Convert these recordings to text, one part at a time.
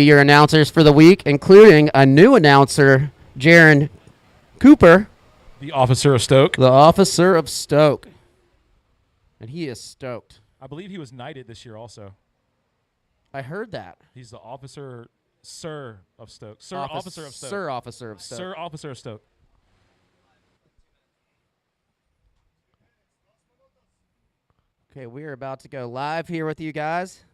Your announcers for the week, including a new announcer, Jaron Cooper, The officer of Stoke. the officer of Stoke. And he is stoked. I believe he was knighted this year also. I heard that. He's the officer, sir of Stoke. Sir officer of Stoke. Sir officer of Stoke. Sir officer of Stoke. Okay, we are about to go live here with you guys.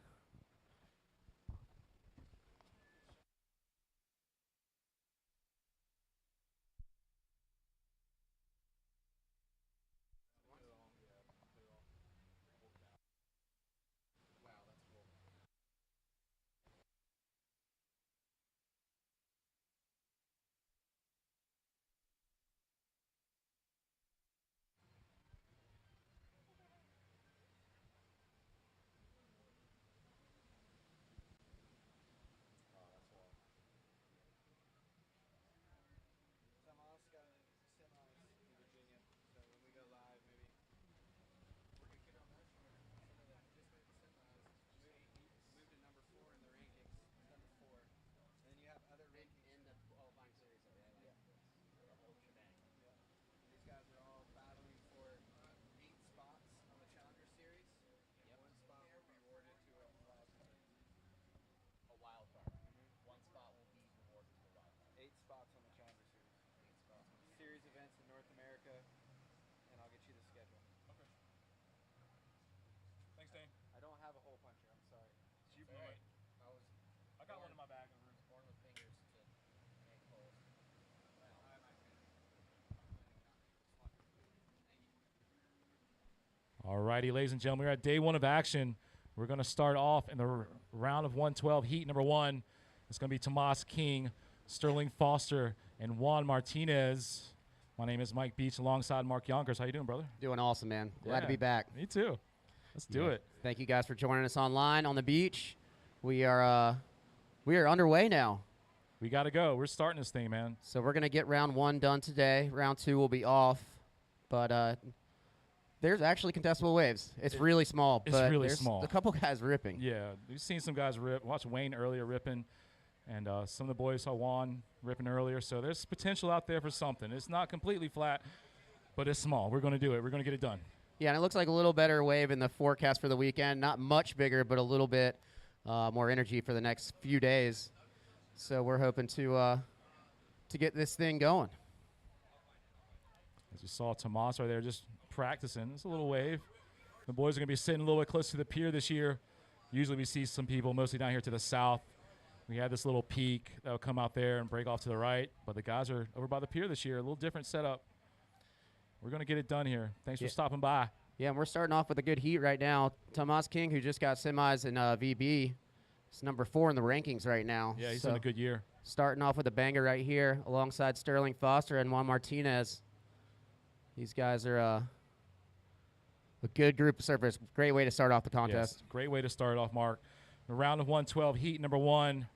All righty, ladies and gentlemen, we're at day one of action. We're going to start off in the round of 112, heat number one. It's going to be Tomas King, Sterling Foster, and Juan Martinez. My name is Mike Beach alongside Mark Yonkers. How you doing, brother? Doing awesome, man. Glad to be back. Me too. Let's do it. Thank you guys for joining us online on the beach. We are underway now. We got to go. We're starting this thing, man. So we're going to get round one done today. Round two will be off. But there's actually contestable waves. It's really small. It's but really there's small. a couple guys ripping. Yeah, we've seen some guys rip. Watched Wayne earlier ripping, and some of the boys saw Juan ripping earlier. So there's potential out there for something. It's not completely flat, but it's small. We're going to do it. We're going to get it done. Yeah, and it looks like a little better wave in the forecast for the weekend. Not much bigger, but a little bit more energy for the next few days. So we're hoping to get this thing going. As you saw Tomas right there just practicing. It's a little wave. The boys are going to be sitting a little bit close to the pier this year. Usually we see some people mostly down here to the south. We had this little peak that will come out there and break off to the right. But the guys are over by the pier this year. A little different setup. We're going to get it done here. Thanks for stopping by. Yeah, and we're starting off with a good heat right now. Tomas King, who just got semis in VB, is number 4 in the rankings right now. Yeah, he's in a good year. Starting off with a banger right here alongside Sterling Foster and Juan Martinez. These guys are a good group of surfers. Great way to start off the contest. Yes, great way to start off, Mark. The round of 112, heat number one,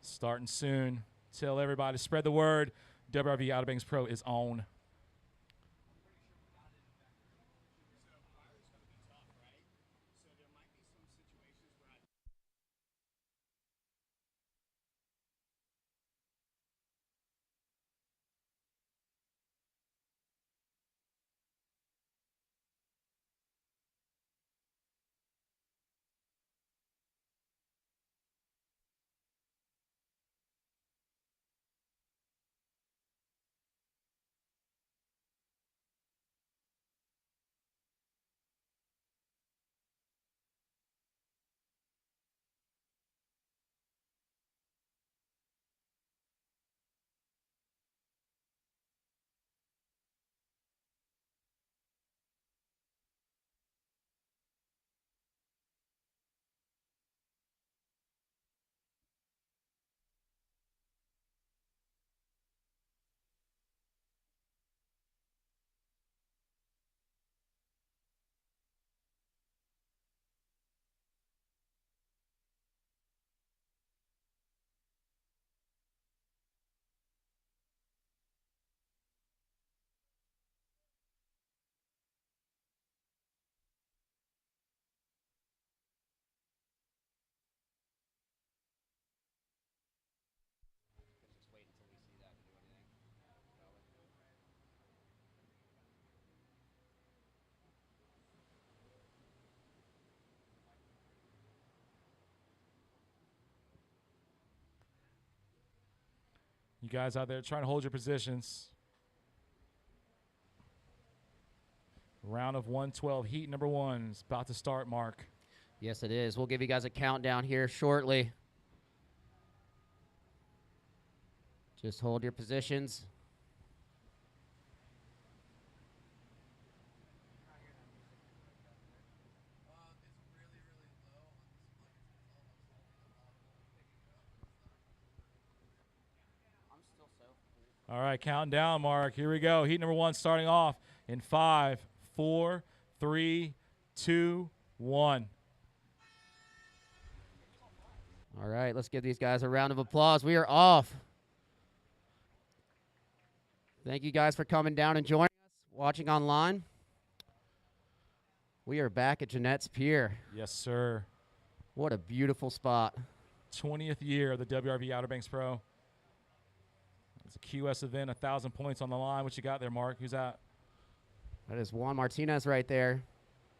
starting soon. Tell everybody, spread the word. WRV Outer Banks Pro is on. You guys out there trying to hold your positions. Round of 112, heat number 1 is about to start, Mark. Yes, it is. We'll give you guys a countdown here shortly. Just hold your positions. All right, counting down, Mark. Here we go. Heat number 1 starting off in 5, 4, 3, 2, 1. All right, let's give these guys a round of applause. We are off. Thank you guys for coming down and joining us, watching online. We are back at Jennette's Pier. Yes, sir. What a beautiful spot. 20th year of the WRV Outer Banks Pro. It's a QS event, 1,000 points on the line. What you got there, Mark? Who's that? That is Juan Martinez right there.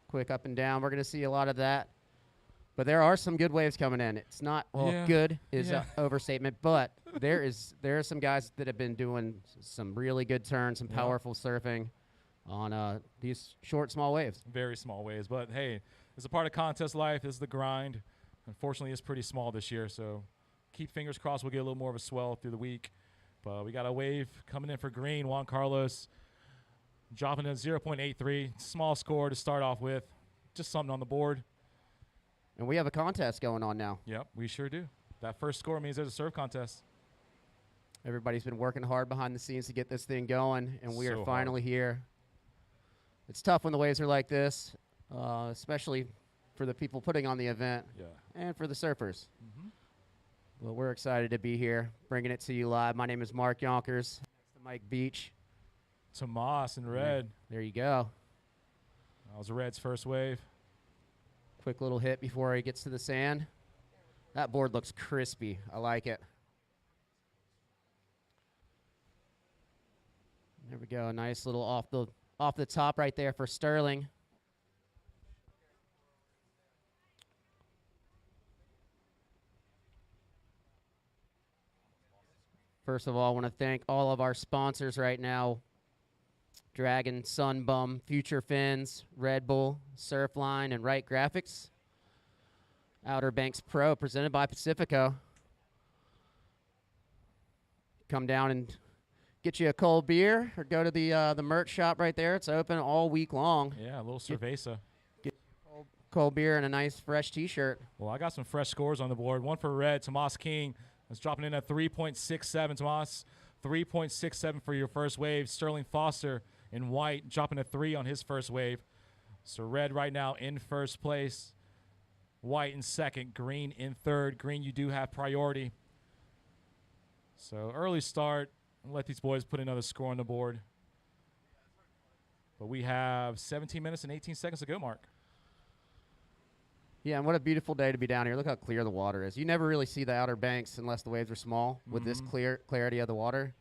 Quick up and down. We're going to see a lot of that. But there are some good waves coming in. It's not, well, Yeah. good is an overstatement, but there are some guys that have been doing some really good turns, some powerful surfing on these short, small waves. Very small waves. But, hey, it's a part of contest life. This is the grind. Unfortunately, it's pretty small this year, so keep fingers crossed we'll get a little more of a swell through the week. But we got a wave coming in for green. Juan Carlos dropping at 0.83. Small score to start off with. Just something on the board. And we have a contest going on now. Yep, we sure do. That first score means there's a serve contest. Everybody's been working hard behind the scenes to get this thing going, and we are finally here. It's tough when the waves are like this, especially for the people putting on the event and for the surfers. Well, we're excited to be here, bringing it to you live. My name is Mark Yonkers, next to Mike Beach. Tomas in red. There you go. That was Red's first wave. Quick little hit before he gets to the sand. That board looks crispy. I like it. There we go. A nice little off the top right there for Sterling. First of all, I want to thank all of our sponsors right now. Dragon, Sunbum, Future Fins, Red Bull, Surfline, and Right Graphics. Outer Banks Pro, presented by Pacifico. Come down and get you a cold beer, or go to the merch shop right there. It's open all week long. Yeah, a little cerveza. Get cold beer and a nice fresh T-shirt. Well, I got some fresh scores on the board. One for Red, Tomas King. That's dropping in at 3.67. Tomas, 3.67 for your first wave. Sterling Foster in white, dropping a 3 on his first wave. So Red right now in first place. White in second. Green in third. Green, you do have priority. So early start. Let these boys put another score on the board. But we have 17 minutes and 18 seconds to go, Mark. Yeah, and what a beautiful day to be down here. Look how clear the water is. You never really see the Outer Banks unless the waves are small with this clarity of the water.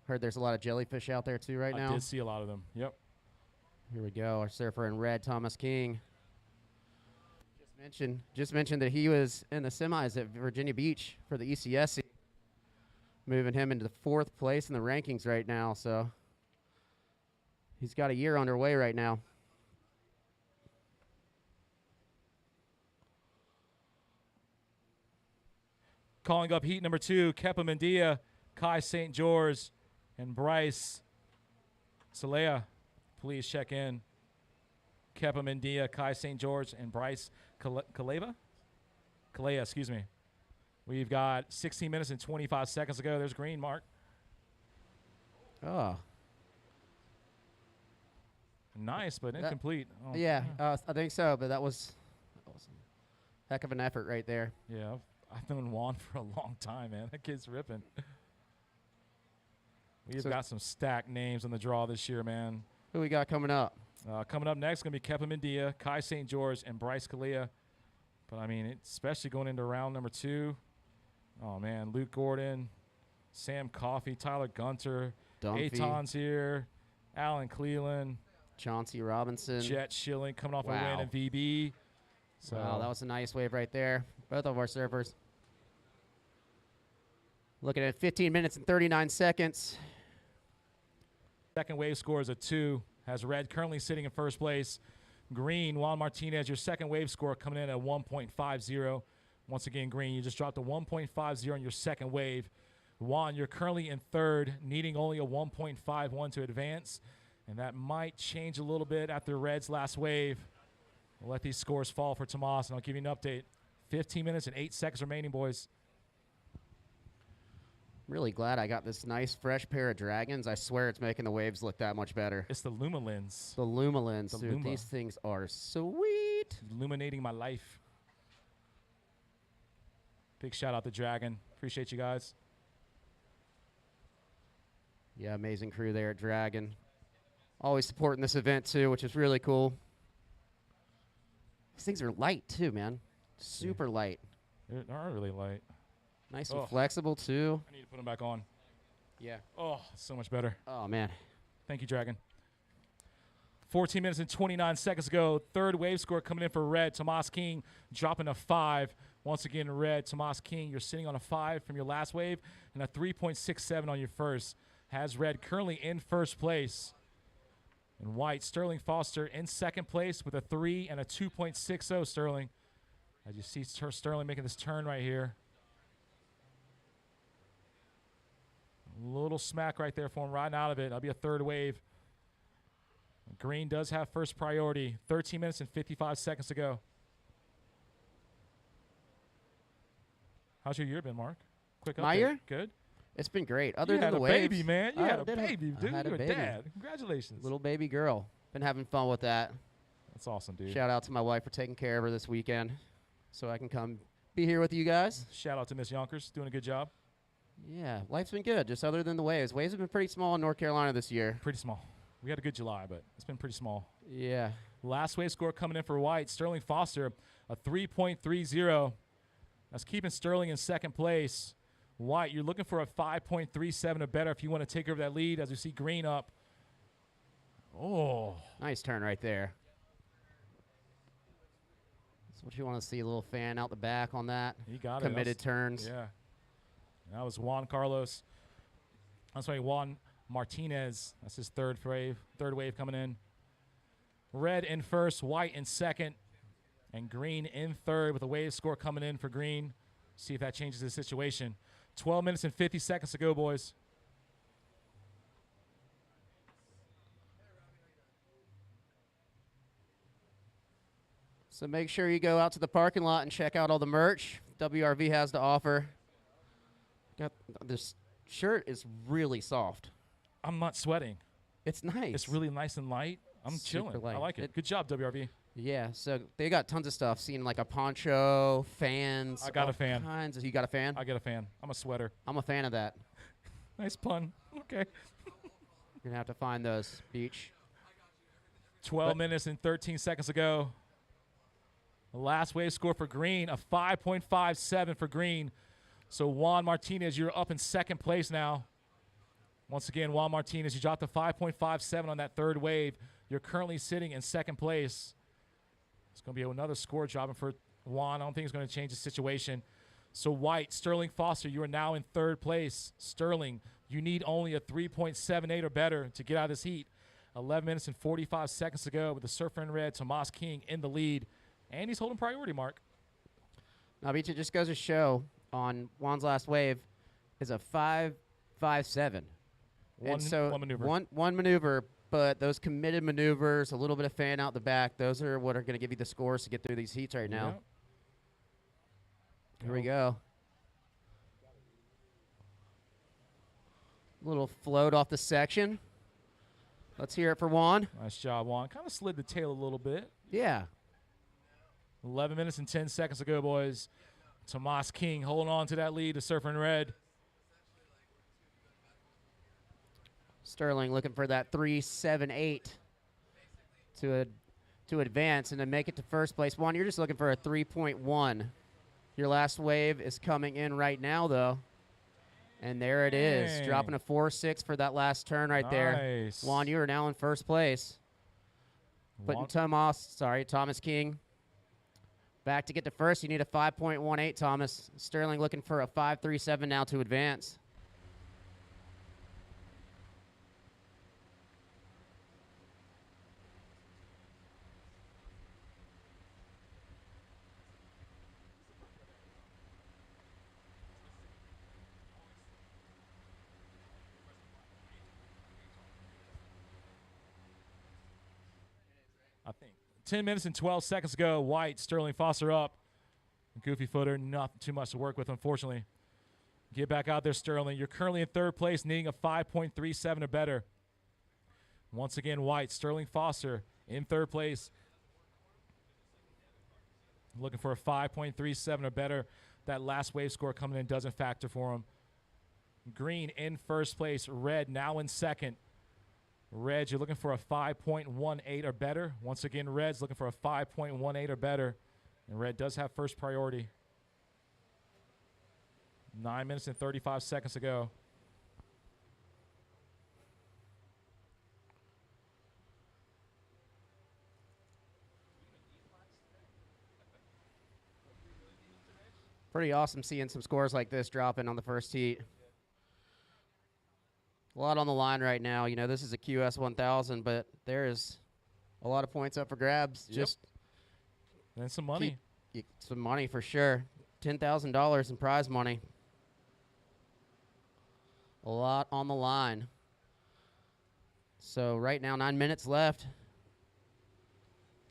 Heard there's a lot of jellyfish out there too right now. I did see a lot of them. Yep. Here we go. Our surfer in red, Thomas King. Just mentioned that he was in the semis at Virginia Beach for the ECSC. Moving him into the 4th place in the rankings right now. So he's got a year underway right now. Calling up heat number 2, Kepa Mendia, Kai St. George, and Bryce Salea. Please check in. Kepa Mendia, Kai St. George, and Bryce Kalea, excuse me. We've got 16 minutes and 25 seconds to go. There's green, Mark. Oh. Nice, but incomplete. Oh, yeah, I think so, but that was a heck of an effort right there. Yeah, I've known Juan for a long time, man. That kid's ripping. We've got some stacked names on the draw this year, man. Who we got coming up? Coming up next is going to be Kepa Mendia, Kai St. George, and Bryce Kalea. But, I mean, especially going into round number 2. Oh, man, Luke Gordon, Sam Coffey, Tyler Gunter, Aton's here, Alan Cleland. Chauncey Robinson. Jet Schilling coming off a win in VB. So wow, that was a nice wave right there. Both of our surfers. Looking at 15 minutes and 39 seconds. Second wave score is a 2. Has red currently sitting in first place. Green, Juan Martinez, your second wave score coming in at 1.50. Once again, green, you just dropped a 1.50 on your second wave. Juan, you're currently in third, needing only a 1.51 to advance. And that might change a little bit after red's last wave. We'll let these scores fall for Tomas, and I'll give you an update. 15 minutes and 8 seconds remaining, boys. Really glad I got this nice fresh pair of Dragons. I swear it's making the waves look that much better. It's the Luma lens. The Luma lens, dude. Luma. These things are sweet. Illuminating my life. Big shout out to Dragon. Appreciate you guys. Yeah, amazing crew there at Dragon. Always supporting this event too, which is really cool. These things are light too, man. Super light. They are really light. Nice and flexible too. I need to put them back on. Yeah. Oh, so much better. Oh, man. Thank you, Dragon. 14 minutes and 29 seconds ago. Third wave score coming in for red. Tomas King dropping a 5. Once again, red. Tomas King, you're sitting on a 5 from your last wave and a 3.67 on your first. Has red currently in first place. And white, Sterling Foster in second place with a 3 and a 2.60. Sterling. As you see Sterling making this turn right here. Little smack right there for him, riding out of it. That'll be a third wave. Green does have first priority. 13 minutes and 55 seconds to go. How's your year been, Mark? Quick update. My year? Good. It's been great. Other You than had the a waves, baby, man. You I had a did baby, dude. I had You're a a baby. dad. Congratulations. Little baby girl. Been having fun with that. That's awesome, dude. Shout out to my wife for taking care of her this weekend so I can come be here with you guys. Shout out to Miss Yonkers. Doing a good job. Yeah, life's been good, just other than the waves. Waves have been pretty small in North Carolina this year. Pretty small. We had a good July, but it's been pretty small. Yeah. Last wave score coming in for white. Sterling Foster, a 3.30. That's keeping Sterling in second place. White, you're looking for a 5.37 or better if you want to take over that lead as we see green up. Oh. Nice turn right there. That's what you want to see, a little fan out the back on that. He got it. Committed turns. Yeah. That was Juan Carlos. I'm sorry, Juan Martinez. That's his third wave coming in. Red in first, white in second, and green in third with a wave score coming in for green. See if that changes the situation. 12 minutes and 50 seconds to go, boys. So make sure you go out to the parking lot and check out all the merch WRV has to offer. This shirt is really soft. I'm not sweating. It's nice. It's really nice and light. I'm Super chilling. light. I like it. Good job, WRV. Yeah, so they got tons of stuff. Seen like a poncho, fans. I got all a fan. Kinds. You got a fan? I get a fan. I'm a sweater. I'm a fan of that. Nice pun. Okay. You're going to have to find those, Beach. 12 minutes and 13 seconds ago. The last wave score for green, a 5.57 for green. So Juan Martinez, you're up in second place now. Once again, Juan Martinez, you dropped a 5.57 on that third wave. You're currently sitting in second place. It's going to be another score dropping for Juan. I don't think it's going to change the situation. So white, Sterling Foster, you are now in third place. Sterling, you need only a 3.78 or better to get out of this heat. 11 minutes and 45 seconds to go with the surfer in red, Tomas King in the lead. And he's holding priority, Mark. Now, Beach, it just goes to show on Juan's last wave is a 5.57. One maneuver. One maneuver, but those committed maneuvers, a little bit of fan out the back, those are what are going to give you the scores to get through these heats right now. Yep. Here we go. Little float off the section. Let's hear it for Juan. Nice job, Juan. Kind of slid the tail a little bit. Yeah. 11 minutes and 10 seconds to go, boys. Tomas King holding on to that lead to surfer in red. Sterling looking for that 3.78 to advance and then make it to first place. Juan, you're just looking for a 3.1. Your last wave is coming in right now, though. And there it is, dropping a 4.6 for that last turn right there. Juan, you are now in first place. Putting Thomas King Back to get to first, you need a 5.18, Thomas. Sterling looking for a 5.37 now to advance. I think 10 minutes and 12 seconds ago, White, Sterling Foster up. Goofy footer, not too much to work with, unfortunately. Get back out there, Sterling. You're currently in third place, needing a 5.37 or better. Once again, White, Sterling Foster in third place. Looking for a 5.37 or better. That last wave score coming in doesn't factor for him. Green in first place. Red now in second. Red, you're looking for a 5.18 or better. Once again, Red's looking for a 5.18 or better. And Red does have first priority. 9 minutes and 35 seconds to go. Pretty awesome seeing some scores like this dropping on the first heat. A lot on the line right now. You know, this is a QS 1000, but there is a lot of points up for grabs. Yep. Just and some money. Some money for sure. $10,000 in prize money. A lot on the line. So right now, 9 minutes left.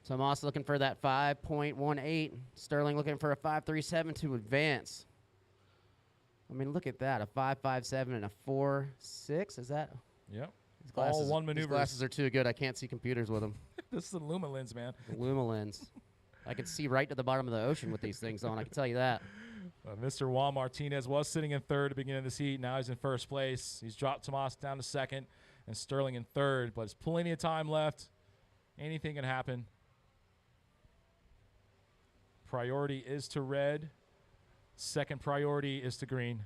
Tomas looking for that 5.18. Sterling looking for a 5.37 to advance. I mean, look at that. A 5.57 and a 4.6. Is that? Yep. Glasses, all one maneuver. These glasses are too good. I can't see computers with them. This is a Luma lens, man. The Luma lens. I can see right to the bottom of the ocean with these things on. I can tell you that. Mr. Juan Martinez was sitting in third at the beginning of this heat. Now he's in first place. He's dropped Tomas down to second and Sterling in third, but there's plenty of time left. Anything can happen. Priority is to Red. Second priority is to Green.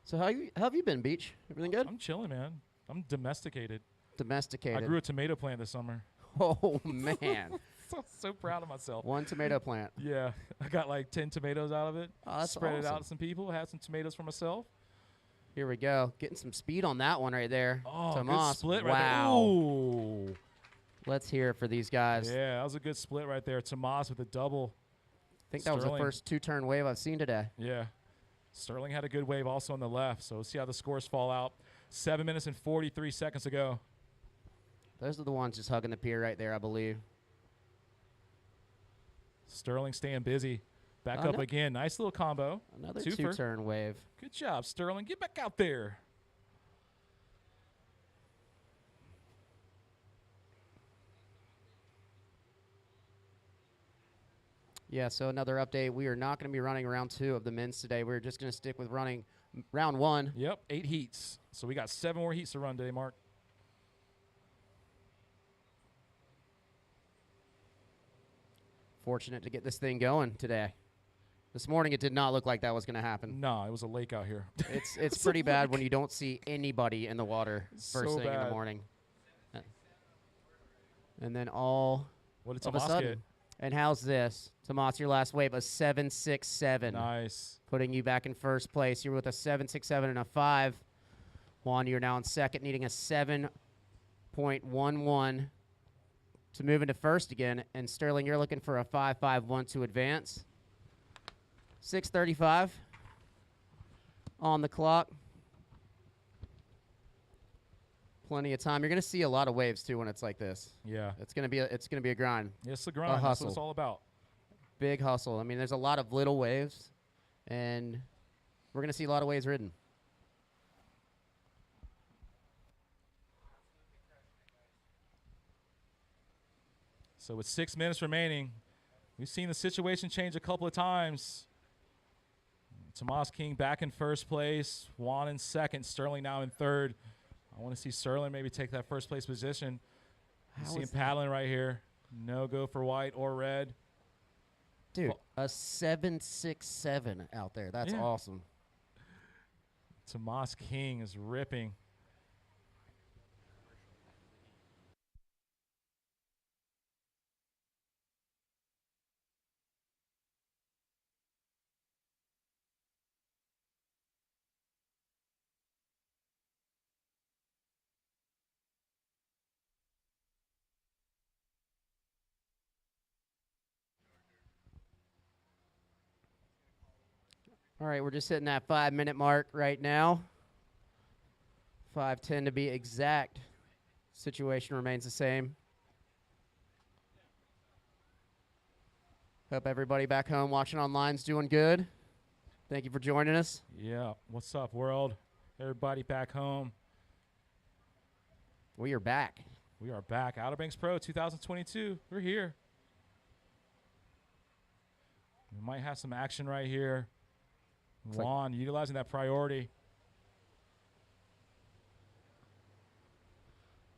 So how have you been, Beach? Everything good? I'm chilling, man. I'm domesticated. Domesticated. I grew a tomato plant this summer. Oh, man. so proud of myself. One tomato plant. Yeah. I got like 10 tomatoes out of it. Oh, that's Spread it awesome. out to some people. Had some tomatoes for myself. Here we go. Getting some speed on that one right there. Oh, Tomas. good split right wow. there. Ooh. Let's hear it for these guys. Yeah, that was a good split right there. Tomas with a double. I think that was the first two-turn wave I've seen today. Yeah. Sterling had a good wave also on the left, so we'll see how the scores fall out. 7 minutes and 43 seconds to go. Those are the ones just hugging the pier right there, I believe. Sterling staying busy. Back up again. Nice little combo. Another two-turn wave. Good job, Sterling. Get back out there. Yeah, so another update. We are not going to be running round 2 of the men's today. We're just going to stick with running round 1. Yep, 8 heats. So we got 7 more heats to run today, Mark. Fortunate to get this thing going today. This morning, it did not look like that was going to happen. No, it was a lake out here. It's pretty bad when you don't see anybody in the water first thing in the morning. And then all what did of a Tomas sudden. get? And how's this? Tomas, your last wave, a 7.67. Nice. Putting you back in first place. You're with a 7.67 and a 5. Juan, you're now in second, needing a 7.11 to move into first again. And Sterling, you're looking for a 5.51 to advance. 6:35 on the clock. Plenty of time. You're going to see a lot of waves too when it's like this. Yeah. It's going to be a grind. Yes, the grind. A That's what hustle. it's all about. Big hustle. I mean, there's a lot of little waves, and we're going to see a lot of waves ridden. So with 6 minutes remaining, we've seen the situation change a couple of times. Tomas King back in first place. Juan in second. Sterling now in third. I want to see Sterling maybe take that first place position. You see him paddling right here. No go for White or Red. Dude, a 7.67 out there. That's awesome. Tomas King is ripping. All right, we're just hitting that 5-minute mark right now. 5:10 to be exact. Situation remains the same. Hope everybody back home watching online is doing good. Thank you for joining us. Yeah, what's up, world? Everybody back home. We are back. We are back. Outer Banks Pro 2022. We're here. We might have some action right here. Juan utilizing that priority.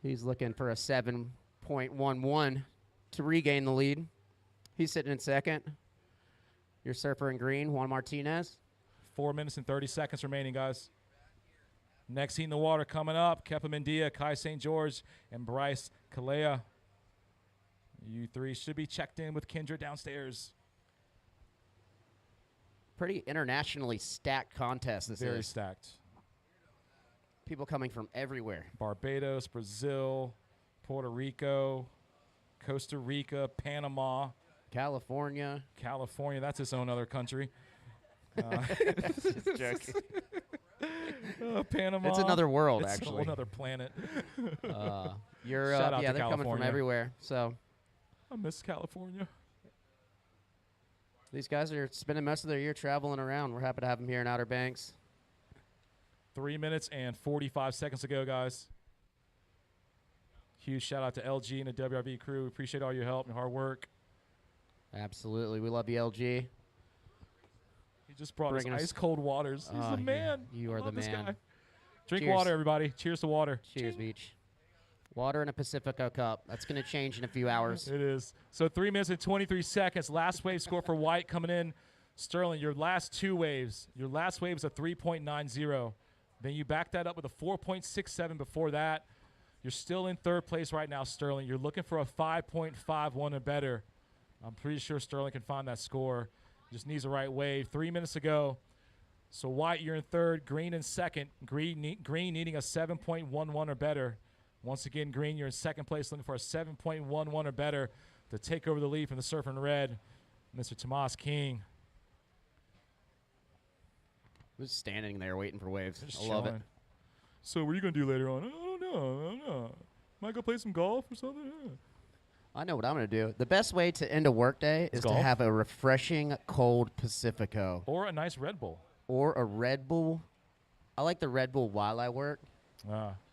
He's looking for a 7.11 to regain the lead. He's sitting in second. Your surfer in green, Juan Martinez. 4 minutes and 30 seconds remaining, guys. Next heat in the water coming up. Kepa Mendia, Kai St. George, and Bryce Kalea. You three should be checked in with Kendra downstairs. Pretty internationally stacked contest this is. Very stacked. People coming from everywhere. Barbados, Brazil, Puerto Rico, Costa Rica, Panama. California. California, that's its own other country. Just joking. Panama. It's another world, it's actually. It's another planet. Europe. Shout out yeah, to they're coming from California. everywhere. So I miss California. these guys are spending most of their year traveling around. We're happy to have them here in Outer Banks. 3 minutes and 45 seconds to go, guys. Huge shout out to LG and the WRV crew. We appreciate all your help and hard work. Absolutely. We love you, LG. He just brought us Bringing us- ice cold waters. He's the man. You are I the love this man. guy. Drink Cheers. water, everybody. Cheers to water. Cheers, Beach. Water in a Pacifico cup. That's going to change in a few hours. It is. So 3 minutes and 23 seconds. Last wave score for White coming in. Sterling, your last two waves. Your last wave is a 3.90. Then you back that up with a 4.67 before that. You're still in third place right now, Sterling. You're looking for a 5.51 or better. I'm pretty sure Sterling can find that score. Just needs the right wave. 3 minutes to go. So White, you're in third. Green in second. Green needing a 7.11 or better. Once again, Green, you're in second place, looking for a 7.11 or better to take over the lead from the Surfer in Red, Mr. Tomas King. Just standing there waiting for waves. Just I love it. chilling. So what are you going to do later on? I don't know. Might go play some golf or something? I know what I'm going to do. The best way to end a workday is to golf? have a refreshing cold Pacifico. Or a nice Red Bull. Or a Red Bull. I like the Red Bull while I work.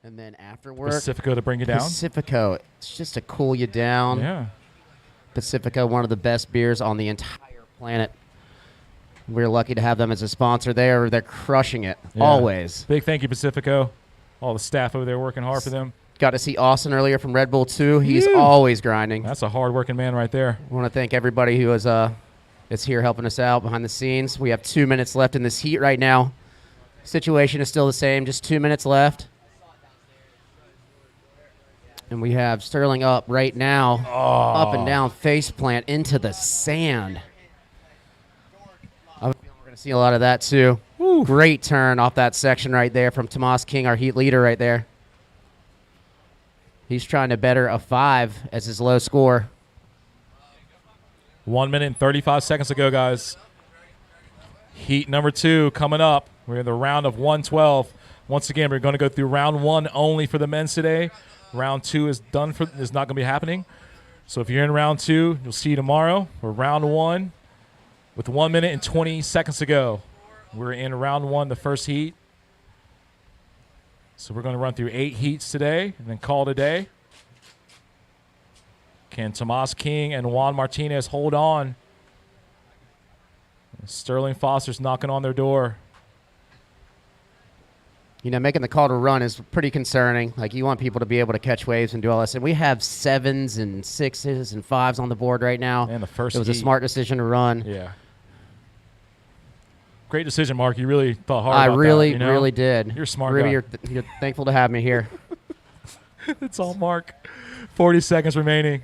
And then after work. Pacifico to bring you down? Pacifico. It's just to cool you down. Yeah. Pacifico, one of the best beers on the entire planet. We're lucky to have them as a sponsor there. They're crushing it. Yeah. Always. Big thank you, Pacifico. All the staff over there working hard for them. Got to see Austin earlier from Red Bull, too. He's always grinding. That's a hard-working man right there. I want to thank everybody who is here helping us out behind the scenes. We have 2 minutes left in this heat right now. Situation is still the same. Just 2 minutes left. And we have Sterling up right now. Up and down face plant into the sand. We're going to see a lot of that, too. Woo. Great turn off that section right there from Tomas King, our heat leader right there. He's trying to better a 5 as his low score. 1 minute and 35 seconds to go, guys. Heat number 2 coming up. We're in the round of 112. Once again, we're going to go through round 1 only for the men's today. Round 2 is not going to be happening. So if you're in round 2, you'll see you tomorrow. We're round 1 with 1 minute and 20 seconds to go. We're in round 1, the first heat. So we're going to run through 8 heats today and then call it a day. Can Tomas King and Juan Martinez hold on? Sterling Foster's knocking on their door. You know, making the call to run is pretty concerning. Like, you want people to be able to catch waves and do all this. And we have 7s and 6s and 5s on the board right now. And the first It was a heat. smart decision to run. Yeah. Great decision, Mark. You really thought hard I about really, that, you know? really did. You're a smart Ruby, guy. you're thankful to have me here. It's all Mark. 40 seconds remaining.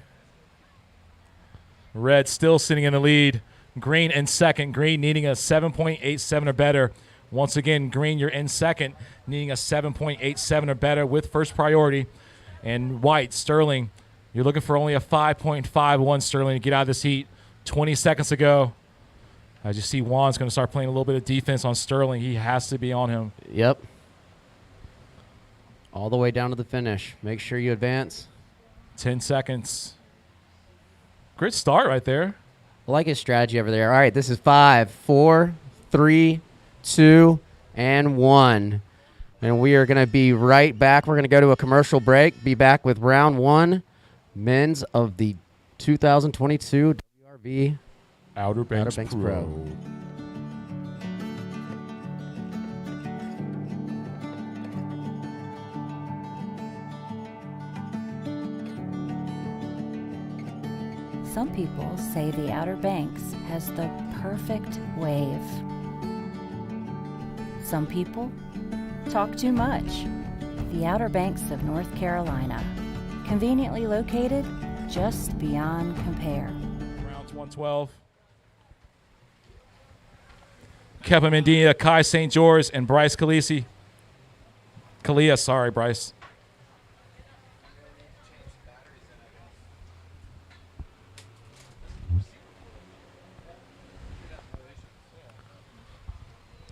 Red still sitting in the lead. Green in second. Green needing a 7.87 or better. Once again, Green, you're in second, needing a 7.87 or better with first priority. And White, Sterling, you're looking for only a 5.51, Sterling, to get out of this heat. 20 seconds to go. As you see, Juan's going to start playing a little bit of defense on Sterling. He has to be on him. Yep. All the way down to the finish. Make sure you advance. 10 seconds. Great start right there. I like his strategy over there. All right, this is 5, 4, 3, 2, and 1. And we are going to be right back. We're going to go to a commercial break. Be back with round 1, men's of the 2022 WRV Outer Banks Pro. Some people say the Outer Banks has the perfect wave. Some people talk too much. The Outer Banks of North Carolina, conveniently located just beyond compare. Rounds 112. Kepa Medina, Kai St. George, and Bryce Kalisi. Kalia, sorry, Bryce.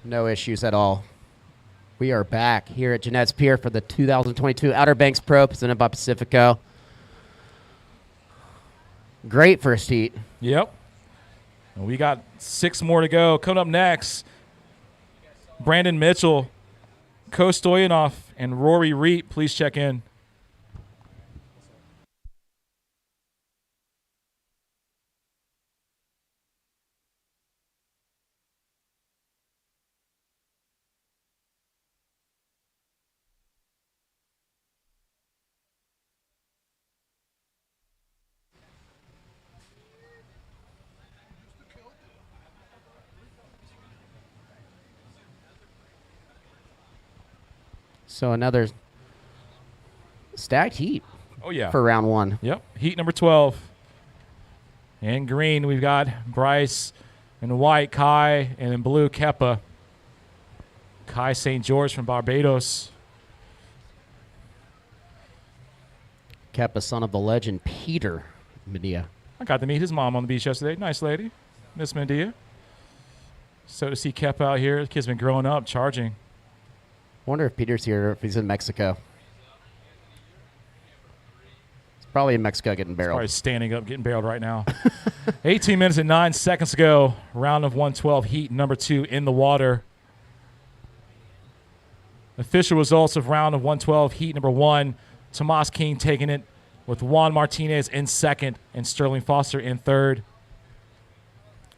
No issues at all. We are back here at Jennette's Pier for the 2022 Outer Banks Pro presented by Pacifico. Great first heat. Yep. And we got 6 more to go. Coming up next, Brandon Mitchell, Ko Stoyanov, and Rory Reet. Please check in. So another stacked heat. Oh, yeah. For round 1. Yep. Heat number 12. In green, we've got Bryce. In white, Kai. And in blue, Kepa. Kai St. George from Barbados. Kepa, son of the legend Peter Medina. I got to meet his mom on the beach yesterday. Nice lady. Miss Medina. So to see Kepa out here, the kid's been growing up, charging. Wonder if Peter's here or if he's in Mexico. He's probably in Mexico getting barreled. Probably standing up, getting barreled right now. 18 minutes and 9 seconds to go. Round of 112, heat number 2 in the water. Official results of round of 112, heat number 1. Tomas King taking it with Juan Martinez in second and Sterling Foster in third.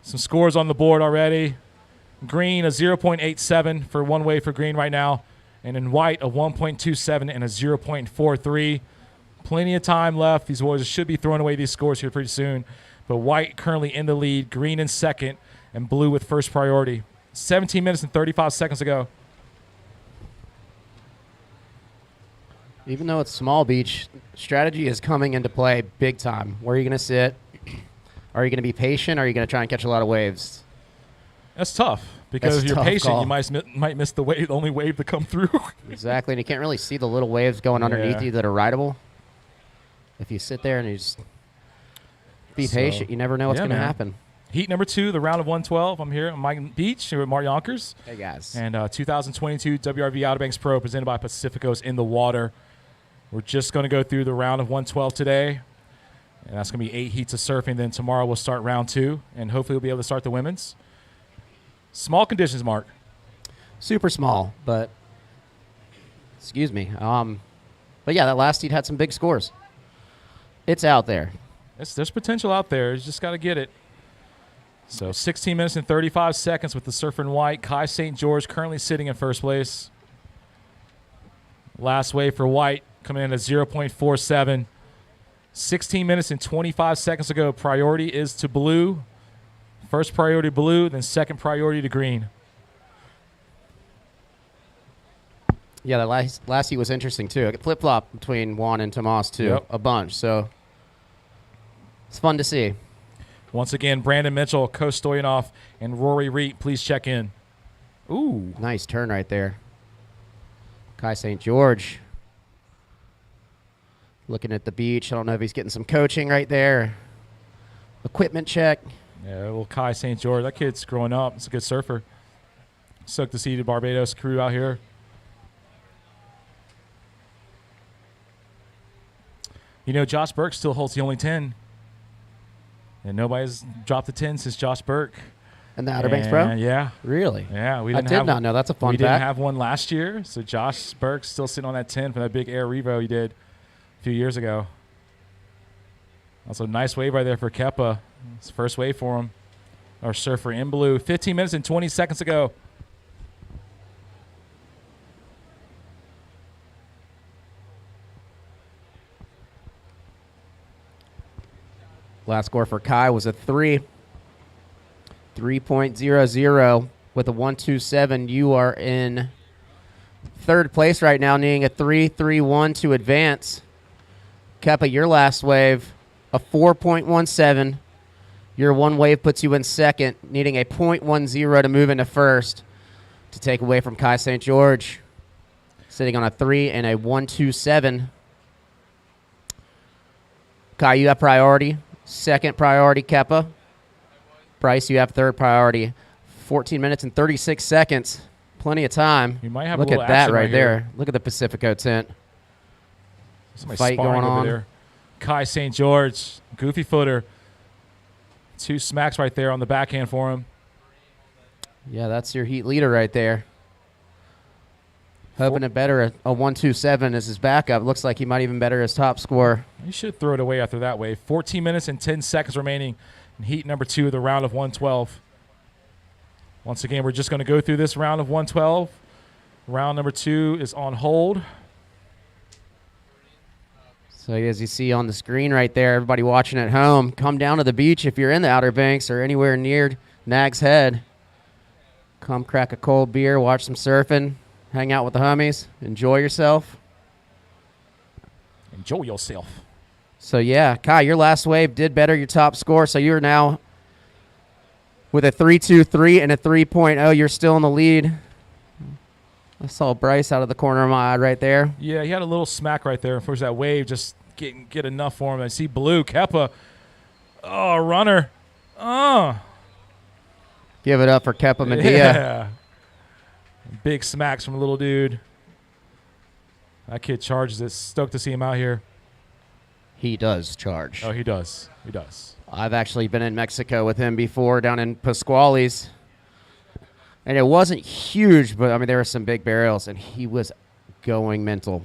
Some scores on the board already. Green, a 0.87 for one way for green right now. And in white, a 1.27 and a 0.43. Plenty of time left. These Warriors should be throwing away these scores here pretty soon. But white currently in the lead, green in second, and blue with first priority. 17 minutes and 35 seconds to go. Even though it's small beach, strategy is coming into play big time. Where are you going to sit? Are you going to be patient? Or are you going to try and catch a lot of waves? That's tough. Because That's if you're patient, call. you might miss the wave, the only wave to come through. Exactly, and you can't really see the little waves going underneath you that are rideable. If you sit there and you just be patient, you never know what's going to happen. Heat number 2, the round of 112. I'm here on my beach here with Mark Yonkers. Hey, guys. And 2022 WRV Outer Banks Pro presented by Pacifico's in the water. We're just going to go through the round of 112 today. And that's going to be 8 heats of surfing. Then tomorrow we'll start round 2. And hopefully we'll be able to start the women's. Small conditions, Mark. Super small, but excuse me. But yeah, that last heat had some big scores. It's out there. There's potential out there. You just got to get it. So 16 minutes and 35 seconds with the surfer in white. Kai St. George currently sitting in first place. Last wave for white coming in at 0.47. 16 minutes and 25 seconds to go. Priority is to blue. First priority blue, then second priority to green. Yeah, that last heat was interesting, too. It flip-flop between Juan and Tomas, too, a bunch. So it's fun to see. Once again, Brandon Mitchell, Ko Stoyanov, and Rory Reet, please check in. Ooh. Nice turn right there. Kai St. George looking at the beach. I don't know if he's getting some coaching right there. Equipment check. Yeah, little Kai St. George. That kid's growing up. He's a good surfer. Stoked to see the Barbados crew out here. You know, Josh Burke still holds the only 10. And nobody's dropped a 10 since Josh Burke. And the Outer Banks Pro? Yeah. Really? Yeah. I did not know. That's a fun fact. We didn't have one last year. So Josh Burke's still sitting on that 10 from that big Air Revo he did a few years ago. Also, nice wave right there for Kepa. It's the first wave for him. Our surfer in blue. 15 minutes and 20 seconds ago. Last score for Kai was a 3.00 with a 127. You are in third place right now, needing a 3.31 to advance. Kepa, your last wave, a 4.17. Your one wave puts you in second, needing a 0.10 to move into first to take away from Kai St. George, sitting on a 3 and a 127. Kai, you have priority. Second priority, Kepa. Bryce, you have third priority. 14 minutes and 36 seconds. Plenty of time. You might have Look a little at that action right there. here. Look at the Pacifico tent. Somebody Fight going over on there. Kai St. George, goofy footer. 2 smacks right there on the backhand for him. Yeah, that's your heat leader right there. Hoping to better a 127 as his backup. Looks like he might even better his top score. He should throw it away after that wave. 14 minutes and 10 seconds remaining in heat number 2 of the round of 112. Once again, we're just going to go through this round of 112. Round number 2 is on hold. So as you see on the screen right there, everybody watching at home, come down to the beach if you're in the Outer Banks or anywhere near Nags Head. Come crack a cold beer, watch some surfing, hang out with the homies, enjoy yourself. Enjoy yourself. So, yeah, Kai, your last wave did better your top score, so you're now with a 3.23 and a 3.0. You're still in the lead. I saw Bryce out of the corner of my eye right there. Yeah, he had a little smack right there. Unfortunately, that wave just get enough for him. I see blue, Kepa. Oh, runner. Oh. Give it up for Kepa Medea. Yeah. Big smacks from a little dude. That kid charges it. Stoked to see him out here. He does charge. Oh, he does. He does. I've actually been in Mexico with him before down in Pasquales. And it wasn't huge, but, I mean, there were some big barrels, and he was going mental.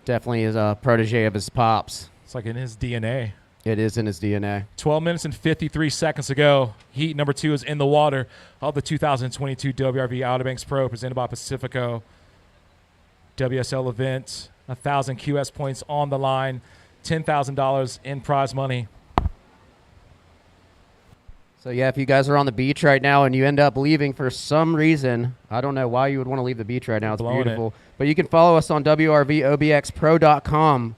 Definitely is a protege of his pops. It's like in his DNA. It is in his DNA. 12 minutes and 53 seconds ago. Heat number 2 is in the water of the 2022 WRV Outer Banks Pro presented by Pacifico. WSL event, 1,000 QS points on the line, $10,000 in prize money. So, yeah, if you guys are on the beach right now and you end up leaving for some reason, I don't know why you would want to leave the beach right now. It's beautiful. But you can follow us on WRVOBXPro.com.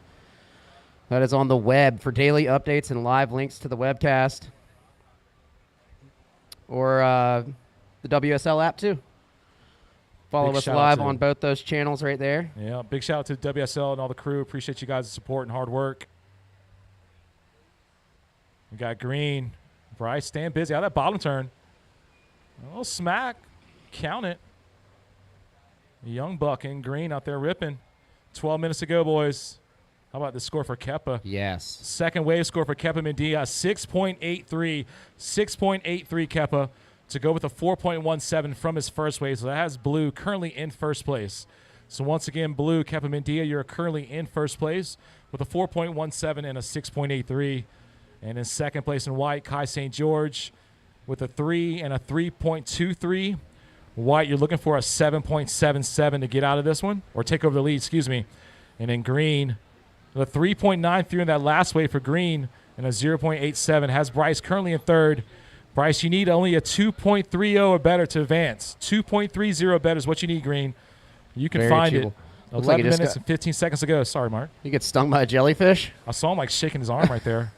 That is on the web for daily updates and live links to the webcast. Or the WSL app, too. Follow us live on both those channels right there. Yeah, big shout out to WSL and all the crew. Appreciate you guys' support and hard work. We got Green. Bryce staying busy. Out that bottom turn. A little smack. Count it. Young buck and Green out there ripping. 12 minutes to go, boys. How about the score for Kepa? Yes. Second wave score for Kepa Medea, 6.83. 6.83 Kepa to go with a 4.17 from his first wave. So that has Blue currently in first place. So once again, Blue, Kepa Medea, you're currently in first place with a 4.17 and a 6.83. And in second place in white, Kai St. George with a 3 and a 3.23. White, you're looking for a 7.77 to get out of this one, or take over the lead, excuse me. And in green, the 3.93 in that last wave for green and a 0.87 has Bryce currently in third. Bryce, you need only a 2.30 or better to advance. 2.30 or better is what you need, green. You can find it. 11 minutes and 15 seconds ago. Sorry, Mark. You get stung by a jellyfish? I saw him like shaking his arm right there.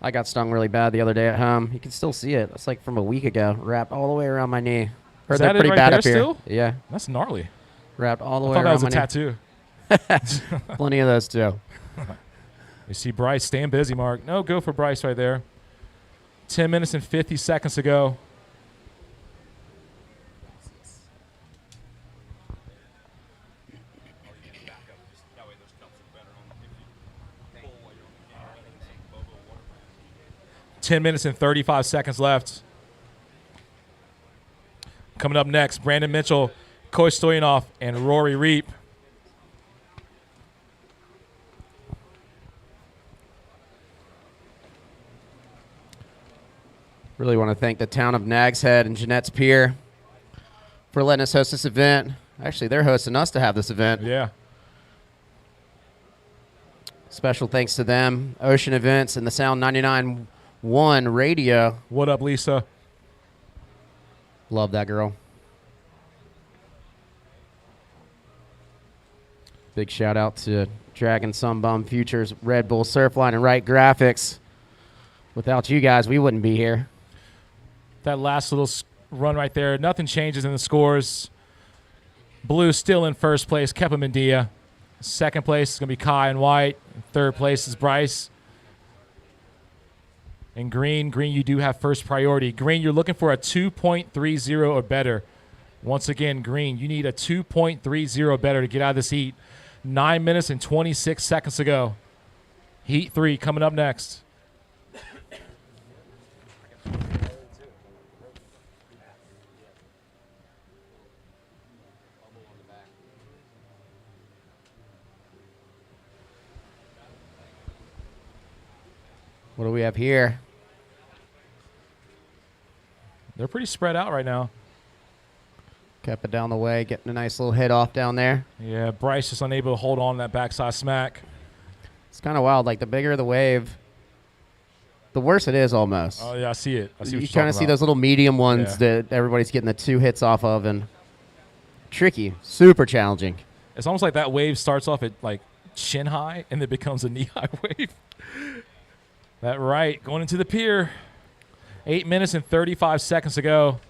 I got stung really bad the other day at home. You can still see it. It's like from a week ago. Wrapped all the way around my knee. Is that pretty it right bad there up here. still? Yeah. That's gnarly. Wrapped all the I way thought around that was my a tattoo. Plenty of those too. You see Bryce staying busy, Mark. No, go for Bryce right there. 10 minutes and 50 seconds to go. Ten minutes and 35 seconds left. Coming up next, Brandon Mitchell, Koy Stoyanov, and Rory Reap. Really want to thank the town of Nags Head and Jennette's Pier for letting us host this event. Actually, they're hosting us to have this event. Yeah. Special thanks to them, Ocean Events, and the Sound 99.1 radio. What up, Lisa? Love that girl. Big shout out to Dragon Sunbum Futures, Red Bull Surfline, and Right Graphics. Without you guys, we wouldn't be here. That last little run right there, nothing changes in the scores. Blue still in first place, Kepa Mendia. Second place is going to be Kai and White. Third place is Bryce. And Green, you do have first priority. Green, you're looking for a 2.30 or better. Once again, Green, you need a 2.30 or better to get out of this heat. 9 minutes and 26 seconds to go. Heat 3 coming up next. What do we have here? They're pretty spread out right now. Kept it down the way, getting a nice little hit off down there. Yeah, Bryce just unable to hold on to that backside smack. It's kind of wild. Like, the bigger the wave, the worse it is almost. Oh, yeah, I see it. I see what you you're kind of see those little medium ones that everybody's getting the 2 hits off of, and tricky, super challenging. It's almost like that wave starts off at, like, shin high, and it becomes a knee-high wave. That right, going into the pier. 8 minutes and 35 seconds to go.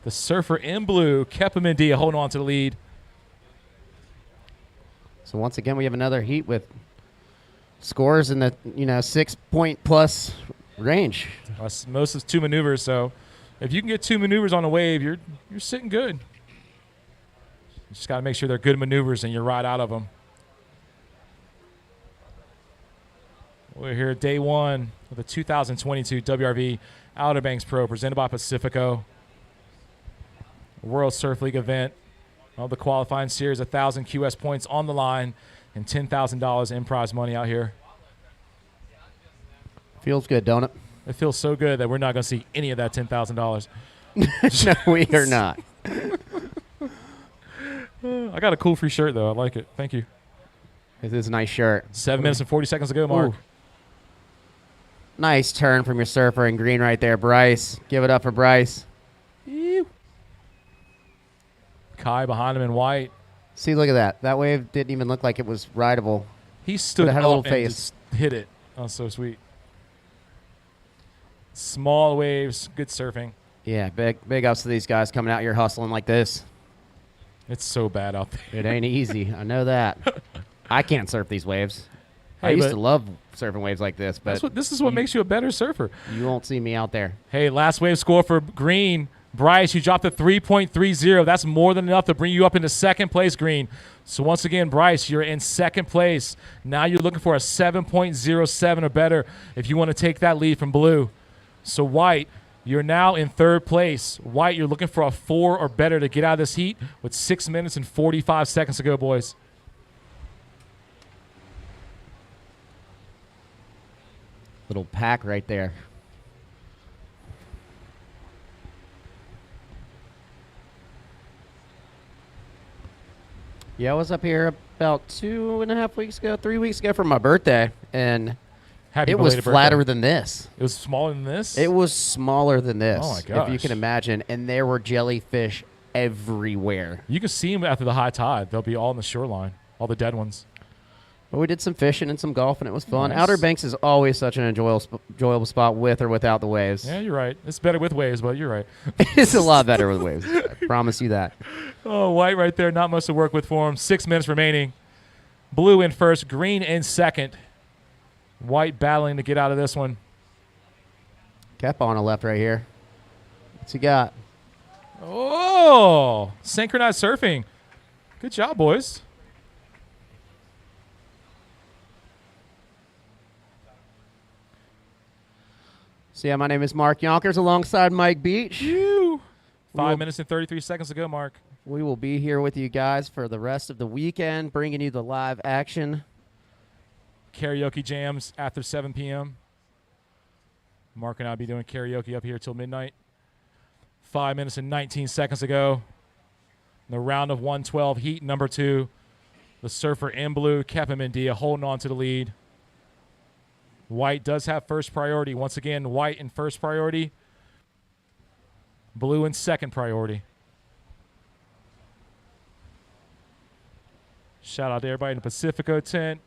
The surfer in blue, Kepa Mendia, holding on to the lead. So once again, we have another heat with scores in the 6-point plus range. Most is 2 maneuvers, so if you can get 2 maneuvers on a wave, you're sitting good. You just got to make sure they're good maneuvers and you're right out of them. We're here at day 1 of the 2022 WRV Outer Banks Pro presented by Pacifico. World Surf League event. Well, the qualifying series, 1,000 QS points on the line and $10,000 in prize money out here. Feels good, don't it? It feels so good that we're not going to see any of that $10,000. No, we are not. I got a cool free shirt, though. I like it. Thank you. This is a nice shirt. 7 minutes and 40 seconds to go, Mark. Ooh. Nice turn from your surfer in green right there, Bryce. Give it up for Bryce. Ew. Kai behind him in white. See, look at that. That wave didn't even look like it was rideable. He stood had up a little and face. just hit it. Oh, so sweet. Small waves, good surfing. Yeah, big ups to these guys coming out here hustling like this. It's so bad out there. It ain't easy. I know that. I can't surf these waves. Hey, I used to love surfing waves like this, but this is what makes you a better surfer. You won't see me out there. Hey, last wave score for Green. Bryce, you dropped a 3.30. That's more than enough to bring you up into second place, Green. So once again, Bryce, you're in second place. Now you're looking for a 7.07 or better if you want to take that lead from Blue. So White, you're now in third place. White, you're looking for a 4 or better to get out of this heat with 6 minutes and 45 seconds to go, boys. Little pack right there. Yeah, I was up here about 2.5 weeks ago, 3 weeks ago for my birthday, and Happy it was belated flatter birthday. than this. It was smaller than this? It was smaller than this, Oh, my if you can gosh. imagine, and there were jellyfish everywhere. You can see them after the high tide. They'll be all on the shoreline, all the dead ones. But we did some fishing and some golf, and it was fun. Nice. Outer Banks is always such an enjoyable spot with or without the waves. Yeah, you're right. It's better with waves, but you're right. It's a lot better with waves. I promise you that. Oh, White right there. Not much to work with for him. 6 minutes remaining. Blue in first. Green in second. White battling to get out of this one. Kept on a left right here. What's he got? Oh, synchronized surfing. Good job, boys. So yeah, my name is Mark Yonkers alongside Mike Beach. 5 minutes and 33 seconds to go, Mark. We will be here with you guys for the rest of the weekend, bringing you the live action. Karaoke jams after 7 p.m. Mark and I will be doing karaoke up here till midnight. 5 minutes and 19 seconds to go. In the round of 112, heat number 2. The surfer in blue, Kepim India, holding on to the lead. White does have first priority. Once again, white in first priority. Blue in second priority. Shout out to everybody in the Pacifico tent.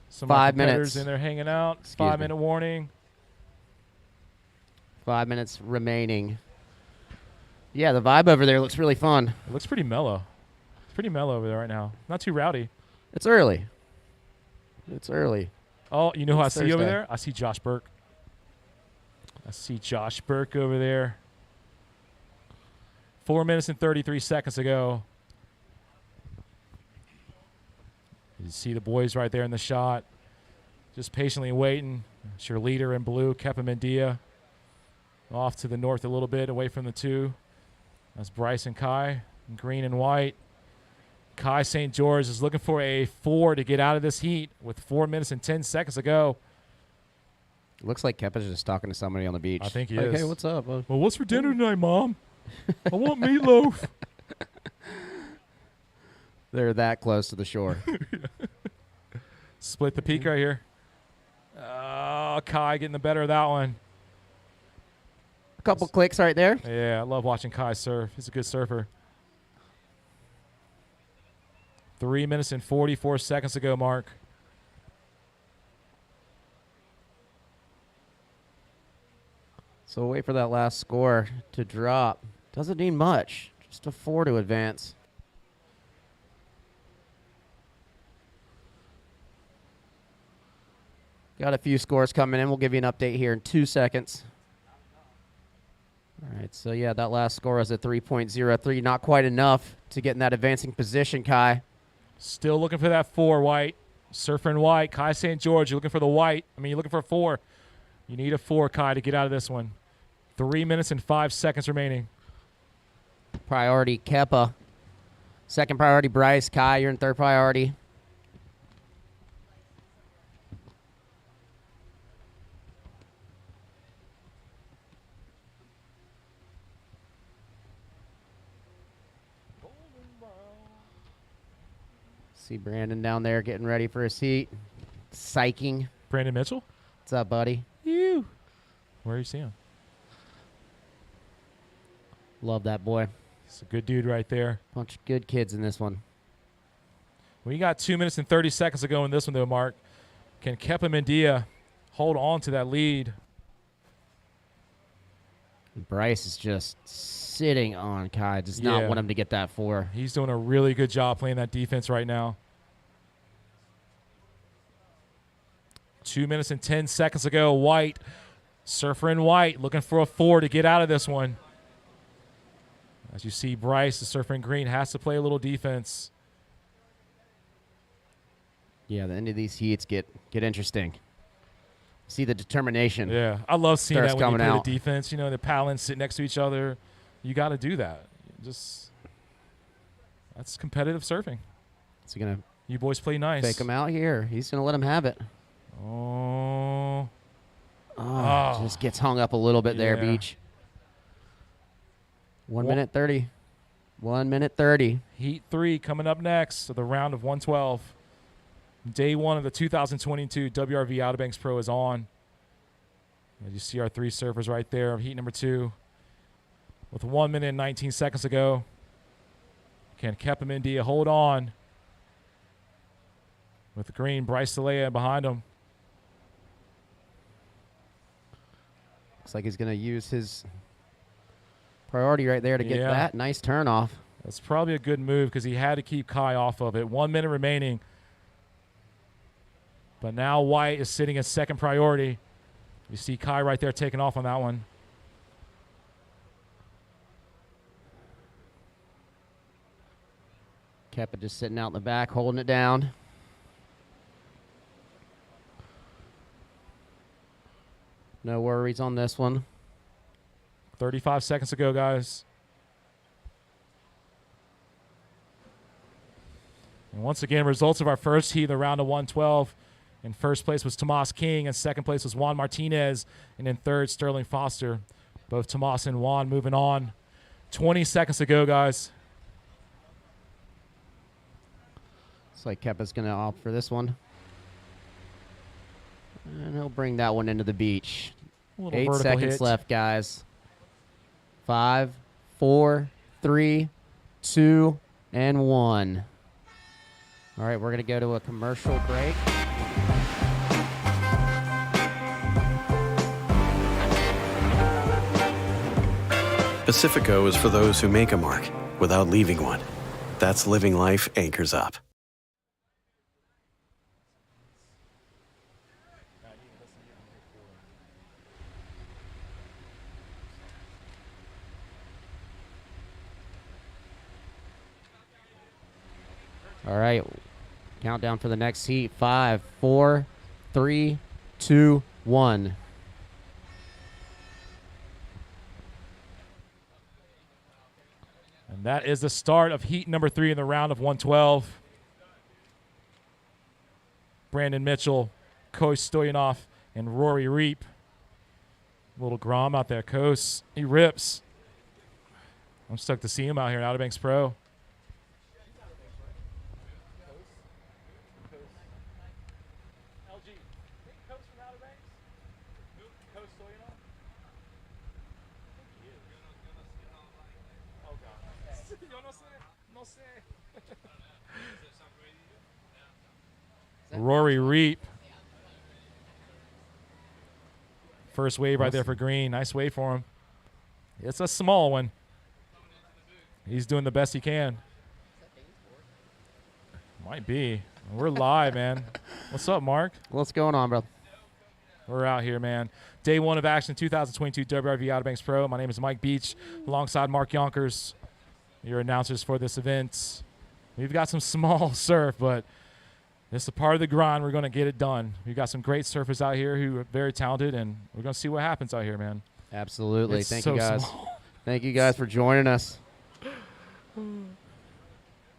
Some 5 competitors minutes in there hanging out. Excuse 5 me. minute warning. 5 minutes remaining. Yeah, the vibe over there looks really fun. It looks pretty mellow. It's pretty mellow over there right now. Not too rowdy. It's early. It's early. Oh, you know who I It's see over Thursday. there? I see Josh Burke. I see Josh Burke over there. 4 minutes and 33 seconds to go. You see the boys right there in the shot. Just patiently waiting. It's your leader in blue, Kepim India. Off to the north a little bit, away from the 2. That's Bryce and Kai, in green and white. Kai St. George is looking for a 4 to get out of this heat with 4 minutes and 10 seconds to go. Looks like Kep is just talking to somebody on the beach. I think he like, is. Hey, what's up? Well, what's for dinner tonight, Mom? I want meatloaf. They're that close to the shore. Split the peak right here. Kai getting the better of that one. A couple clicks right there. Yeah, I love watching Kai surf. He's a good surfer. 3 minutes and 44 seconds to go, Mark. So we'll wait for that last score to drop. Doesn't need much. Just a 4 to advance. Got a few scores coming in. We'll give you an update here in 2 seconds. All right, so yeah, that last score was a 3.03. Not quite enough to get in that advancing position, Kai. Still looking for that 4, White. Surfer in white. Kai St. George, you're looking for the white. You're looking for a 4. You need a 4, Kai, to get out of this one. 3 minutes and 5 seconds remaining. Priority, Kepa. Second priority, Bryce. Kai, you're in third priority. See Brandon down there getting ready for his heat. Psyching. Brandon Mitchell? What's up, buddy? You. Where are you seeing him? Love that boy. He's a good dude right there. Bunch of good kids in this one. We got 2 minutes and 30 seconds to go in this one, though, Mark. Can Kepim India hold on to that lead? Bryce is just sitting on Kai. Does not want him to get that 4. He's doing a really good job playing that defense right now. 2 minutes and 10 seconds to go. White, surfer in white, looking for a 4 to get out of this one. As you see, Bryce, the surfer in green, has to play a little defense. Yeah, the end of these heats get interesting. See the determination. Yeah, I love seeing that when you play out. the defense. You know, the paddling, sit next to each other. You got to do that. That's competitive surfing. Is he going to You boys play nice. fake him out here? He's going to let him have it. Oh. Just gets hung up a little bit there, Yeah. Beach. 1 minute 30. 1 minute 30. Heat 3 coming up next. So the round of 112. Day 1 of the 2022 WRV Outer Banks Pro is on. As you see our 3 surfers right there of heat number 2. With 1 minute and 19 seconds to go. Can Kepim India hold on? With the green, Bryce Delea behind him. Looks like he's going to use his priority right there to get that nice turn off. That's probably a good move because he had to keep Kai off of it. 1 minute remaining. But now White is sitting as second priority. You see Kai right there taking off on that one. Keppa just sitting out in the back, holding it down. No worries on this one. 35 seconds to go, guys. And once again, results of our first heat, the round of 112. In first place was Tomas King, and second place was Juan Martinez, and in third, Sterling Foster. Both Tomas and Juan moving on. 20 seconds to go, guys. Looks like Keppa's going to opt for this one. And he'll bring that one into the beach. 8 seconds hit left, guys. 5, 4, 3, 2, and 1. All right, we're going to go to a commercial break. Pacifico is for those who make a mark without leaving one. That's living life anchors up. All right, countdown for the next heat. 5, 4, 3, 2, 1. And that is the start of heat number 3 in the round of 112. Brandon Mitchell, Kost Stoyanov, and Rory Reap. Little Grom out there. Kost, he rips. I'm stoked to see him out here in Outer Banks Pro. Rory Reap. First wave right there for Green. Nice wave for him. It's a small one. He's doing the best he can. Might be. We're live, man. What's up, Mark? What's going on, bro? We're out here, man. Day 1 of action, 2022 WRV Outer Banks Pro. My name is Mike Beach, alongside Mark Yonkers, your announcers for this event. We've got some small surf, but it's a part of the grind. We're going to get it done. We've got some great surfers out here who are very talented, and we're going to see what happens out here, man. Absolutely. It's Thank so you, guys. small. Thank you, guys, for joining us.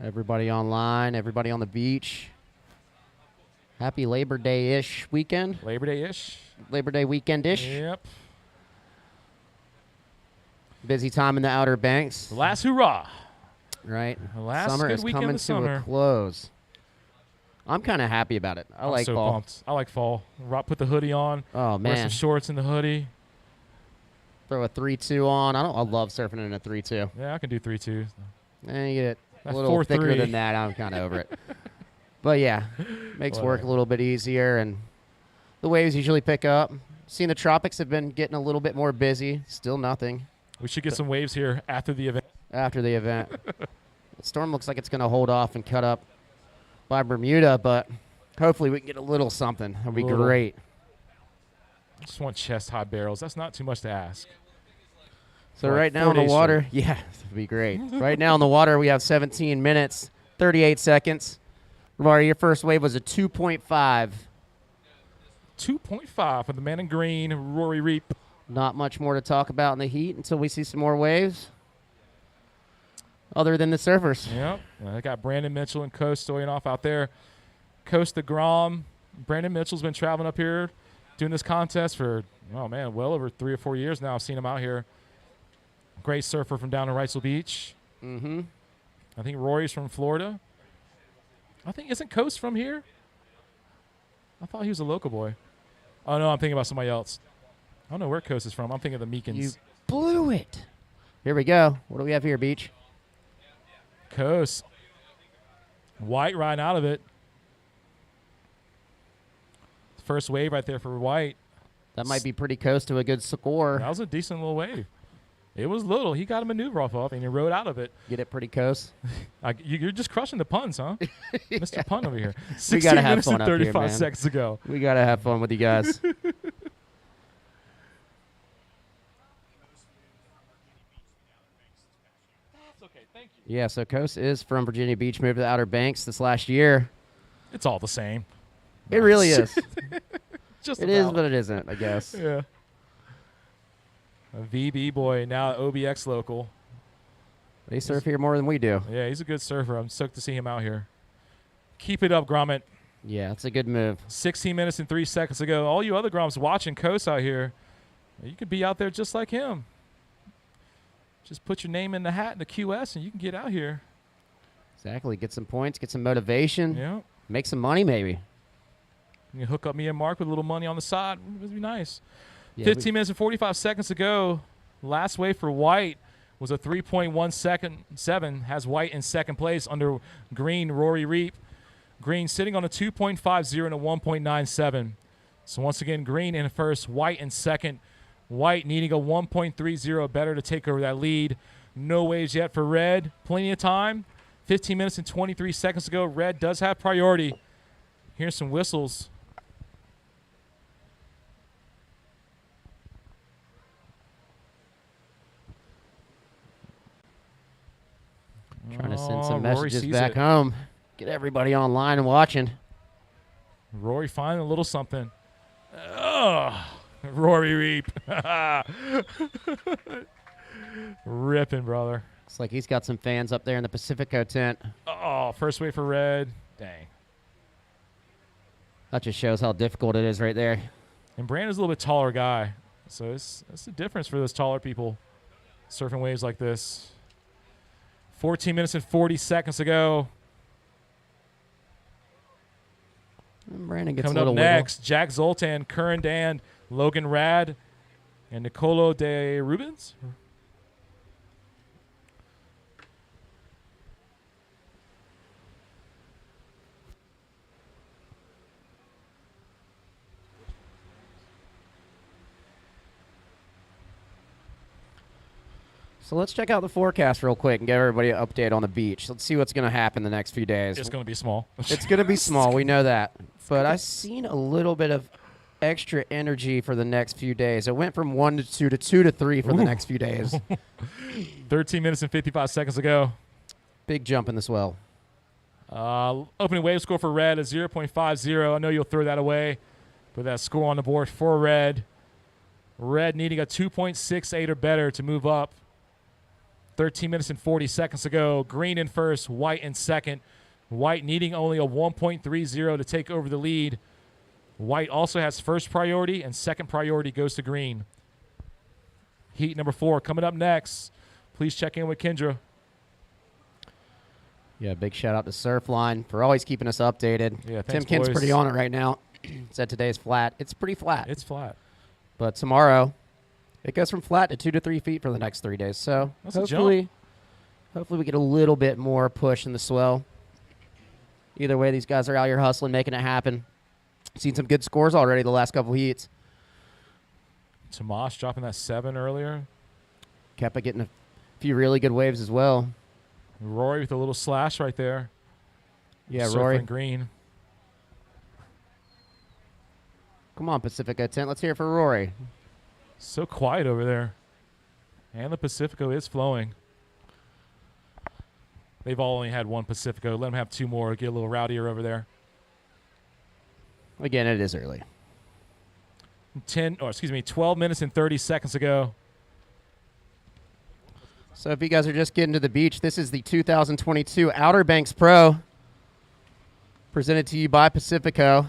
Everybody online, everybody on the beach. Happy Labor Day-ish weekend. Labor Day-ish. Labor Day weekend-ish. Yep. Busy time in the Outer Banks. The last hurrah. Right. The last Summer good is weekend coming of to summer. a close. I'm kind of happy about it. I I'm like so fall. pumped. I like fall. Put the hoodie on. Oh, Wear man. some shorts in the hoodie. Throw a 3-2 on. I love surfing in a 3-2. Yeah, I can do 3-2. And you get a That little 4-3. thicker than that. I'm kind of over it. But, yeah, makes work a little bit easier, and the waves usually pick up. Seeing the tropics have been getting a little bit more busy. Still nothing We should get some waves here after the event. after the event. The storm looks like it's going to hold off and cut up by Bermuda, but hopefully we can get a little something. That would be Little. great. I just want chest-high barrels. That's not too much to ask. So Like right now 4 in the days water, yeah, that would be great. Right now in the water, we have 17 minutes, 38 seconds. Rory, your first wave was a 2.5. 2.5 for the man in green, Rory Reap. Not much more to talk about in the heat until we see some more waves, other than the surfers. Yep. I got Brandon Mitchell and Kost Stoyanov out there. Kost the Grom. Brandon Mitchell's been traveling up here doing this contest for, oh, man, well over 3 or 4 years now. I've seen him out here. Great surfer from down in Wrightsville Beach. Mm-hmm. I think Rory's from Florida. Isn't Kost from here? I thought he was a local boy. Oh, no, I'm thinking about somebody else. I don't know where Kost is from. I'm thinking of the Meekins. You blew it. Here we go. What do we have here, Beach? Kost. White riding out of it. First wave right there for White. That might be pretty close to a good score. That was a decent little wave. It was little. He got a maneuver off and he rode out of it. Get it pretty close. You're just crushing the puns, huh? Yeah. Mr. Pun over here. We 16 gotta have minutes fun and up here, 35 man. seconds ago. We got to have fun with you guys. Yeah, so Coast is from Virginia Beach, moved to the Outer Banks this last year. It's all the same. It really is. Just It is, but it isn't, I guess. Yeah. A VB boy, now OBX local. They surf here more than we do. Yeah, he's a good surfer. I'm stoked to see him out here. Keep it up, Gromit. Yeah, it's a good move. 16 minutes and 3 seconds ago. All you other Groms watching Coast out here, you could be out there just like him. Just put your name in the hat in the QS and you can get out here. Exactly. Get some points, get some motivation. Yeah. Make some money, maybe. You can hook up me and Mark with a little money on the side. It would be nice. Yeah, 15 minutes and 45 seconds ago. Last wave for White was a 3.177. Has White in second place under Green, Rory Reap. Green sitting on a 2.50 and a 1.97. So once again, Green in first, White in second. White needing a 1.30 better to take over that lead. No waves yet for Red. Plenty of time. 15 minutes and 23 seconds ago. Red does have priority. Here's some whistles. Trying to send some Rory messages sees back it. home. Get everybody online and watching. Rory finding a little something. Ugh. Rory Reap. Ripping, brother. Looks like he's got some fans up there in the Pacifico tent. Oh, first wave for Red. Dang. That just shows how difficult it is right there. And Brandon's a little bit taller guy. So that's the difference for those taller people surfing waves like this. 14 minutes and 40 seconds ago. And Brandon gets Coming a up little next, Jack Zoltan, Curran Dan, Logan Rad, and Nicolo de Rubens. So let's check out the forecast real quick and give everybody an update on the beach. Let's see what's going to happen the next few days. It's going to be small. It's going to be small. We know that. But I've seen a little bit of extra energy for the next few days. It went from 1 to 2 to 2 to 3 for the next few days. 13 minutes and 55 seconds ago. Big jump in the swell. Opening wave score for Red is 0.50. I know you'll throw that away. Put that score on the board for Red. Red needing a 2.68 or better to move up. 13 minutes and 40 seconds ago. Green in first, White in second. White needing only a 1.30 to take over the lead. White also has first priority, and second priority goes to Green. Heat number 4 coming up next. Please check in with Kendra. Yeah, big shout out to Surfline for always keeping us updated. Yeah, thanks, Tim Kent's boys. pretty on it right now. Said today's flat. It's pretty flat. It's flat. But tomorrow, it goes from flat to 2 to 3 feet for the next 3 days. So That's a hopefully we get a little bit more push in the swell. Either way, these guys are out here hustling, making it happen. Seen some good scores already the last couple heats. Tomas dropping that 7 earlier. Keppa getting a few really good waves as well. Rory with a little slash right there. Yeah, Surfing Rory. Green. Come on, Pacifico tent. Let's hear it for Rory. So quiet over there. And the Pacifico is flowing. They've all only had one Pacifico. Let them have 2 more. Get a little rowdier over there. Again, it is early. 12 minutes and 30 seconds ago. So if you guys are just getting to the beach, this is the 2022 Outer Banks Pro, presented to you by Pacifico.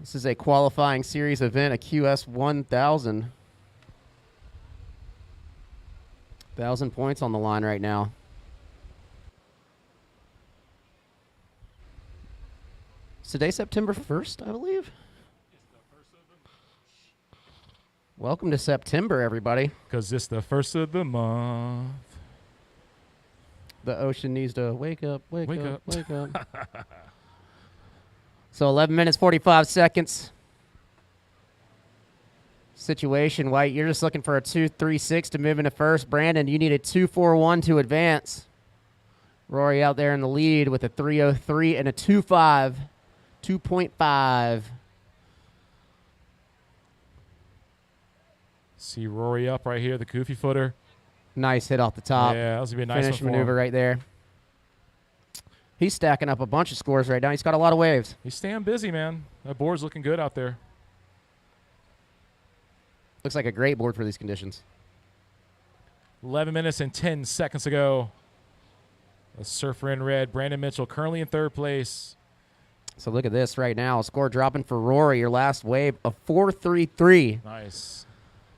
This is a qualifying series event, a QS 1000. 1,000 points on the line right now. Is today September 1st, I believe? Welcome to September, everybody. Because it's the first of the month. The ocean needs to wake up, wake Wake up, up. wake up. So 11 minutes, 45 seconds. situation. White, you're just looking for a 2.36 to move into first. Brandon, you need a 2.41 to advance. Rory out there in the lead with a 3.03 and a 2.5. 2.5. See Rory up right here, the goofy footer. Nice hit off the top. Yeah, that was going to be a nice finish one for maneuver him. right there. He's stacking up a bunch of scores right now. He's got a lot of waves. He's staying busy, man. That board's looking good out there. Looks like a great board for these conditions. 11 minutes and 10 seconds to go. A surfer in red, Brandon Mitchell, currently in third place. So look at this right now. Score dropping for Rory. Your last wave, a 4.33. Nice.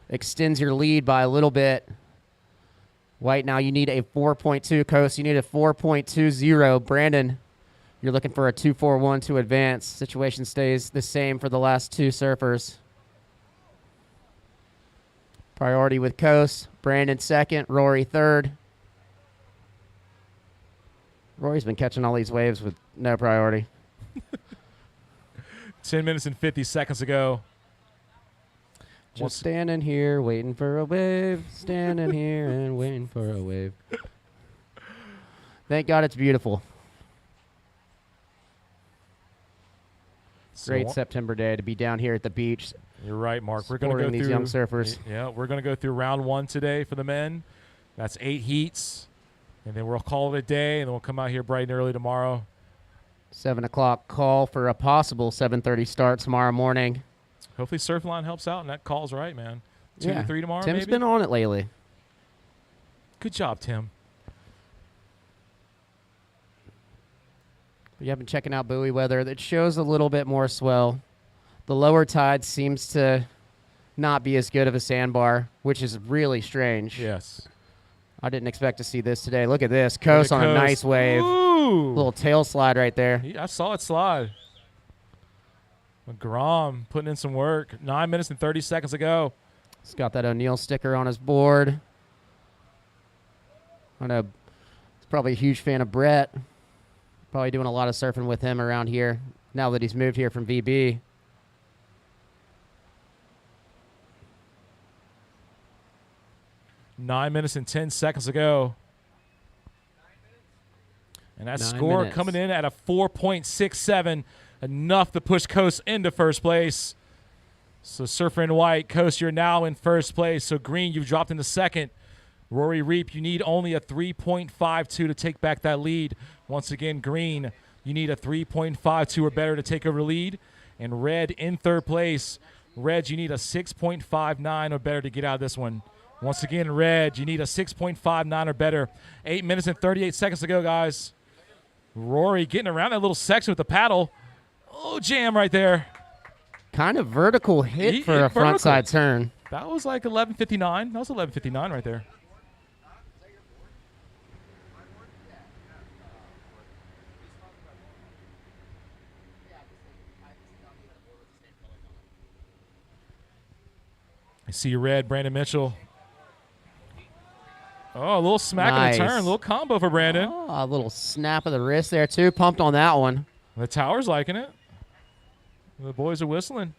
Extends your lead by a little bit. White, now you need a 4.2. Coast, you need a 4.20. Brandon, you're looking for a 2.41 to advance. Situation stays the same for the last two surfers. Priority with Coast. Brandon second. Rory third. Rory's been catching all these waves with no priority. 10 minutes and 50 seconds to go. Just standing here waiting for a wave. Standing here and waiting for a wave. Thank God it's beautiful. Great September day to be down here at the beach. You're right, Mark. We're going to go supporting through these young surfers. Yeah, we're going to go through round one today for the men. That's 8 heats. And then we'll call it a day, and then we'll come out here bright and early tomorrow. 7 o'clock call for a possible 7:30 start tomorrow morning. Hopefully Surfline helps out, and that call's right, man. 2 Yeah. to 3 tomorrow, Tim's maybe? been on it lately. Good job, Tim. You have been checking out buoy weather. That shows a little bit more swell. The lower tide seems to not be as good of a sandbar, which is really strange. Yes. I didn't expect to see this today. Look at this. Coast on a nice wave. Ooh. Little tail slide right there. I saw it slide. McGrom putting in some work. 9 minutes and 30 seconds to go. He's got that O'Neill sticker on his board. I know he's probably a huge fan of Brett. Probably doing a lot of surfing with him around here now that he's moved here from VB. Nine minutes and 10 seconds to go. And that 9 score minutes. coming in at a 4.67, enough to push Coast into first place. So Surfer in white, Coast, you're now in first place. So Green, you've dropped into second. Rory Reap, you need only a 3.52 to take back that lead. Once again, Green, you need a 3.52 or better to take over the lead. And Red in third place. Red, you need a 6.59 or better to get out of this one. Once again, Red, you need a 6.59 or better. 8 minutes and 38 seconds to go, guys. Rory getting around that little section with the paddle. Oh, jam right there. Kind of vertical hit for a front side turn. That was like 11:59. That was 11:59 right there. I see you, Red, Brandon Mitchell. Oh, a little smack in the turn. A little combo for Brandon. Oh, a little snap of the wrist there, too. Pumped on that one. The tower's liking it. The boys are whistling.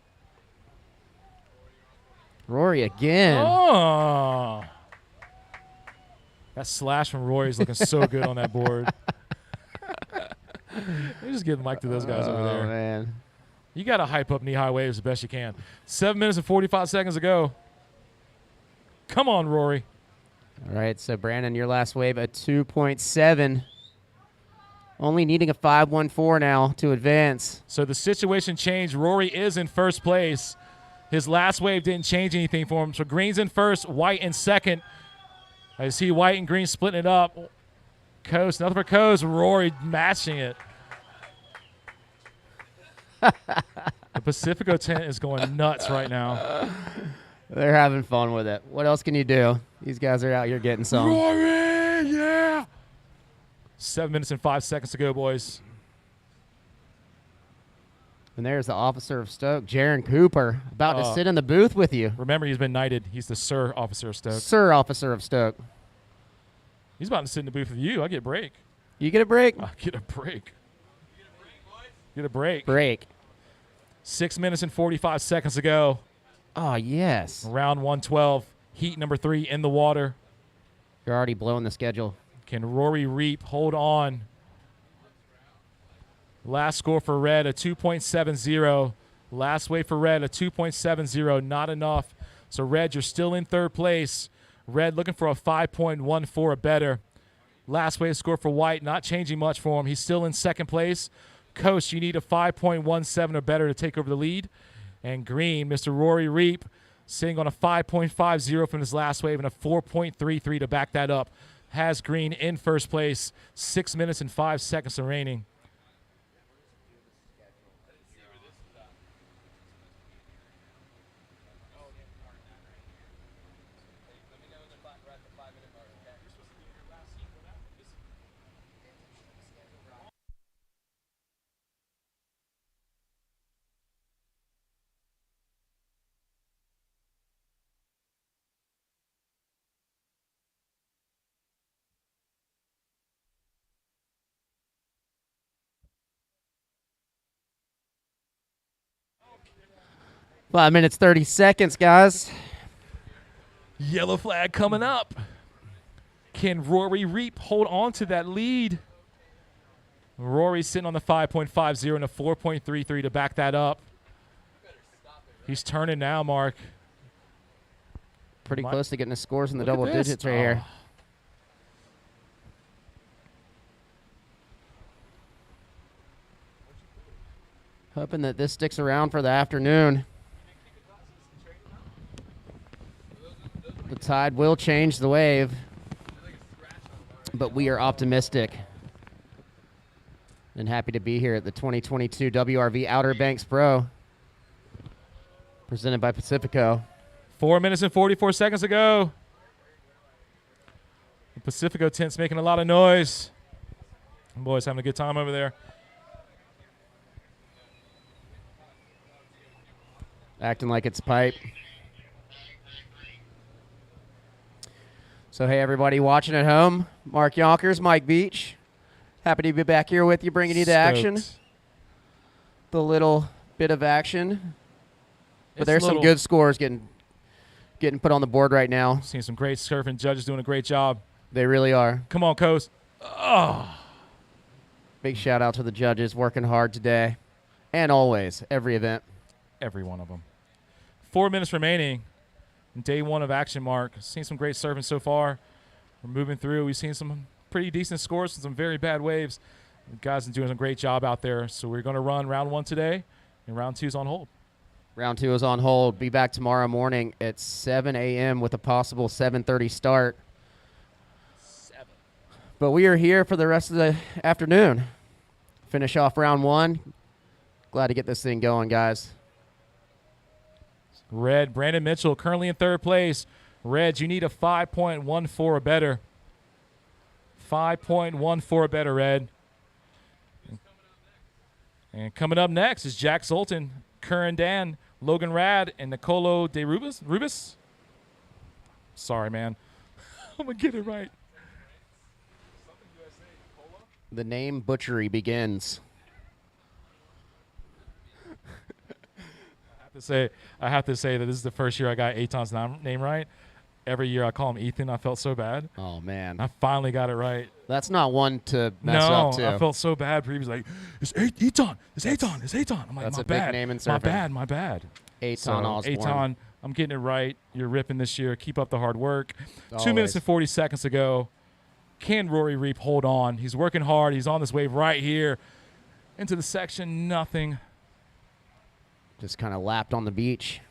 Rory again. Oh. That slash from Rory is looking so good on that board. They just give mic to those guys over there. Oh, man. You got to hype up knee-high waves the best you can. 7 minutes and 45 seconds to go. Come on, Rory. All right, so Brandon, your last wave, a 2.7. Only needing a 5.14 now to advance. So the situation changed. Rory is in first place. His last wave didn't change anything for him. So Green's in first, White in second. I see White and Green splitting it up. Coast, nothing for Coast. Rory matching it. The Pacifico tent is going nuts right now. They're having fun with it. What else can you do? These guys are out here getting some. Rory, yeah. 7 minutes and 5 seconds to go, boys. And there's the officer of Stoke, Jaron Cooper, about to sit in the booth with you. Remember, he's been knighted. He's the Sir Officer of Stoke. Sir Officer of Stoke. He's about to sit in the booth with you. I get a break. You get a break? I get a break. Get a break. Break. 6 minutes and 45 seconds to go. Oh, yes. Round 112, heat number 3 in the water. You're already blowing the schedule. Can Rory Reap hold on? Last score for Red, a 2.70. Last wave for Red, a 2.70. Not enough. So, Red, you're still in third place. Red looking for a 5.14 or better. Last wave score for White, not changing much for him. He's still in second place. Coast, you need a 5.17 or better to take over the lead. And Green, Mr. Rory Reap, sitting on a 5.50 from his last wave and a 4.33 to back that up. Has Green in first place. 6 minutes and 5 seconds remaining. Five minutes, 30 seconds, guys. Yellow flag coming up. Can Rory Reap hold on to that lead? Rory's sitting on the 5.50 and a 4.33 to back that up. He's turning now, Mark. Pretty close to getting his scores in the Look at double this. digits right here. Hoping that this sticks around for the afternoon. The tide will change the wave, but we are optimistic and happy to be here at the 2022 WRV Outer Banks Pro, presented by Pacifico. 4 minutes and 44 seconds ago. The Pacifico tent's making a lot of noise. Boys having a good time over there. Acting like it's pipe. So, hey, everybody watching at home. Mark Yonkers, Mike Beach. Happy to be back here with you, bringing you the action. The little bit of action. But there's some good scores getting put on the board right now. Seeing some great surfing. Judges doing a great job. They really are. Come on, Coast. Oh. Big shout out to the judges working hard today. And always, every event. Every one of them. 4 minutes remaining. Day one of action, Mark. Seen some great surfing so far. We're moving through. We've seen some pretty decent scores and some very bad waves. The guys are doing a great job out there. So we're going to run round 1 today, and round 2 is on hold. Round 2 is on hold. Be back tomorrow morning at 7 a.m. with a possible 7:30 start. But we are here for the rest of the afternoon. Finish off round 1. Glad to get this thing going, guys. Red, Brandon Mitchell currently in third place. Red, you need a 5.14 or better. 5.14 or better, Red. And coming up next is Jack Zoltan, Curran Dan, Logan Rad, and Nicolo de Rubis. Sorry, man. I'm going to get it right. The name butchery begins. I have to say that this is the first year I got Eitan's name right. Every year I call him Ethan. I felt so bad. Oh, man. I finally got it right. That's not one to mess up to. I felt so bad. Previously, like, it's Eitan. It's Eitan. It's Eitan. I'm like, that's my a bad. big name in surfing. My bad. Eitan Osborne. Eitan, I'm getting it right. You're ripping this year. Keep up the hard work. Always. 2 minutes and 40 seconds ago. Can Rory Reap hold on? He's working hard. He's on this wave right here. Into the section, nothing. Just kind of lapped on the beach.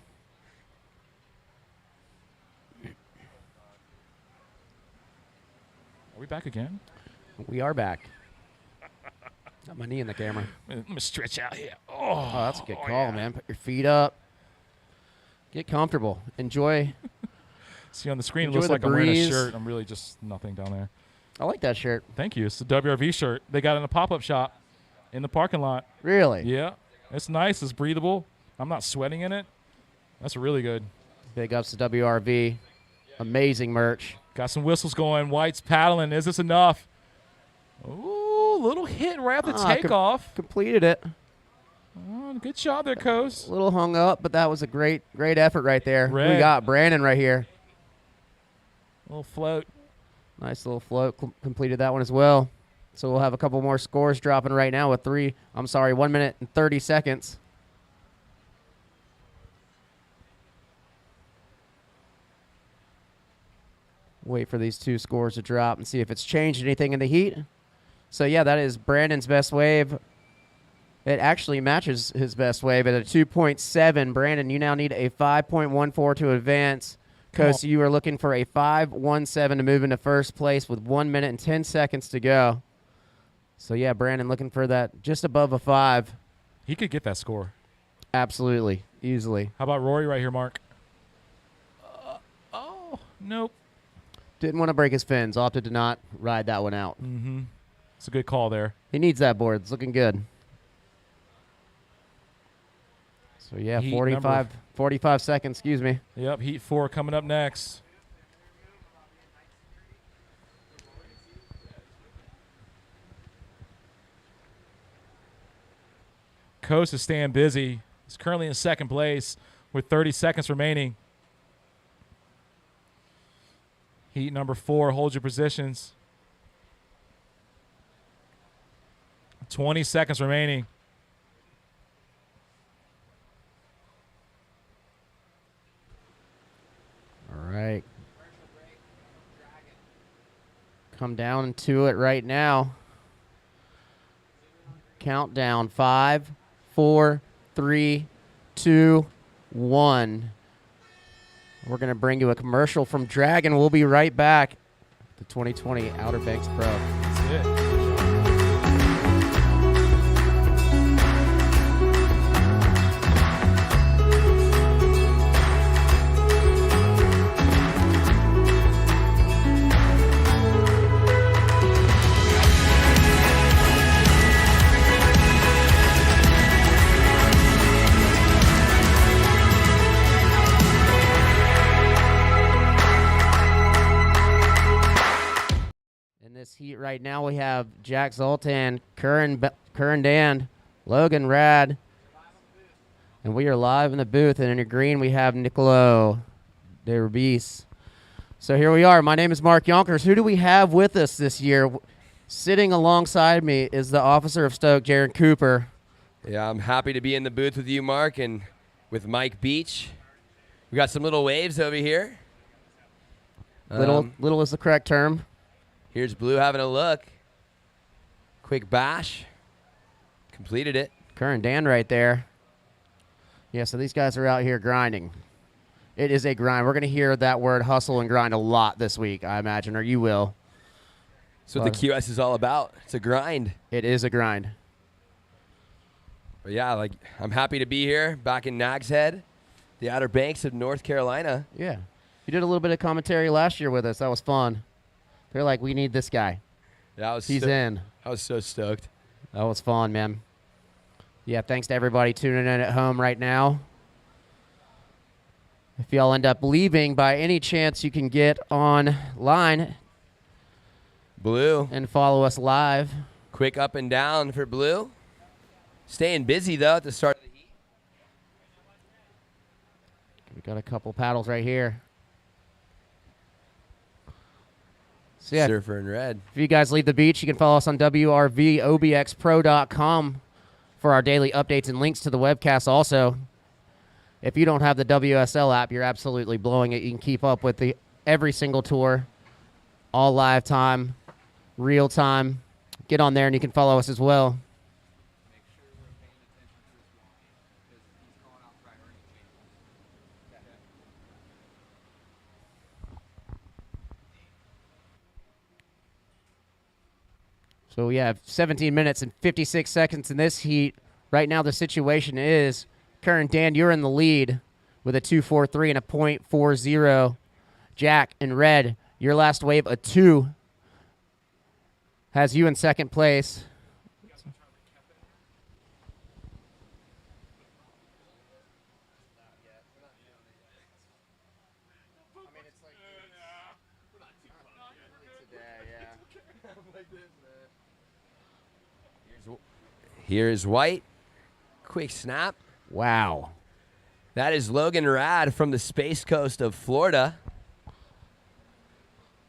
Are we back again? We are back. Got my knee in the camera. Let me stretch out here. Oh, that's a good call, man. Put your feet up. Get comfortable. Enjoy. See, on the screen, it Enjoy looks the like I'm wearing a breeze. shirt. I'm really just nothing down there. I like that shirt. Thank you. It's the WRV shirt. They got it in a pop-up shop in the parking lot. Really? Yeah. It's nice. It's breathable. I'm not sweating in it. That's really good. Big ups to WRV. Amazing merch. Got some whistles going. White's paddling. Is this enough? Ooh, little hit right at the takeoff. Completed it. Oh, good job there, Coast. A little hung up, but that was a great effort right there. Red. We got Brandon right here. Little float. Nice little float. Completed that one as well. So we'll have a couple more scores dropping right now with 1 minute and 30 seconds. Wait for these two scores to drop and see if it's changed anything in the heat. So, yeah, that is Brandon's best wave. It actually matches his best wave at a 2.7. Brandon, you now need a 5.14 to advance. Coast, you are looking for a 5.17 to move into first place with 1 minute and 10 seconds to go. So, yeah, Brandon looking for that just above a 5. He could get that score. Absolutely. Easily. How about Rory right here, Mark? Oh, nope. Didn't want to break his fins. Opted to not ride that one out. Mm-hmm. It's a good call there. He needs that board. It's looking good. So, yeah, 45 seconds, excuse me. Yep, Heat 4 coming up next. Coast is staying busy. He's currently in second place with 30 seconds remaining. Heat number 4, hold your positions. 20 seconds remaining. All right. Come down to it right now. Countdown. 5, 4, 3, 2, 1. We're going to bring you a commercial from Dragon. We'll be right back. The 2020 Outer Banks Pro. That's it. Heat right now we have Jack Zoltan, Curran Dan, Logan Rad, and we are live in the booth. And in your green we have Nicolo de Rubis. So here we are. My name is Mark Yonkers. Who do we have with us this year? Sitting alongside me is the officer of Stoke, Jaron Cooper. Yeah, I'm happy to be in the booth with you, Mark, and with Mike Beach. We got some little waves over here. Little is the correct term. Here's Blue having a look. Quick bash. Completed it. Curran Dan right there. Yeah, so these guys are out here grinding. It is a grind. We're going to hear that word hustle and grind a lot this week, I imagine, or you will. That's what the QS is all about. It's a grind. It is a grind. But yeah, I'm happy to be here back in Nags Head, the Outer Banks of North Carolina. Yeah. You did a little bit of commentary last year with us. That was fun. They're like, we need this guy. Yeah, He's in. I was so stoked. That was fun, man. Yeah, thanks to everybody tuning in at home right now. If y'all end up leaving, by any chance you can get online Blue. and follow us live. Quick up and down for Blue. Staying busy, though, at the start of the heat. We got a couple paddles right here. So yeah, Surfer in red. if you guys leave the beach, you can follow us on WRVOBXPro.com for our daily updates and links to the webcast also. If you don't have the WSL app, you're absolutely blowing it. You can keep up with every single tour, all live time, real time. Get on there and you can follow us as well. So we have 17 minutes and 56 seconds in this heat. Right now the situation is, Curran Dan, you're in the lead with a 2.43 and a .40. Jack in red, your last wave, a 2, has you in second place. Here's White. Quick snap. Wow. That is Logan Rad from the Space Coast of Florida.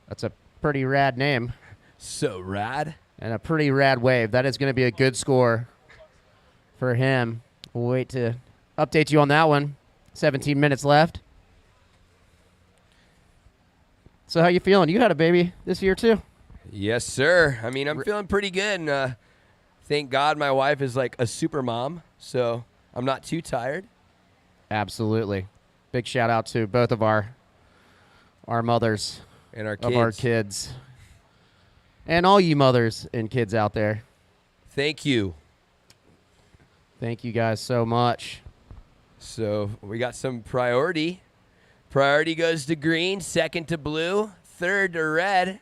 That's a pretty rad name. So rad. And a pretty rad wave. That is going to be a good score for him. We'll wait to update you on that one. 17 minutes left. So how you feeling? You had a baby this year too? Yes, sir. I mean, I'm feeling pretty good. And thank God my wife is like a super mom, so I'm not too tired. Absolutely. Big shout out to both of our mothers And our of kids. our kids. And all you mothers and kids out there. Thank you. Thank you guys so much. So we got some priority. Priority goes to green, second to blue, third to red.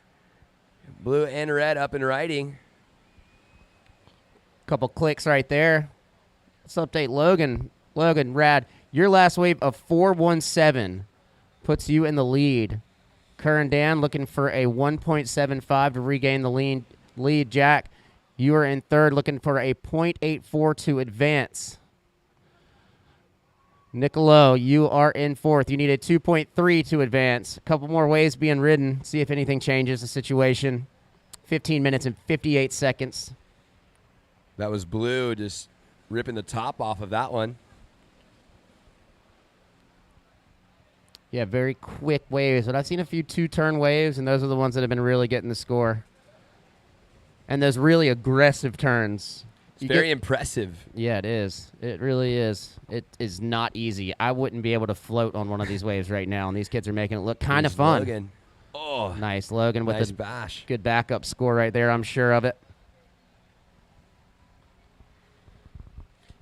Blue and red up and riding. Couple clicks right there. Let's update Logan. Logan, rad. Your last wave of 417 puts you in the lead. Kerr and Dan looking for a 1.75 to regain the lead. Jack, you are in third, looking for a 0.84 to advance. Nicolo, you are in fourth. You need a 2.3 to advance. A couple more waves being ridden. See if anything changes the situation. 15 minutes and 58 seconds. That was blue, just ripping the top off of that one. Yeah, very quick waves. But I've seen a few two-turn waves, and those are the ones that have been really getting the score. And those really aggressive turns. It's very impressive. Yeah, it is. It really is. It is not easy. I wouldn't be able to float on one of these waves right now, and these kids are making it look kind of fun. Logan. Oh, nice. Logan with nice a bash. good backup score right there. I'm sure of it.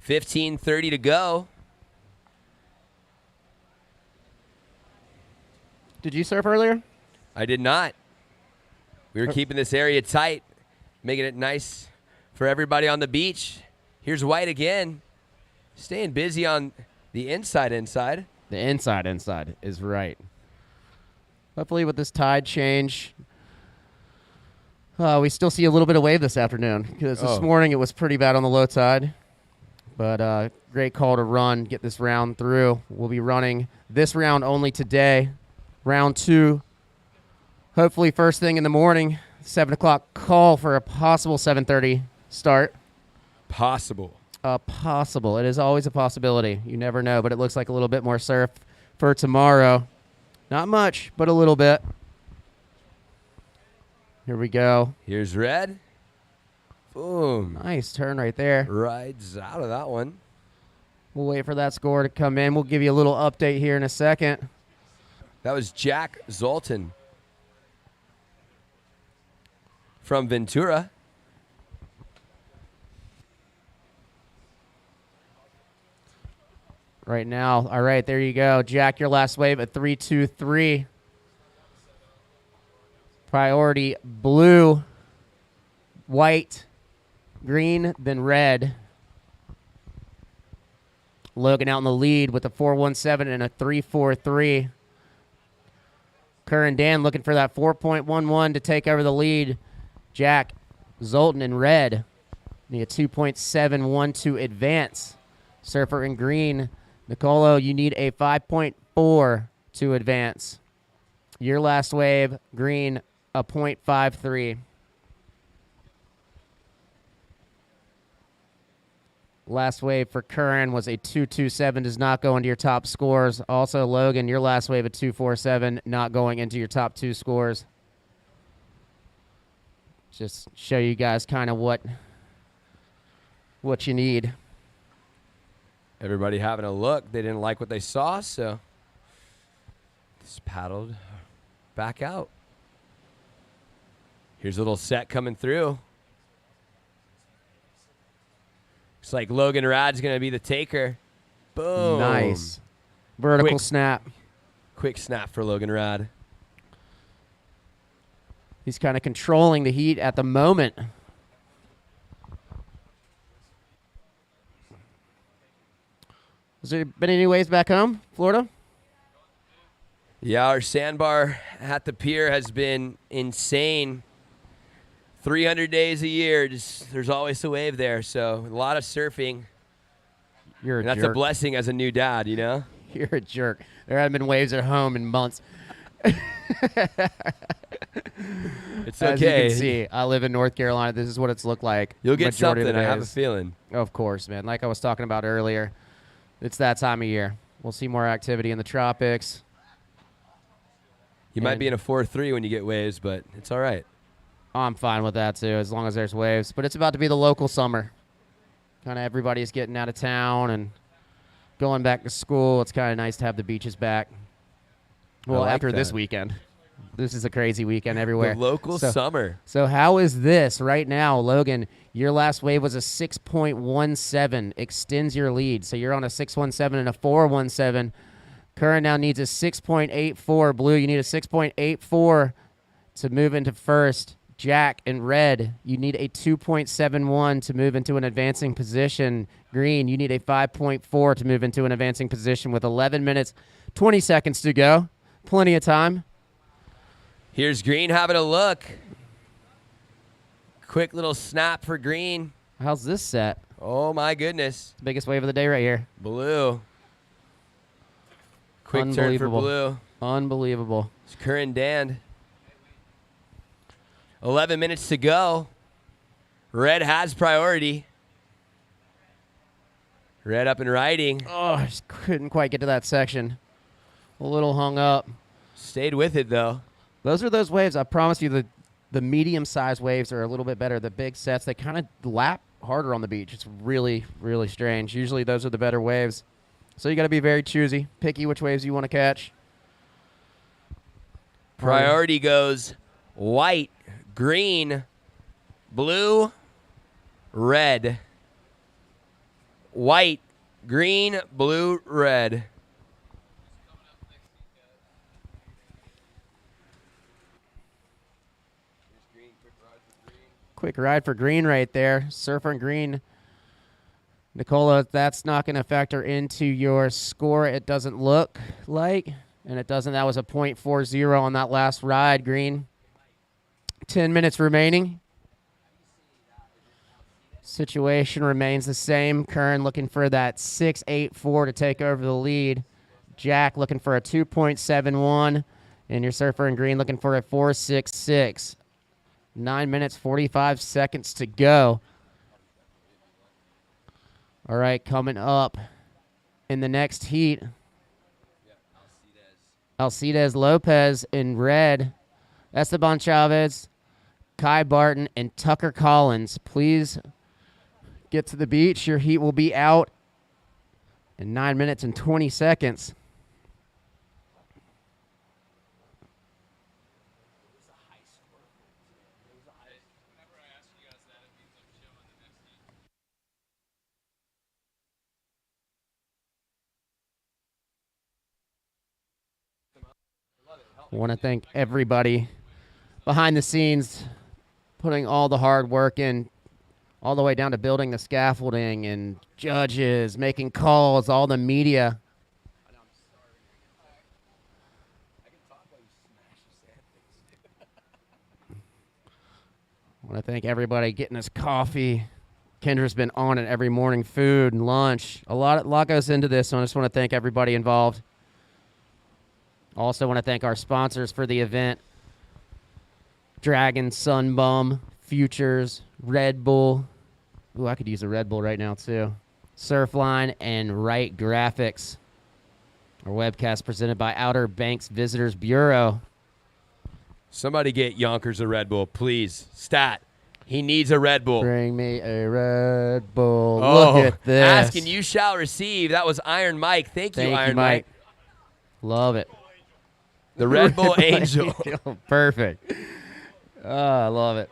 15:30 to go. Did you surf earlier? I did not. We were keeping this area tight, making it nice for everybody on the beach. Here's White again, staying busy on the inside. The inside is right. Hopefully with this tide change, we still see a little bit of wave this afternoon, because this morning it was pretty bad on the low tide. But great call to run, get this round through. We'll be running this round only today. Round 2, hopefully first thing in the morning, 7 o'clock call for a possible 7:30 start. Possible. Possible. It is always a possibility. You never know, but it looks like a little bit more surf for tomorrow. Not much, but a little bit. Here we go. Here's red. Boom. Nice turn right there. Rides out of that one. We'll wait for that score to come in. We'll give you a little update here in a second. That was Jack Zoltan from Ventura. Right now. All right, there you go. Jack, your last wave at 3-2-3. Priority blue, white, green, then red. Logan out in the lead with a 4.17 and a 3.43. Kerr and Dan looking for that 4.11 to take over the lead. Jack, Zoltan in red. Need a 2.71 to advance. Surfer in green. Nicolo, you need a 5.4 to advance. Your last wave, green, a 0.53. Last wave for Curran was a 2.27, does not go into your top scores. Also, Logan, your last wave, a 2.47, not going into your top 2 scores. Just show you guys kind of what you need. Everybody having a look. They didn't like what they saw, so just paddled back out. Here's a little set coming through. Looks like Logan Rad's going to be the taker. Boom. Nice. Vertical snap. Quick snap for Logan Rad. He's kind of controlling the heat at the moment. Has there been any waves back home, Florida? Yeah, our sandbar at the pier has been insane. 300 days a year, there's always a wave there, so a lot of surfing. You're a And that's jerk. a blessing as a new dad, you know? You're a jerk. There haven't been waves at home in months. It's As you okay. can see, I live in North Carolina. This is what it's looked like. You'll get majority of something, the I have a days. feeling. Of course, man. Like I was talking about earlier, it's that time of year. We'll see more activity in the tropics. You might be in a 4-3 when you get waves, but it's all right. I'm fine with that, too, as long as there's waves. But it's about to be the local summer. Kind of everybody's getting out of town and going back to school. It's kind of nice to have the beaches back. Well, like after this that. weekend. This is a crazy weekend everywhere. The local summer. So how is this right now, Logan? Your last wave was a 6.17, extends your lead. So you're on a 6.17 and a 4.17. Curran now needs a 6.84. Blue, you need a 6.84 to move into first. Jack and Red, you need a 2.71 to move into an advancing position. Green, you need a 5.4 to move into an advancing position with 11 minutes, 20 seconds to go. Plenty of time. Here's Green having a look. Quick little snap for Green. How's this set? Oh, my goodness. Biggest wave of the day right here. Blue. Quick turn for Unbelievable. Blue. Unbelievable. It's Curran Dan. 11 minutes to go. Red has priority. Red up and riding. Oh, I just couldn't quite get to that section. A little hung up. Stayed with it, though. Those are those waves. I promise you the medium-sized waves are a little bit better. The big sets, they kind of lap harder on the beach. It's really, really strange. Usually those are the better waves. So you got to be very choosy, picky which waves you want to catch. Priority goes white, green, blue, red. White, green, blue, red. Quick ride for green right there. Surfer and green. Nicola, that's not going to factor into your score, it doesn't look like. And it doesn't. That was a .40 on that last ride, green. 10 minutes remaining. Situation remains the same. Curran looking for that 6.84 to take over the lead. Jack looking for a 2.71. And your surfer and green looking for a 4.66. 9 minutes, 45 seconds to go. All right, coming up in the next heat. Alcides Lopez in red. Esteban Chavez, Kai Barton, and Tucker Collins. Please get to the beach. Your heat will be out in 9 minutes and 20 seconds. I want to thank everybody behind the scenes, putting all the hard work in, all the way down to building the scaffolding and judges, making calls, all the media. I want to thank everybody getting us coffee. Kendra's been on it every morning, food and lunch. A lot goes into this, so I just want to thank everybody involved. Also want to thank our sponsors for the event. Dragon, Sunbum, Futures, Red Bull. Ooh, I could use a Red Bull right now, too. Surfline and Right Graphics. Our webcast presented by Outer Banks Visitors Bureau. Somebody get Yonkers a Red Bull, please. Stat. He needs a Red Bull. Bring me a Red Bull. Oh, look at this. Ask and you shall receive. That was Iron Mike. Thank you, Iron Mike. Love it. The Red Bull Angel. Perfect. I love it.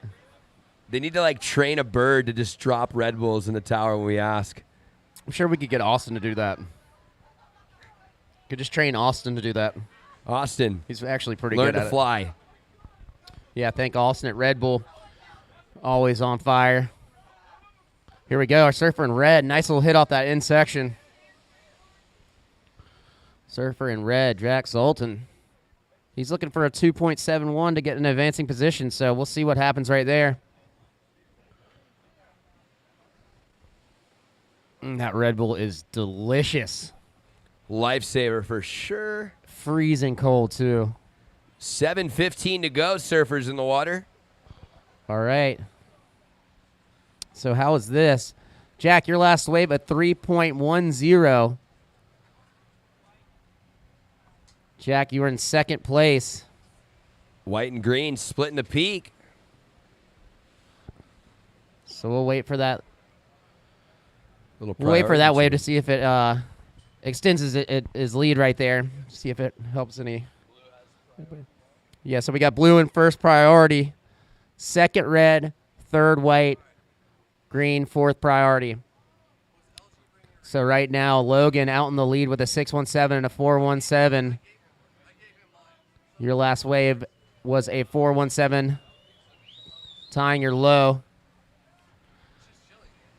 They need to, like, train a bird to just drop Red Bulls in the tower when we ask. I'm sure we could get Austin to do that. Could just train Austin to do that. Austin. He's actually pretty Learn good at to it. fly. Yeah, thank Austin at Red Bull. Always on fire. Here we go. Our surfer in red. Nice little hit off that end section. Surfer in red, Jack Zoltan. He's looking for a 2.71 to get an advancing position, so we'll see what happens right there. That Red Bull is delicious. Lifesaver for sure. Freezing cold, too. 7:15 to go, surfers in the water. All right. So how is this? Jack, your last wave at 3.10. Jack, you were in second place. White and green splitting the peak. So we'll wait for that. Little We'll wait for that priority wave to change. see if it extends his lead right there. See if it helps any. Yeah, so we got blue in first priority, second red, third white, green fourth priority. So right now, Logan out in the lead with a 617 and a 417. Your last wave was a 417, tying your low.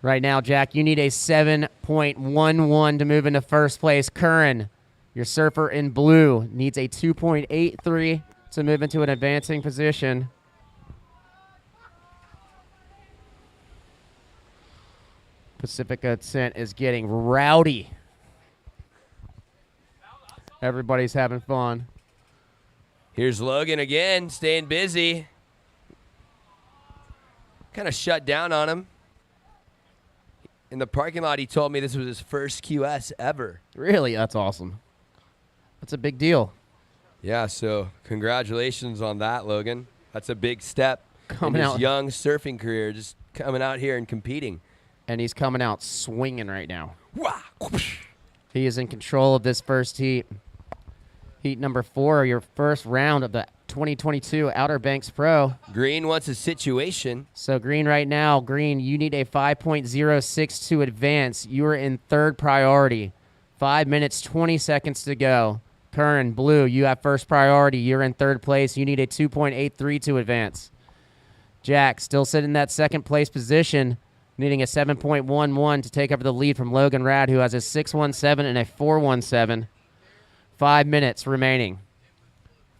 Right now, Jack, you need a 7.11 to move into first place. Curran, your surfer in blue, needs a 2.83 to move into an advancing position. Pacifico Ascent is getting rowdy. Everybody's having fun. Here's Logan again, staying busy. Kind of shut down on him. In the parking lot, he told me this was his first QS ever. Really? That's awesome. That's a big deal. Yeah, so congratulations on that, Logan. That's a big step Coming in his out. young surfing career, just coming out here and competing. And he's coming out swinging right now. Wah! He is in control of this first heat. Heat number 4, your first round of the 2022 Outer Banks Pro. Green wants a situation. So green right now, green, you need a 5.06 to advance. You are in third priority. 5 minutes, 20 seconds to go. Curran, blue, you have first priority. You're in third place. You need a 2.83 to advance. Jack, still sitting in that second place position, needing a 7.11 to take over the lead from Logan Rad, who has a 617 and a 417. 5 minutes remaining.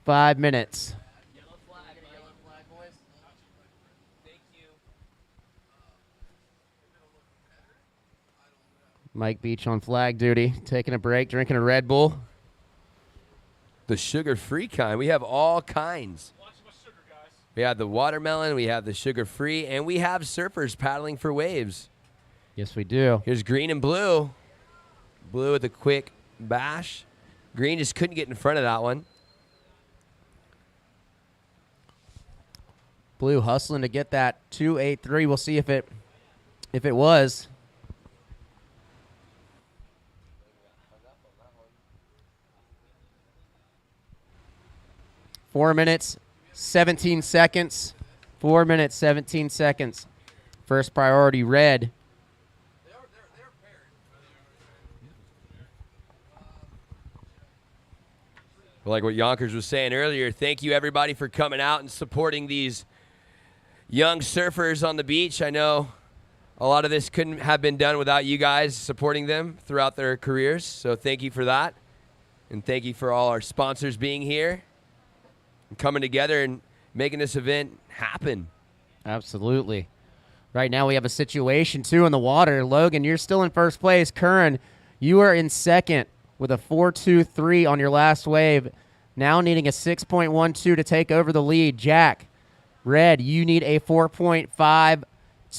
5 minutes. Mike Beach on flag duty, taking a break, drinking a Red Bull. The sugar-free kind. We have all kinds. We have the watermelon, we have the sugar-free, and we have surfers paddling for waves. Yes, we do. Here's green and blue. Blue with a quick bash. Green just couldn't get in front of that one. Blue hustling to get that 2.83. We'll see if it was. Four minutes, 17 seconds. 4 minutes, 17 seconds. First priority, red. Like what Yonkers was saying earlier, thank you everybody for coming out and supporting these young surfers on the beach. I know a lot of this couldn't have been done without you guys supporting them throughout their careers. So thank you for that. And thank you for all our sponsors being here and coming together and making this event happen. Absolutely. Right now we have a situation, too, in the water. Logan, you're still in first place. Curran, you are in second with a 4.23 on your last wave. Now needing a 6.12 to take over the lead. Jack, red, you need a 4.5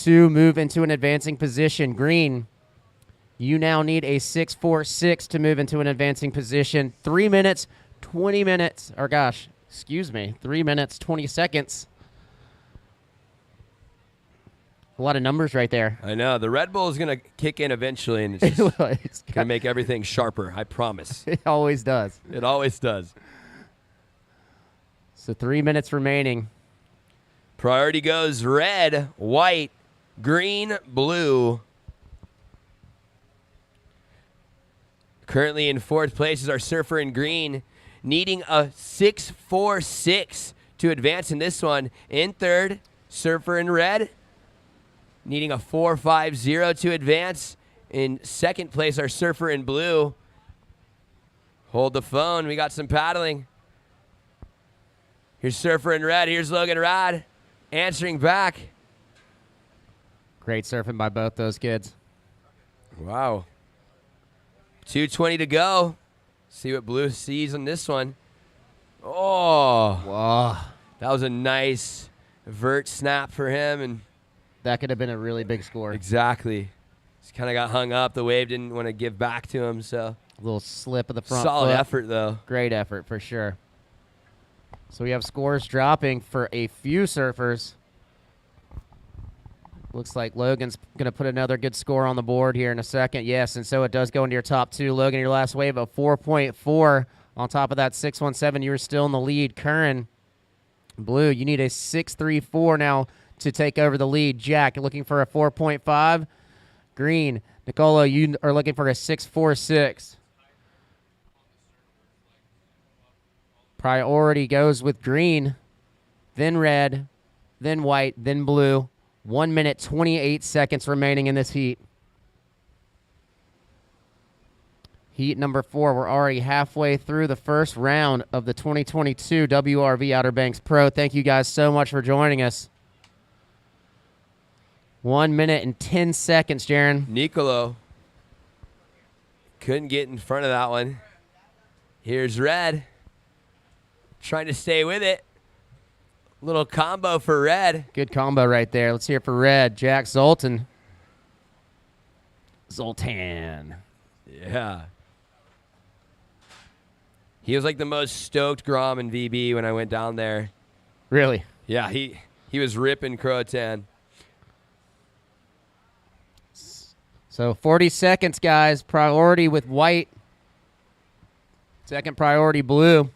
to move into an advancing position. Green, you now need a 6.46 to move into an advancing position. 3 minutes, 20 minutes, or gosh, excuse me, 3 minutes, 20 seconds. A lot of numbers right there. I know. The Red Bull is going to kick in eventually, and it's just going It's to make everything sharper, I promise. It always does. It always does. So 3 minutes remaining. Priority goes red, white, green, blue. Currently in fourth place is our surfer in green, needing a 6.46 to advance in this one. In third, surfer in red, needing a 4.50 to advance. In second place, our surfer in blue. Hold the phone. We got some paddling. Here's surfer in red. Here's Logan Rad answering back. Great surfing by both those kids. Wow. 2:20 to go. See what Blue sees on this one. Oh. Wow. That was a nice vert snap for him. And That could have been a really big score. exactly. Just kind of got hung up. The wave didn't want to give back to him. So A little slip of the front solid foot. effort, though. Great effort for sure. So we have scores dropping for a few surfers. Looks like Logan's going to put another good score on the board here in a second. Yes, and so it does go into your top two. Logan, your last wave of 4.4. On top of that 617, you were still in the lead. Curran, Blue, you need a 6.34 now to take over the lead. Jack, you're looking for a 4.5. Green, Nicola, you are looking for a 6.46. Priority goes with green, then red, then white, then blue. 1 minute, 28 seconds remaining in this heat. Heat number 4. We're already halfway through the first round of the 2022 WRV Outer Banks Pro. Thank you guys so much for joining us. 1 minute and 10 seconds, Jaron. Nicolo couldn't get in front of that one. Here's Red. Trying to stay with it. Little combo for Red. Good combo right there. Let's hear it for red. Jack Zoltan. Zoltan. Yeah. He was like the most stoked Grom in VB when I went down there. Really? Yeah, he was ripping Croatan. So 40 seconds, guys. Priority with white. Second priority, blue.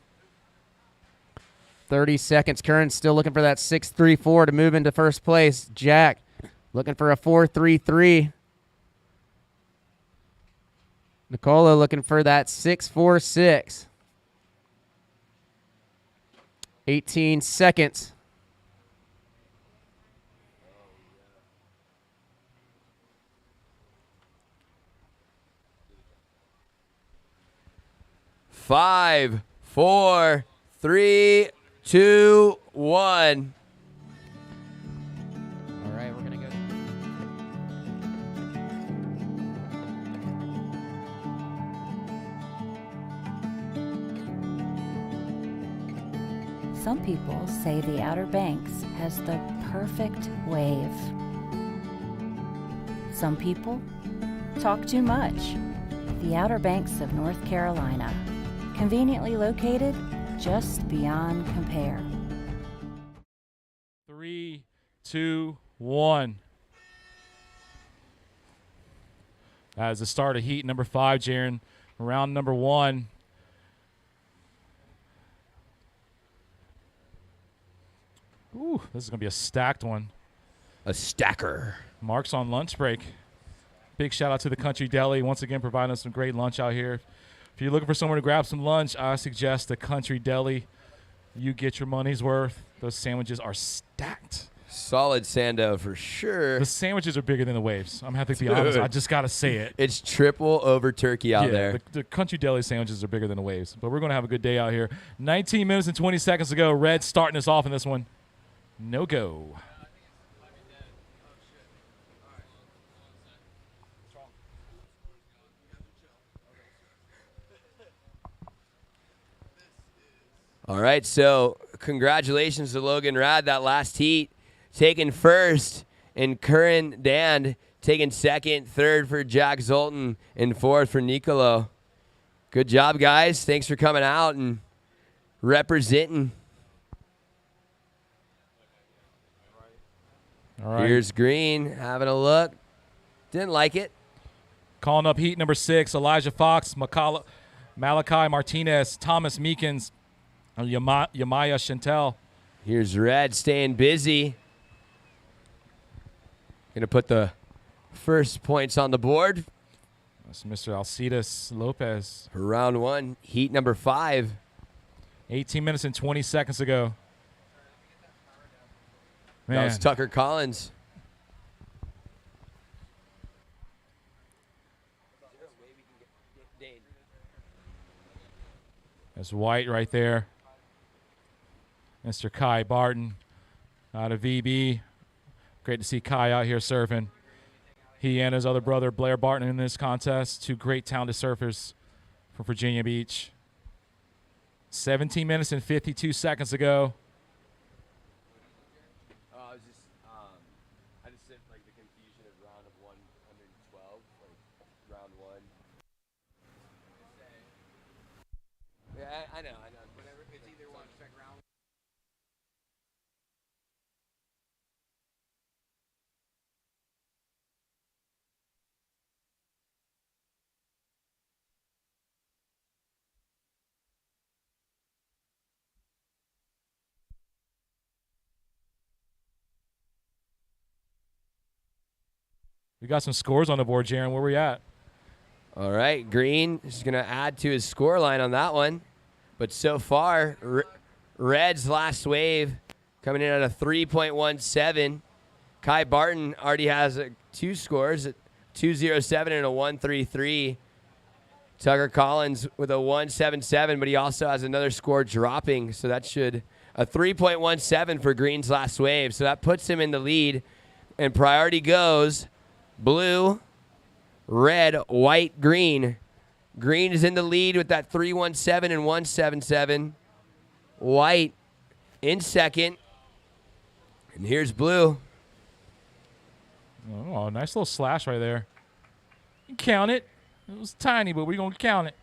30 seconds. Curran still looking for that 6.34 to move into first place. Jack looking for a 4.33. Nicola looking for that 6.46. 18 seconds. Five, 4, 3, 2, 1. All right, we're going to go. Some people say the Outer Banks has the perfect wave. Some people talk too much. The Outer Banks of North Carolina, conveniently located just beyond compare. 3, 2, 1. That is the start of heat number 5, Jaron. Round number 1. Ooh, this is going to be a stacked one. A stacker. Mark's on lunch break. Big shout out to the Country Deli, once again providing us some great lunch out here. If you're looking for somewhere to grab some lunch, I suggest the Country Deli. You get your money's worth. Those sandwiches are stacked. Solid Sando for sure. The sandwiches are bigger than the waves. I'm going to have to be honest. I just got to say it. It's triple over turkey out there. The Country Deli sandwiches are bigger than the waves. But we're going to have a good day out here. 19 minutes and 20 seconds to go. Red starting us off in this one. No go. All right, so congratulations to Logan Rad, that last heat, taking first, and Curran Dan taking second, third for Jack Zoltan, and fourth for Nicolo. Good job, guys. Thanks for coming out and representing. All right. Here's Green having a look. Didn't like it. Calling up heat number 6, Elijah Fox, Malachi Martinez, Thomas Meekins, Yamaya Chantel. Here's Red staying busy. Going to put the first points on the board. That's Mr. Alcides Lopez. For round 1, heat number 5. 18 minutes and 20 seconds to go. That was Tucker Collins. That's White right there. Mr. Kai Barton out of VB. Great to see Kai out here surfing. He and his other brother, Blair Barton, in this contest. Two great talented surfers from Virginia Beach. 17 minutes and 52 seconds ago. I just said like the confusion of round of 112, like round one. Yeah, I know. Whatever, it's either one, check round. We got some scores on the board, Jaron. Where we at? All right, Green is going to add to his score line on that one. But so far, Red's last wave coming in at a 3.17. Kai Barton already has two scores, a 2.07 and a 1.33. Tucker Collins with a 1.77, but he also has another score dropping. So that should a 3.17 for Green's last wave. So that puts him in the lead. And priority goes blue, red, white, green. Green is in the lead with that 3.17 and 1.77. White in second. And here's blue. Oh, nice little slash right there. You can count it. It was tiny, but we're going to count it.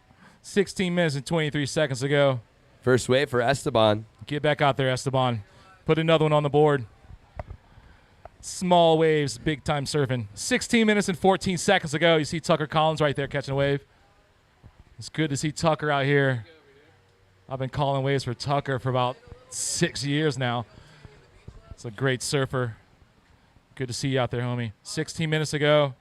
16 minutes and 23 seconds to go. First wave for Esteban. Get back out there, Esteban. Put another one on the board. Small waves, big time surfing. 16 minutes and 14 seconds ago. You see Tucker Collins right there catching a wave. It's good to see Tucker out here. I've been calling waves for Tucker for about 6 years now. It's a great surfer. Good to see you out there, homie. 16 minutes ago.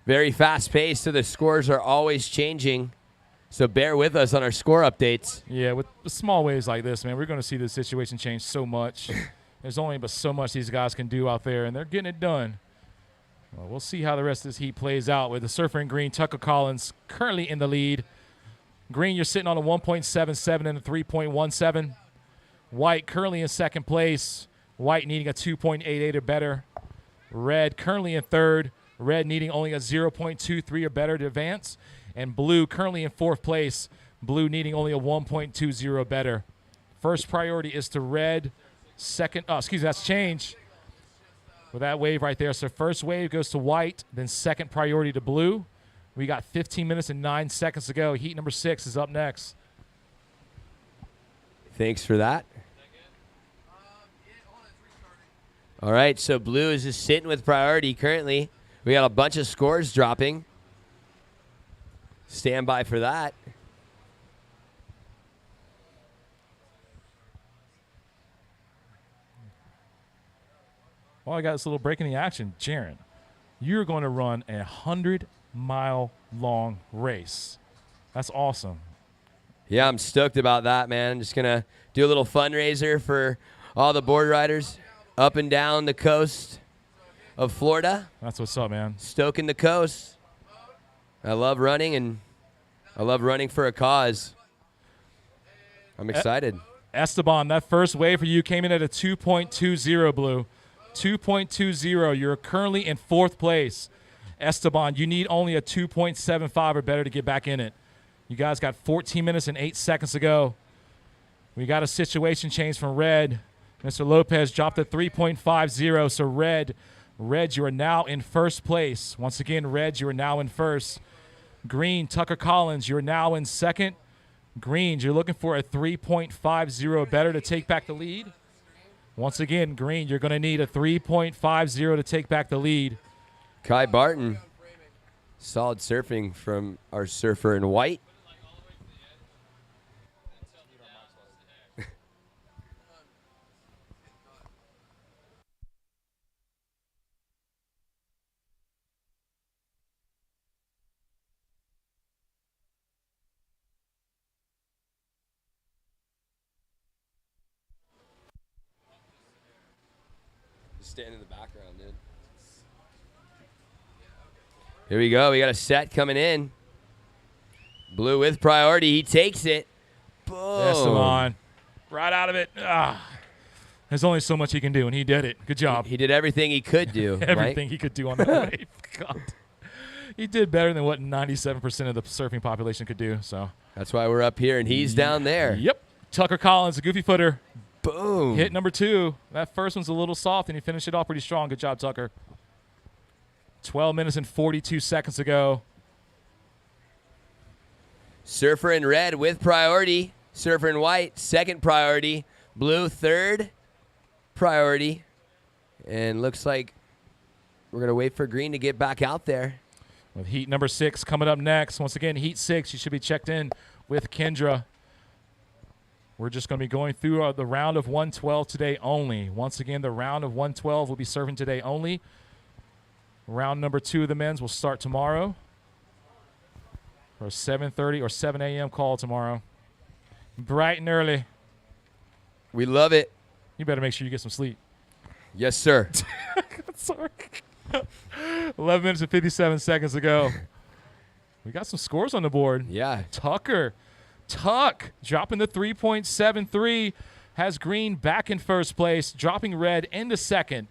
Very fast pace, so the scores are always changing. So bear with us on our score updates. Yeah, with small waves like this, man, we're going to see the situation change so much. There's only but so much these guys can do out there, and they're getting it done. Well, we'll see how the rest of this heat plays out with the surfer in green, Tucker Collins, currently in the lead. Green, you're sitting on a 1.77 and a 3.17. White currently in second place. White needing a 2.88 or better. Red currently in third. Red needing only a 0.23 or better to advance. And blue currently in fourth place. Blue needing only a 1.20 or better. First priority is to red. Second, that's change with that wave right there. So first wave goes to white, then second priority to blue. We got 15 minutes and 9 seconds to go. Heat number 6 is up next. Thanks for that. All right, so blue is just sitting with priority currently. We got a bunch of scores dropping. Stand by for that. Well, I got this little break in the action. Jaron, you're going to run a 100-mile-long race. That's awesome. Yeah, I'm stoked about that, man. I'm just going to do a little fundraiser for all the board riders up and down the coast of Florida. That's what's up, man. Stoking the coast. I love running, and I love running for a cause. I'm excited. Esteban, that first wave for you came in at a 2.20, Blue. 2.20. You're currently in fourth place. Esteban, you need only a 2.75 or better to get back in it. You guys got 14 minutes and 8 seconds to go. We got a situation change from red. Mr. Lopez dropped a 3.50. So red, you are now in first place. Once again, red, you are now in first. Green, Tucker Collins, you're now in second. Greens, you're looking for a 3.50 better to take back the lead. Once again, green, you're going to need a 3.50 to take back the lead. Kai Barton, solid surfing from our surfer in white. Stand in the background, dude. Here we go. We got a set coming in. Blue with priority. He takes it. Boom. Esteban. Right out of it. There's only so much he can do, and he did it. Good job. He did everything he could do. Everything Mike. he could do on that wave. God. He did better than what 97% of the surfing population could do. So That's why we're up here, and he's down there. Yep. Tucker Collins, a goofy footer. Boom. Hit number 2. That first one's a little soft, and he finished it off pretty strong. Good job, Tucker. 12 minutes and 42 seconds to go. Surfer in red with priority. Surfer in white, second priority. Blue, third priority. And looks like we're going to wait for green to get back out there. With heat number 6 coming up next. Once again, heat 6, you should be checked in with Kendra. We're just going to be going through the round of 112 today only. Once again, the round of 112 will be serving today only. Round number 2 of the men's will start tomorrow. For a 7:30 or 7 a.m. call tomorrow. Bright and early. We love it. You better make sure you get some sleep. Yes, sir. Sorry. 11 minutes and 57 seconds to go. We got some scores on the board. Yeah. Tuck dropping the 3.73, has green back in first place, dropping red into second.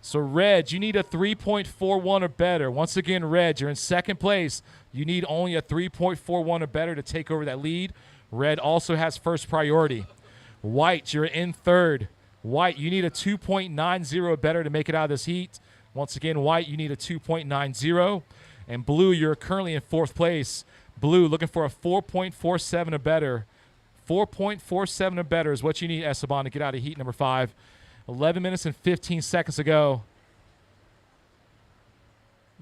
So red, you need a 3.41 or better. Once again, red, you're in second place. You need only a 3.41 or better to take over that lead. Red also has first priority. White, you're in third. White, you need a 2.90 or better to make it out of this heat. Once again, white, you need a 2.90. And blue, you're currently in fourth place. Blue, looking for a 4.47 or better. 4.47 or better is what you need, Esteban, to get out of heat number 5. 11 minutes and 15 seconds to go.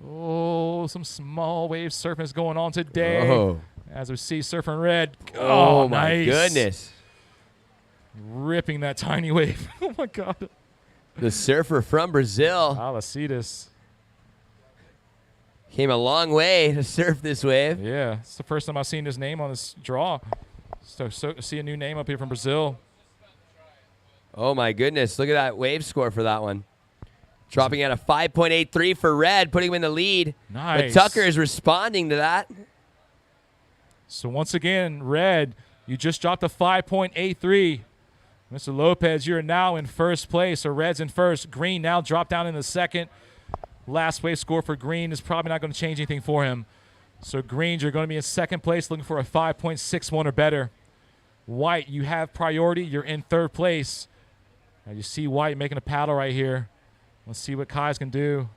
Oh, some small wave surfing is going on today. Oh, As we see surfing red. oh my nice. goodness. Ripping that tiny wave. Oh, my God. The surfer from Brazil Alacides. came a long way to surf this wave. Yeah, it's the first time I've seen his name on this draw. So see a new name up here from Brazil. Oh, my goodness. Look at that wave score for that one. Dropping at a 5.83 for red, putting him in the lead. Nice. But Tucker is responding to that. So once again, red, you just dropped a 5.83. Mr. Lopez, you're now in first place. So red's in first. Green now dropped down in the second. Last wave score for green is probably not going to change anything for him. So greens, you're going to be in second place looking for a 5.61 or better. White, you have priority. You're in third place. Now you see white making a paddle right here. Let's see what Kai's can do.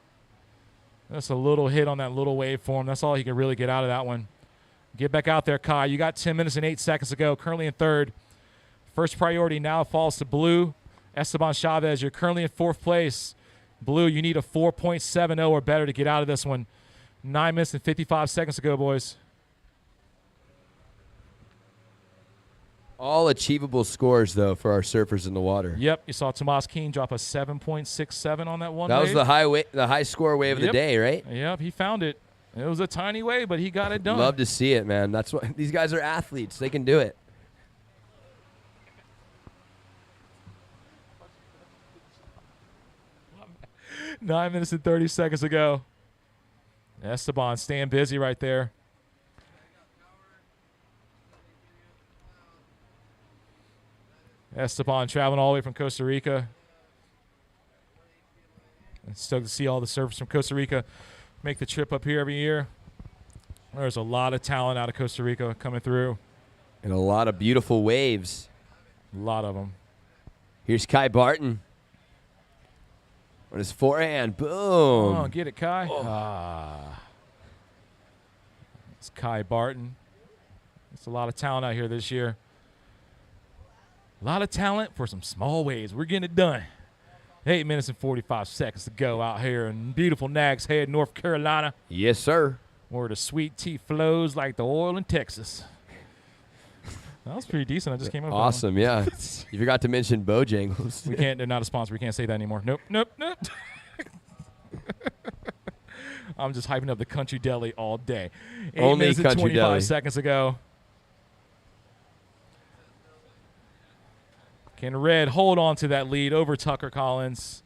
That's a little hit on that little wave for him. That's all he can really get out of that one. Get back out there, Kai. You got 10 minutes and 8 seconds to go. Currently in third. First priority now falls to blue. Esteban Chavez, you're currently in fourth place. Blue, you need a 4.70 or better to get out of this one. 9 minutes and 55 seconds to go, boys. All achievable scores, though, for our surfers in the water. Yep, you saw Tomas Keene drop a 7.67 on that one That wave. was the high score wave of the day, right? Yep, he found it. It was a tiny wave, but he got it done. Love to see it, man. That's what these guys are athletes. They can do it. Nine minutes and 30 seconds to go. Esteban staying busy right there. Esteban traveling all the way from Costa Rica. And stoked to see all the surfers from Costa Rica make the trip up here every year. There's a lot of talent out of Costa Rica coming through. And a lot of beautiful waves. A lot of them. Here's Kai Barton. On his forehand. Boom. Oh, get it, Kai. Ah. It's Kai Barton. It's a lot of talent out here this year. A lot of talent for some small waves. We're getting it done. 8 minutes and 45 seconds to go out here in beautiful Nags Head, North Carolina, Yes, sir. where the sweet tea flows like the oil in Texas. That was pretty decent. I just came up with that one. Awesome, yeah. You forgot to mention Bojangles. We can't. They're not a sponsor. We can't say that anymore. Nope. I'm just hyping up the Country Deli all day. 8 Only minutes and Country 25 Deli. seconds ago. Can Red hold on to that lead over Tucker Collins?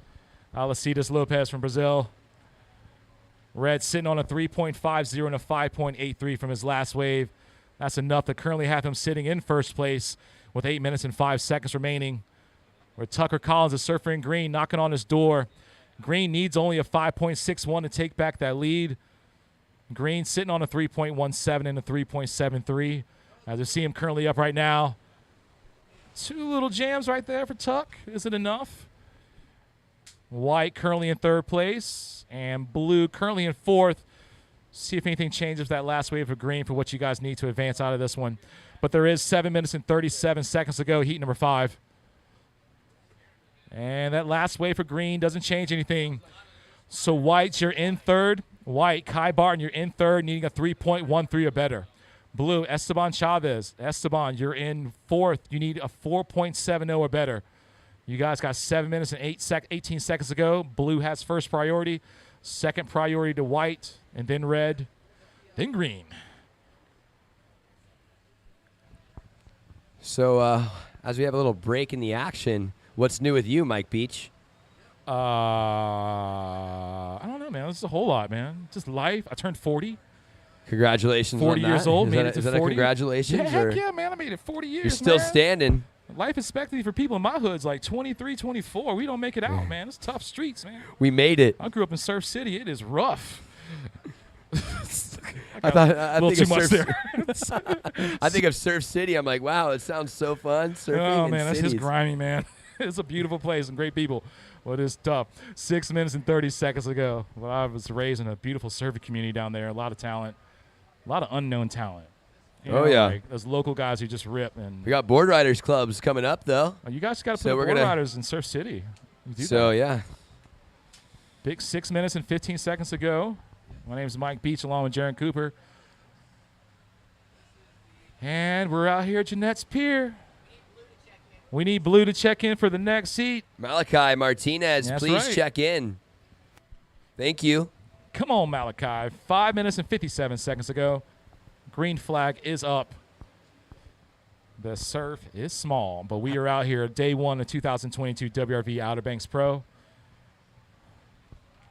Alacides Lopez from Brazil. Red sitting on a 3.50 and a 5.83 from his last wave. That's enough to currently have him sitting in first place with 8 minutes and 5 seconds remaining. where Tucker Collins, a surfer in green, knocking on his door. Green needs only a 5.61 to take back that lead. Green sitting on a 3.17 and a 3.73. As we see him currently up right now. 2 little jams right there for Tuck. Is it enough? White currently in 3rd place. And Blue currently in 4th. See if anything changes that last wave of green for what you guys need to advance out of this one. But there is 7 minutes and 37 seconds to go, heat number 5. And that last wave for green doesn't change anything. So White, you're in 3rd. White, Kai Barton, you're in 3rd, needing a 3.13 or better. Blue, Esteban Chavez. Esteban, you're in 4th. You need a 4.70 or better. You guys got 7 minutes and 18 seconds to go. Blue has first priority. Second priority to White, and then red, then green. So as we have a little break in the action, what's new with you, Mike Beach? I don't know, man. This is a whole lot, man. Just life. I turned 40. Congratulations 40 on years that. old, Is made that it to is that 40. a congratulations? Yeah, or heck yeah, man. I made it 40 years, you're still man. standing. Life expectancy for people in my hood's like 23, 24. We don't make it out, man. It's tough streets, man. We made it. I grew up in Surf City. It is rough. I think of Surf City. I'm like, wow, it sounds so fun. Surfing Oh, in man, that's cities. just grimy, man. It's a beautiful place and great people. But it's tough. 6 minutes and 30 seconds ago. Well, I was raised in a beautiful surfing community down there. A lot of talent. A lot of unknown talent. You know, yeah. Like those local guys who just rip. And We got board riders clubs coming up, though. you guys got to So put we're board gonna- riders in Surf City. You do So, that. yeah. Big 6 minutes and 15 seconds to go. My name is Mike Beach along with Jaron Cooper. And we're out here at Jennette's Pier. We need Blue to check in for the next seat. Malachi Martinez, That's please right. check in. Thank you. Come on, Malachi. 5 minutes and 57 seconds ago. Green flag is up. The surf is small, but we are out here day 1 of 2022 WRV Outer Banks Pro.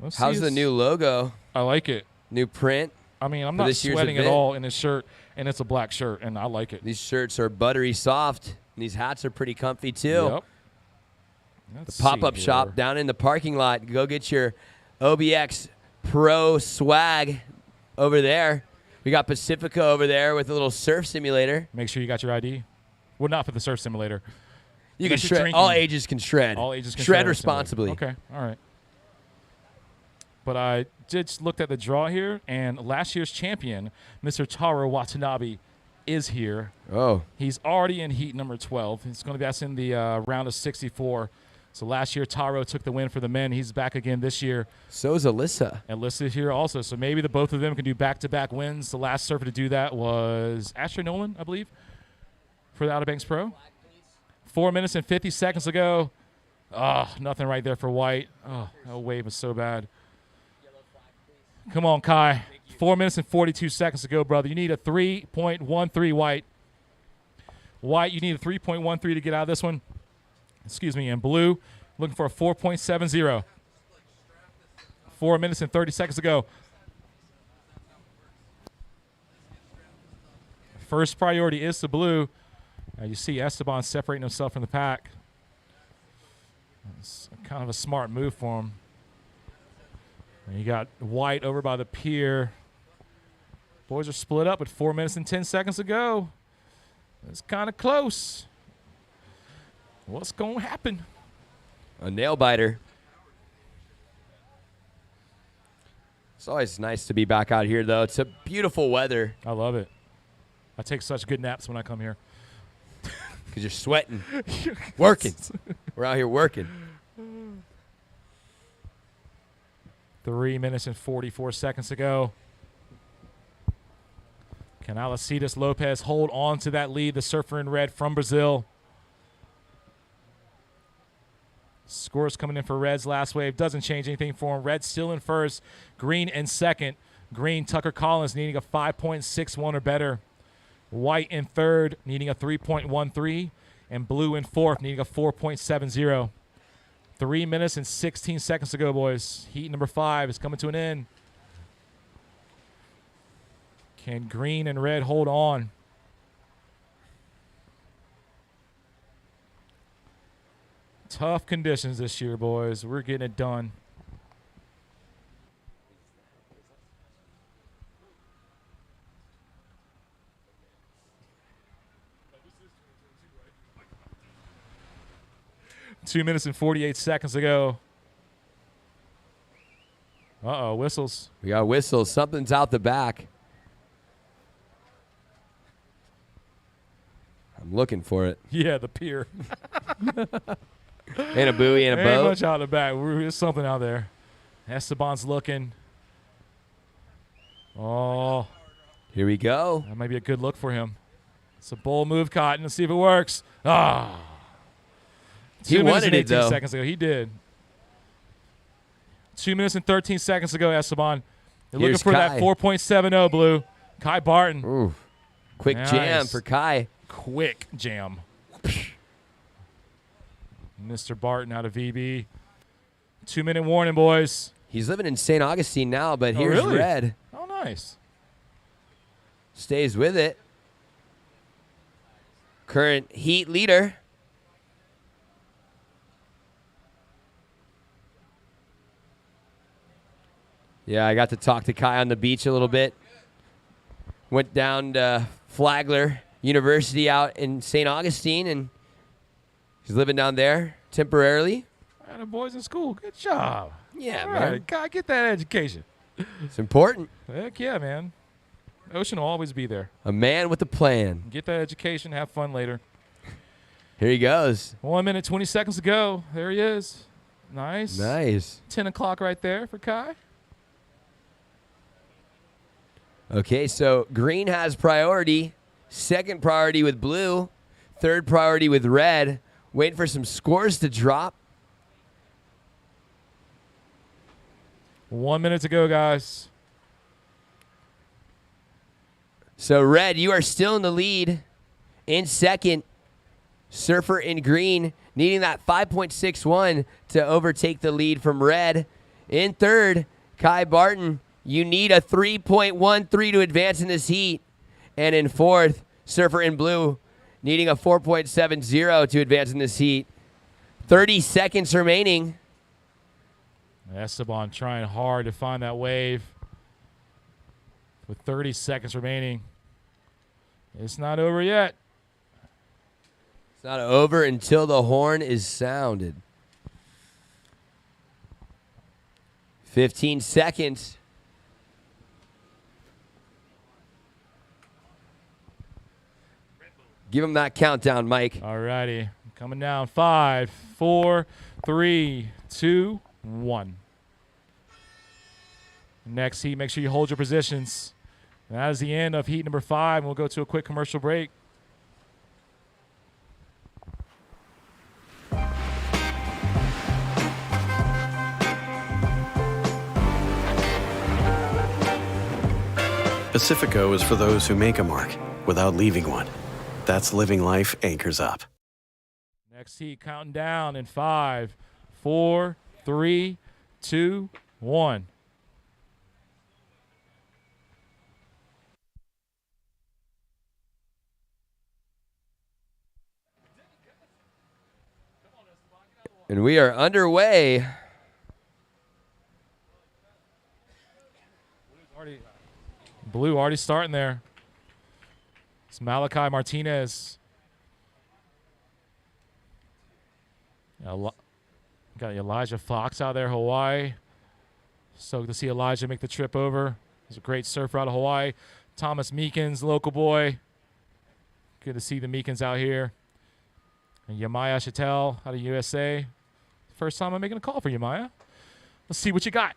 Let's How's see the us- new logo? I like it. New print? I mean, I'm For not this year's sweating at event? all in this shirt, and it's a black shirt, and I like it. These shirts are buttery soft. And these hats are pretty comfy, too. Yep. Let's The pop-up see shop here. down in the parking lot. Go get your OBX Pro swag over there. We got Pacifico over there with a little surf simulator. Make sure you got your ID. Well, not for the surf simulator. You can Unless you're shred. drinking. All ages can shred. All ages can shred share responsibly. Okay, all right. But I just looked at the draw here, and last year's champion, Mr. Taro Watanabe, is here. Oh, He's already in heat number 12. It's going to be that's in the round of 64. So last year, Taro took the win for the men. He's back again this year. so is Alyssa. And listed here also. So maybe the both of them can do back-to-back wins. The last surfer to do that was Asher Nolan, I believe, for the Outer Banks Pro. 4 minutes and 50 seconds ago. Oh, nothing right there for White. Oh, that wave was so bad. Come on, Kai. 4 minutes and 42 seconds to go, brother. You need a 3.13, White. White, you need a 3.13 to get out of this one. Excuse me. And Blue, looking for a 4.70. 4 minutes and 30 seconds to go. First priority is to Blue. You see Esteban separating himself from the pack. It's kind of a smart move for him. And you got White over by the pier. Boys are split up with 4 minutes and 10 seconds to go. It's kind of close. What's going to happen? A nail biter. It's always nice to be back out here, though. It's a beautiful weather I love it. I take such good naps when I come here. because you're sweating, working. We're out here working. 3 minutes and 44 seconds to go. Can Alacides Lopez hold on to that lead? The surfer in red from Brazil. Scores coming in for Red's last wave. Doesn't change anything for him. Red still in first. Green in second. Green, Tucker Collins needing a 5.61 or better. White in third, needing a 3.13. And Blue in fourth, needing a 4.70. 3 minutes and 16 seconds to go, boys. Heat number 5 is coming to an end. Can Green and Red hold on? Tough conditions this year, boys. We're getting it done. Two minutes and 48 seconds ago. Uh-oh, whistles. We got whistles. Something's out the back. I'm looking for it. Yeah, the pier. And a buoy and a Ain't boat. much out the back. There's something out there. Esteban's looking. Oh. Here we go. That might be a good look for him. It's a bold move, Cotton. Let's see if it works. Ah. He 2 minutes wanted and it, 18 though. seconds ago. He did. 2 minutes and 13 seconds ago, Esteban. You're looking Here's for Kai. that 4.70, Blue. Kai Barton. Ooh. Quick Nice. jam for Kai. Quick jam. Mr. Barton out of VB. 2-minute warning, boys. He's living in St. Augustine now, but Oh, here's really? Red. Oh, nice. Stays with it. Current heat leader. Yeah, I got to talk to Kai on the beach a little bit. Went down to Flagler University out in St. Augustine, and he's living down there temporarily. And the boys in school. Good job. Yeah, All man. right, God, get that education. It's important. Heck yeah, man. Ocean will always be there. A man with a plan. Get that education. Have fun later. Here he goes. 1 minute, 20 seconds to go. There he is. Nice. Nice. 10 o'clock right there for Kai. Okay, so green has priority. Second priority with blue. Third priority with red. Waiting for some scores to drop. 1 minute to go, guys. So red, you are still in the lead. In second, Surfer in green, needing that 5.61 to overtake the lead from red. In third, Kai Barton, you need a 3.13 to advance in this heat. And in fourth, Surfer in blue, needing a 4.70 to advance in this heat. 30 seconds remaining. Esteban trying hard to find that wave. With 30 seconds remaining. It's not over yet. It's not over until the horn is sounded. 15 seconds. Give him that countdown, Mike. All righty. Coming down. 5, 4, 3, 2, 1. Next heat, make sure you hold your positions. And that is the end of heat number 5. We'll go to a quick commercial break. Pacifico is for those who make a mark without leaving one. That's living life anchors up. Next heat counting down in 5, 4, 3, 2, 1. And we are underway. Blue already starting there. It's Malachi Martinez. Got Elijah Fox out there, Hawaii. Stoked to see Elijah make the trip over. He's a great surfer out of Hawaii. Thomas Meekins, local boy. Good to see the Meekins out here. And Yamaya Chattel out of USA. First time I'm making a call for Yamaya. Let's see what you got.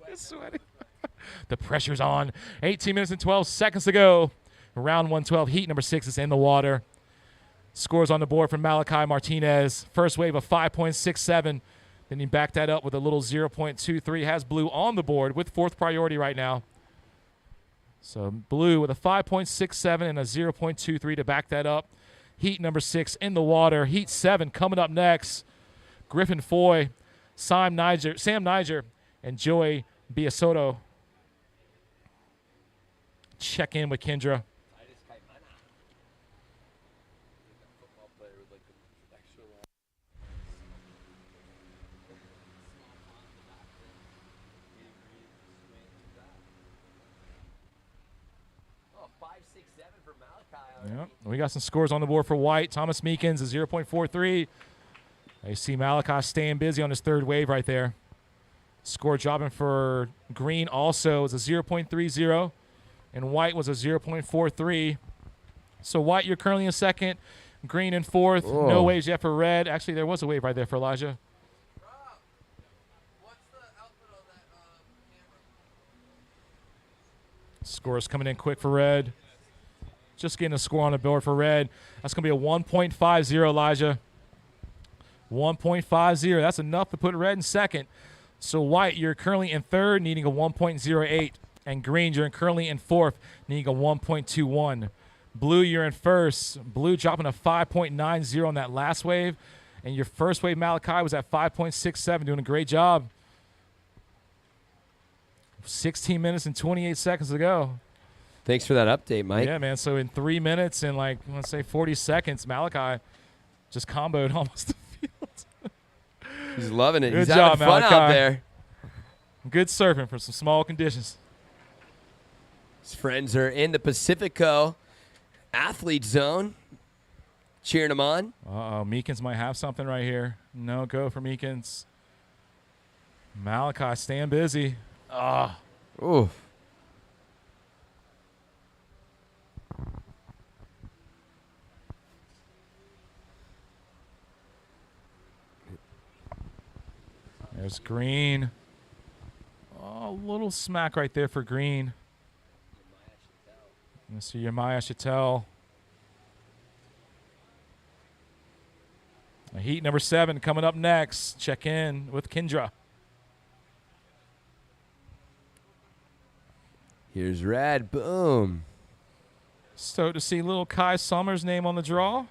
He's sweating. The pressure's on. 18 minutes and 12 seconds to go. Round 112, heat number 6 is in the water. Scores on the board from Malachi Martinez. First wave of 5.67. Then he backed that up with a little 0.23. Has Blue on the board with 4th priority right now. So Blue with a 5.67 and a 0.23 to back that up. Heat number 6 in the water. Heat 7 coming up next. Griffin Foy, Sam Niger, and Joey Biasotto. Check in with Kendra. Yep. We got some scores on the board for White. Thomas Meekins is 0.43. I see Malachi staying busy on his 3rd wave right there. Score dropping for Green also was a 0.30, and White was a 0.43. So White, you're currently in 2nd. Green in 4th. Whoa. No waves yet for Red. Actually, there was a wave right there for Elijah. Scores coming in quick for Red. Just getting a score on the board for Red. That's going to be a 1.50, Elijah. 1.50. That's enough to put Red in 2nd. So White, you're currently in 3rd, needing a 1.08. And Green, you're currently in 4th, needing a 1.21. Blue, you're in 1st. Blue dropping a 5.90 on that last wave. And your first wave, Malachi, was at 5.67, doing a great job. 16 minutes and 28 seconds to go. Thanks for that update, Mike. Yeah, man. So in 3 minutes and let's say 40 seconds, Malachi just comboed almost the field. He's loving it. Good He's job, having fun Malachi. out there. Good surfing for some small conditions. His friends are in the Pacifico athlete zone, cheering him on. Uh-oh, Meekins might have something right here. No go for Meekins. Malachi staying busy. Ooh. There's Green. Oh, a little smack right there for Green. Mr. Yamaya Chatel. Heat number 7 coming up next. Check in with Kendra. Here's Red. Boom. Stoked to see little Kai Summers' name on the draw.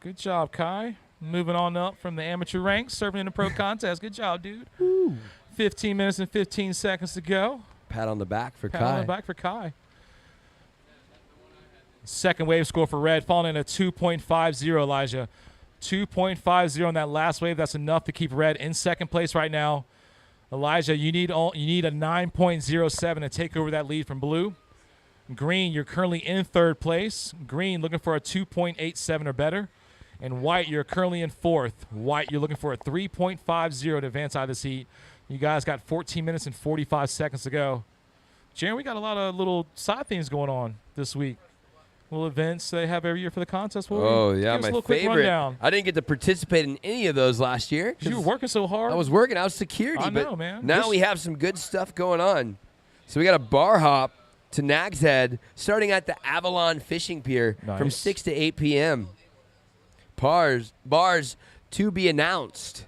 Good job, Kai. Moving on up from the amateur ranks, serving in the pro contest. Good job, dude. Ooh. 15 minutes and 15 seconds to go. Pat on the back for Pat Kai. on the back for Kai. Second wave score for Red, falling in a 2.50, Elijah. 2.50 on that last wave. That's enough to keep Red in 2nd place right now. Elijah, you need a 9.07 to take over that lead from Blue. Green, you're currently in 3rd place. Green looking for a 2.87 or better. And White, you're currently in 4th. White, you're looking for a 3.50 to advance out of this heat. You guys got 14 minutes and 45 seconds to go. Jaron, we got a lot of little side things going on this week. Little events they have every year for the contest. Oh, yeah, give us my a little quick favorite. rundown. I didn't get to participate in any of those last year. You were working so hard. I was working. I was security. I know, but man. Now we have some good stuff going on. So we got a bar hop to Nags Head starting at the Avalon Fishing Pier from Nice. 6 to 8 p.m. Bars to be announced.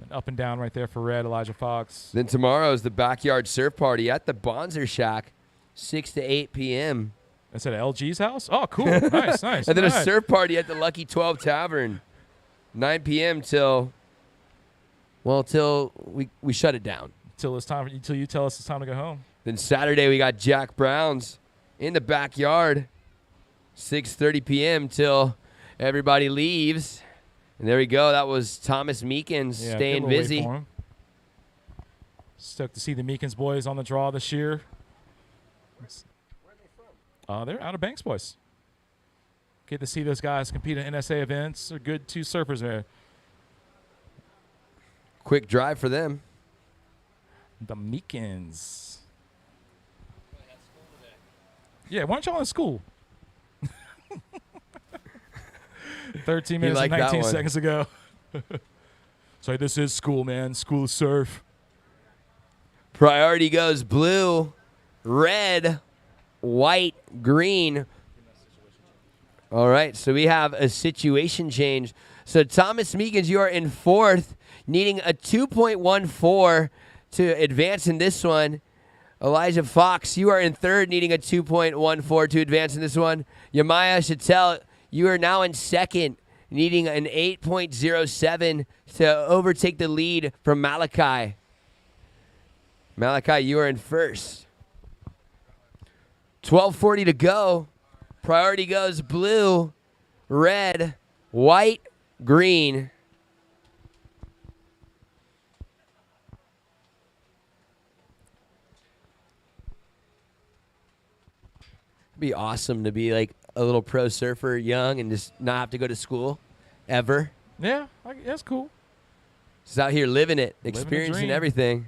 And up and down right there for Red, Elijah Fox. Then tomorrow is the backyard surf party at the Bonzer Shack, 6 to 8 p.m. That's at LG's house? Oh, cool. Nice, nice. And then nice. a surf party at the Lucky 12 Tavern, 9 p.m. till we shut it down. Until you tell us it's time to go home. Then Saturday we got Jack Brown's in the backyard, 6:30 p.m. till everybody leaves. And there we go. That was Thomas Meekins Yeah, staying good little busy. wait for him. Stoked to see the Meekins boys on the draw this year. They're Outer Banks boys. Get to see those guys compete in NSA events. They're good 2 surfers there. Quick drive for them. The Meekins. Yeah, why aren't y'all in school? 13 minutes liked and that 19 one. seconds ago. So this is school, man. School of surf. Priority goes blue, red, white, green. All right, so we have a situation change. So Thomas Meekins, you are in fourth, needing a 2.14 to advance in this one. Elijah Fox, you are in third, needing a 2.14 to advance in this one. Yamaya Chattel, you are now in second, needing an 8.07 to overtake the lead from Malachi. Malachi, you are in first. 12:40 to go. Priority goes blue, red, white, green. It'd be awesome to be like a little pro surfer young and just not have to go to school ever. Yeah, that's cool. Just out here living it, Living the experiencing dream. everything.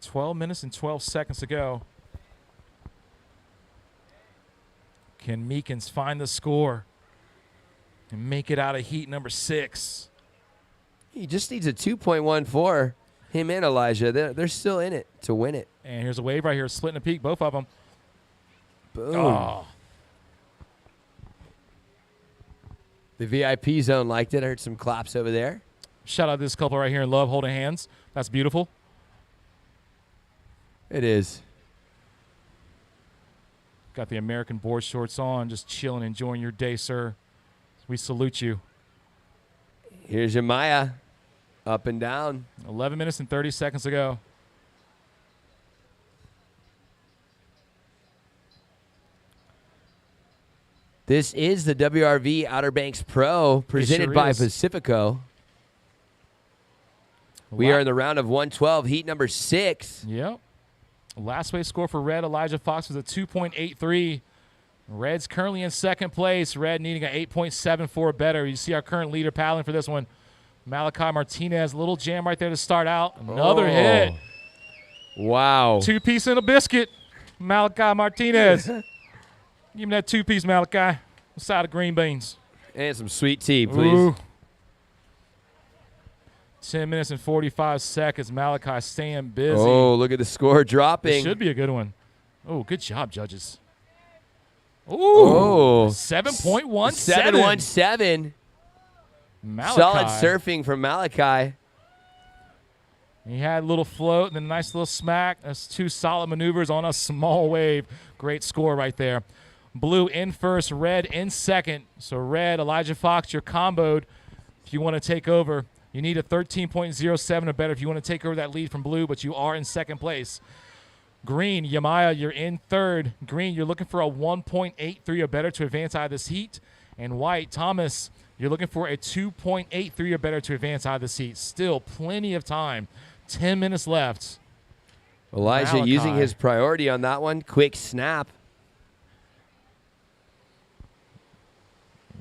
12 minutes and 12 seconds to go. Can Meekins find the score and make it out of heat number 6? He just needs a 2.14. Him and Elijah, they're still in it to win it. And here's a wave right here, splitting a peak, both of them. Boom. Oh, The VIP zone liked it. I heard some claps over there. shout out to this couple right here in love, holding hands. That's beautiful. It is. Got the American board shorts on, just chilling, enjoying your day, sir. We salute you. Here's your Maya. Up and down. 11 minutes and 30 seconds to go. This is the WRV Outer Banks Pro presented sure by is. Pacifico. We are in the round of 112, heat number 6. Yep. Last place score for Red, Elijah Fox, was a 2.83. Red's currently in second place. Red needing an 8.74 or better. You see our current leader paddling for this one. Malachi Martinez, little jam right there to start out. Another hit. Wow. 2-piece and a biscuit. Malachi Martinez. Give me that 2-piece, Malachi. A side of green beans. And some sweet tea, please. Ooh. 10 minutes and 45 seconds. Malachi staying busy. Oh, look at the score This dropping. should be a good one. Oh, good job, judges. Ooh. Oh. 7.17. 717. Malachi. Solid surfing from Malachi. He had a little float and then a nice little smack. That's 2 solid maneuvers on a small wave. Great score right there. Blue in first, red in second. So red, Elijah Fox, you're comboed. If you want to take over, you need a 13.07 or better if you want to take over that lead from blue, but you are in second place. Green, Yamaya, you're in third. Green, you're looking for a 1.83 or better to advance out of this heat. And white, Thomas, you're looking for a 2.83 or better to advance out of this heat. Still plenty of time. 10 minutes left. Elijah Malachi. using his priority on that one. Quick snap.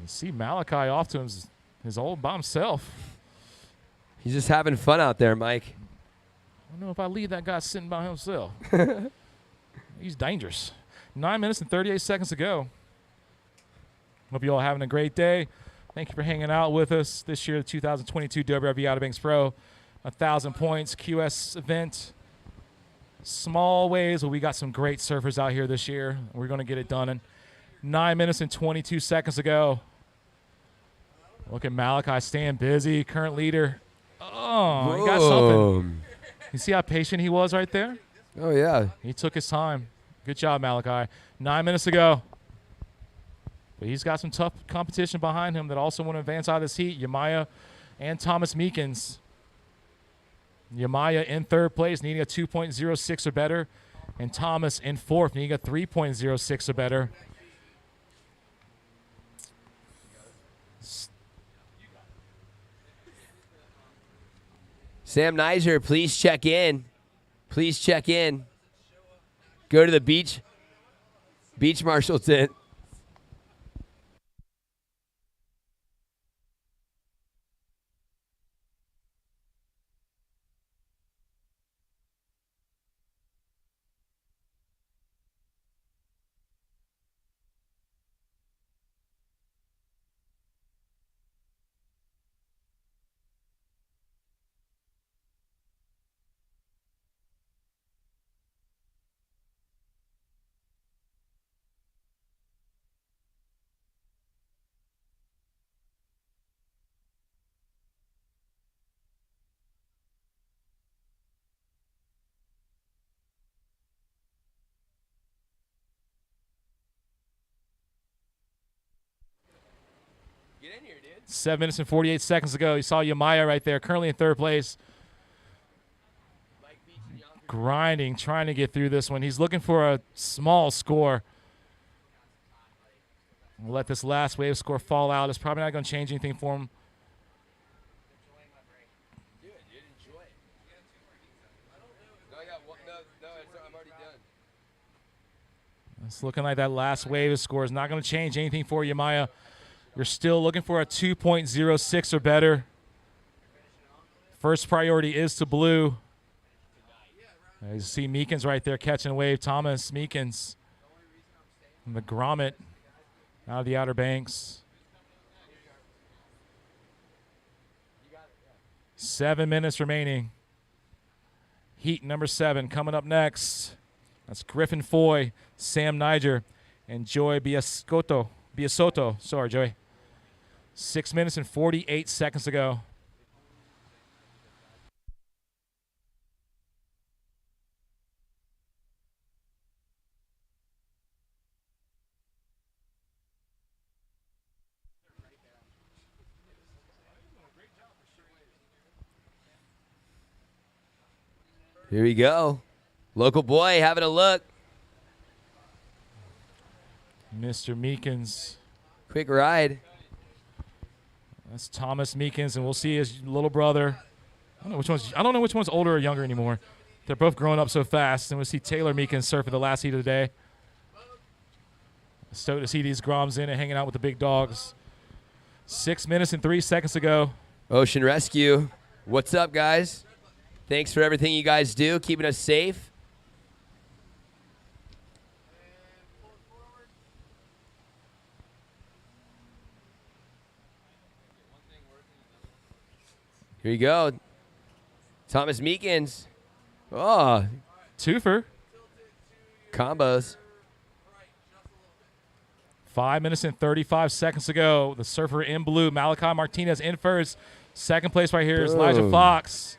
You see Malachi off to his old by himself. He's just having fun out there, Mike. I don't know if I leave that guy sitting by himself. He's dangerous. 9 minutes and 38 seconds to go. Hope you all having a great day. Thank you for hanging out with us this year, the 2022 WRV Outer Banks Pro. 1,000 points QS event. Small waves, but we got some great surfers out here this year. We're going to get it done in 9 minutes and 22 seconds to go. Look at Malachi staying busy, current leader. Oh, he got something. Boom. You see how patient he was right there? Oh, yeah. He took his time. Good job, Malachi. 9 minutes to go. But he's got some tough competition behind him that also want to advance out of this heat. Yamaya and Thomas Meekins. Yamaya in third place, needing a 2.06 or better. And Thomas in fourth, needing a 3.06 or better. Sam Nizer, please check in. Please check in. Go to the beach marshal tent. 7 minutes and 48 seconds ago. You saw Yamaya right there, currently in third place. Grinding, trying to get through this one. He's looking for a small score. We'll let this last wave score fall out. It's probably not going to change anything for him. It's looking like that last wave score is not going to change anything for you, Maya. You're still looking for a 2.06 or better. First priority is to blue. You see Meekins right there catching a wave. Thomas Meekins and the grommet out of the Outer Banks. 7 minutes remaining. Heat number 7 coming up next. That's Griffin Foy, Sam Niger, and Joy Biasotto. Sorry, Joy. 6 minutes and 48 seconds to go. Here we go. Local boy having a look. Mr. Meekins. Quick ride. That's Thomas Meekins, and we'll see his little brother. I don't know which one's older or younger anymore. They're both growing up so fast. And we'll see Taylor Meekins surf at the last heat of the day. Stoked to see these Groms in and hanging out with the big dogs. 6 minutes and 3 seconds to go. Ocean Rescue. What's up, guys? Thanks for everything you guys do, keeping us safe. Here you go. Thomas Meekins. Oh. Twofer. Combos. 5 minutes and 35 seconds to go. The surfer in blue, Malachi Martinez in first. Second place right here is Elijah Fox.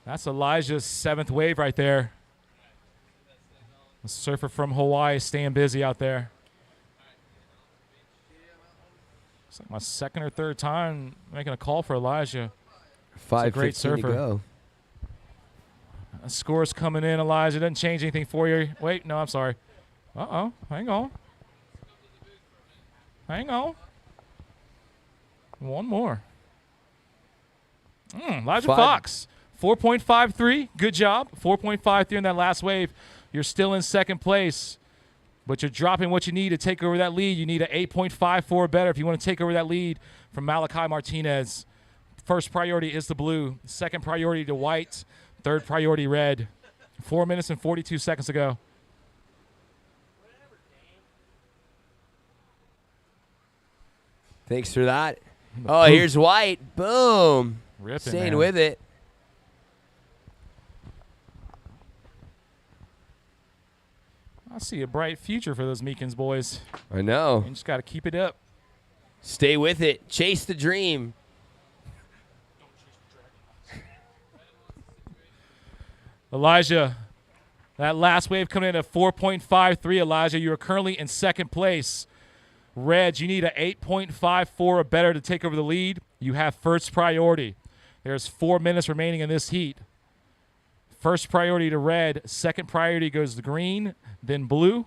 That's Elijah's 7th wave right there. The surfer from Hawaii staying busy out there. It's like my second or third time making a call for Elijah. 5 great surfer. to go. Score's coming in, Elijah. Doesn't change anything for you. Wait, no, I'm sorry. Uh-oh. Hang on. Hang on. One more. Elijah Fox. 4.53. Good job. 4.53 in that last wave. You're still in second place, but you're dropping what you need to take over that lead. You need an 8.54 or better if you want to take over that lead from Malachi Martinez. First priority is the blue. Second priority to white. Third priority red. 4 minutes and 42 seconds to go. Thanks for that. Oh, here's white. Boom. Ripping, Staying man. with it. I see a bright future for those Meekins boys. I know. You just got to keep it up. Stay with it. Chase the dream. Elijah, that last wave coming in at 4.53. Elijah, you are currently in second place. Reg, you need an 8.54 or better to take over the lead. You have first priority. There's 4 minutes remaining in this heat. First priority to red. Second priority goes to green, then blue.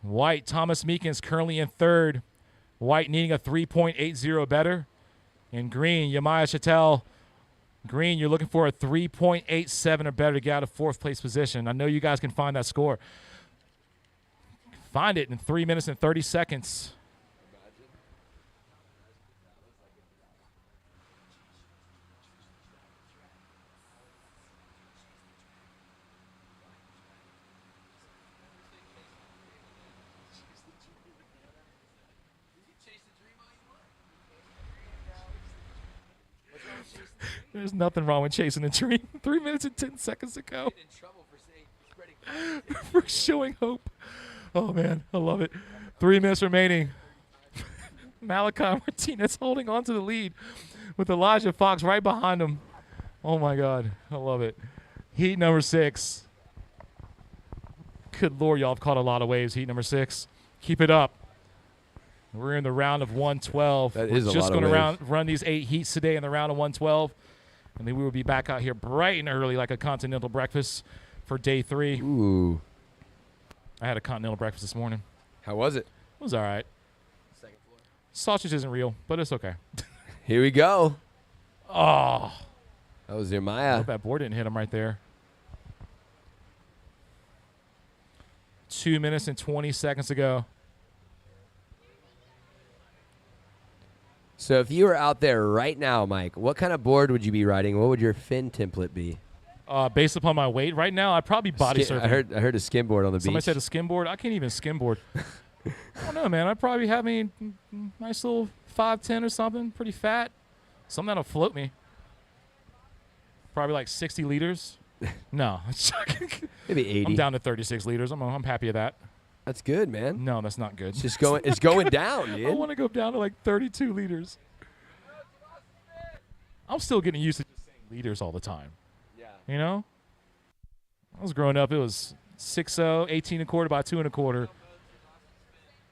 White, Thomas Meekins currently in third. White needing a 3.80 better. And green, Yamaya Chattel. Green, you're looking for a 3.87 or better to get out of fourth place position. I know you guys can find that score. Find it in 3 minutes and 30 seconds. There's nothing wrong with chasing a dream. 3 minutes and 10 seconds to go. For showing hope. Oh, man, I love it. 3 minutes remaining. Malachi Martinez holding on to the lead with Elijah Fox right behind him. Oh, my God. I love it. Heat number 6. Good Lord, y'all have caught a lot of waves, heat number 6. Keep it up. We're in the round of 112. That We're is a just lot of going to waves. run these 8 heats today in the round of 112. And then we will be back out here bright and early like a continental breakfast for day 3. Ooh. I had a continental breakfast this morning. How was it? It was all right. Sausage isn't real, but it's okay. Here we go. Oh. That was I Jeremiah. hope that board didn't hit him right there. 2 minutes and 20 seconds ago. So if you were out there right now, Mike, what kind of board would you be riding? What would your fin template be? Based upon my weight right now, I'd probably body surfing. I heard a skim board on the Somebody beach. said a skim board. I can't even skim board. I don't know, man. I'd probably have me nice little 5'10" or something, pretty fat. Something that'll float me. Probably like 60 liters. No. Maybe 80. I'm down to 36 liters. I'm happy with that. That's good, man. No, that's not good. It's just going. It's going down, I dude. want to go down to like 32 liters. I'm still getting used to just saying liters all the time. Yeah. You know? I was growing up, it was 6.0, 18 and a quarter by 2 and a quarter.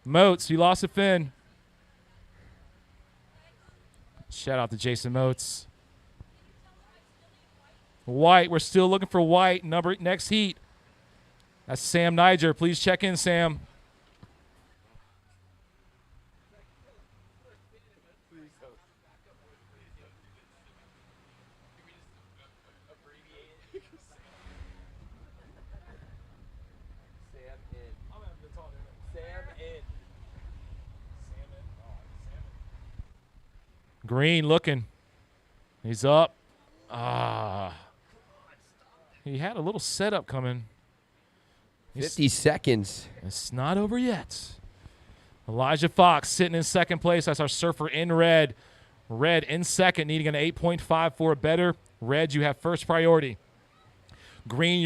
Moats, you lost a fin. Shout out to Jason Moats. White, we're still looking for White. Next heat. That's Sam Niger. Please check in, Sam. Green looking. He's up. He had a little setup coming. 50 seconds. It's not over yet. Elijah Fox sitting in second place. That's our surfer in red. Red in second, needing an 8.5 for a better. Red, you have first priority. Green,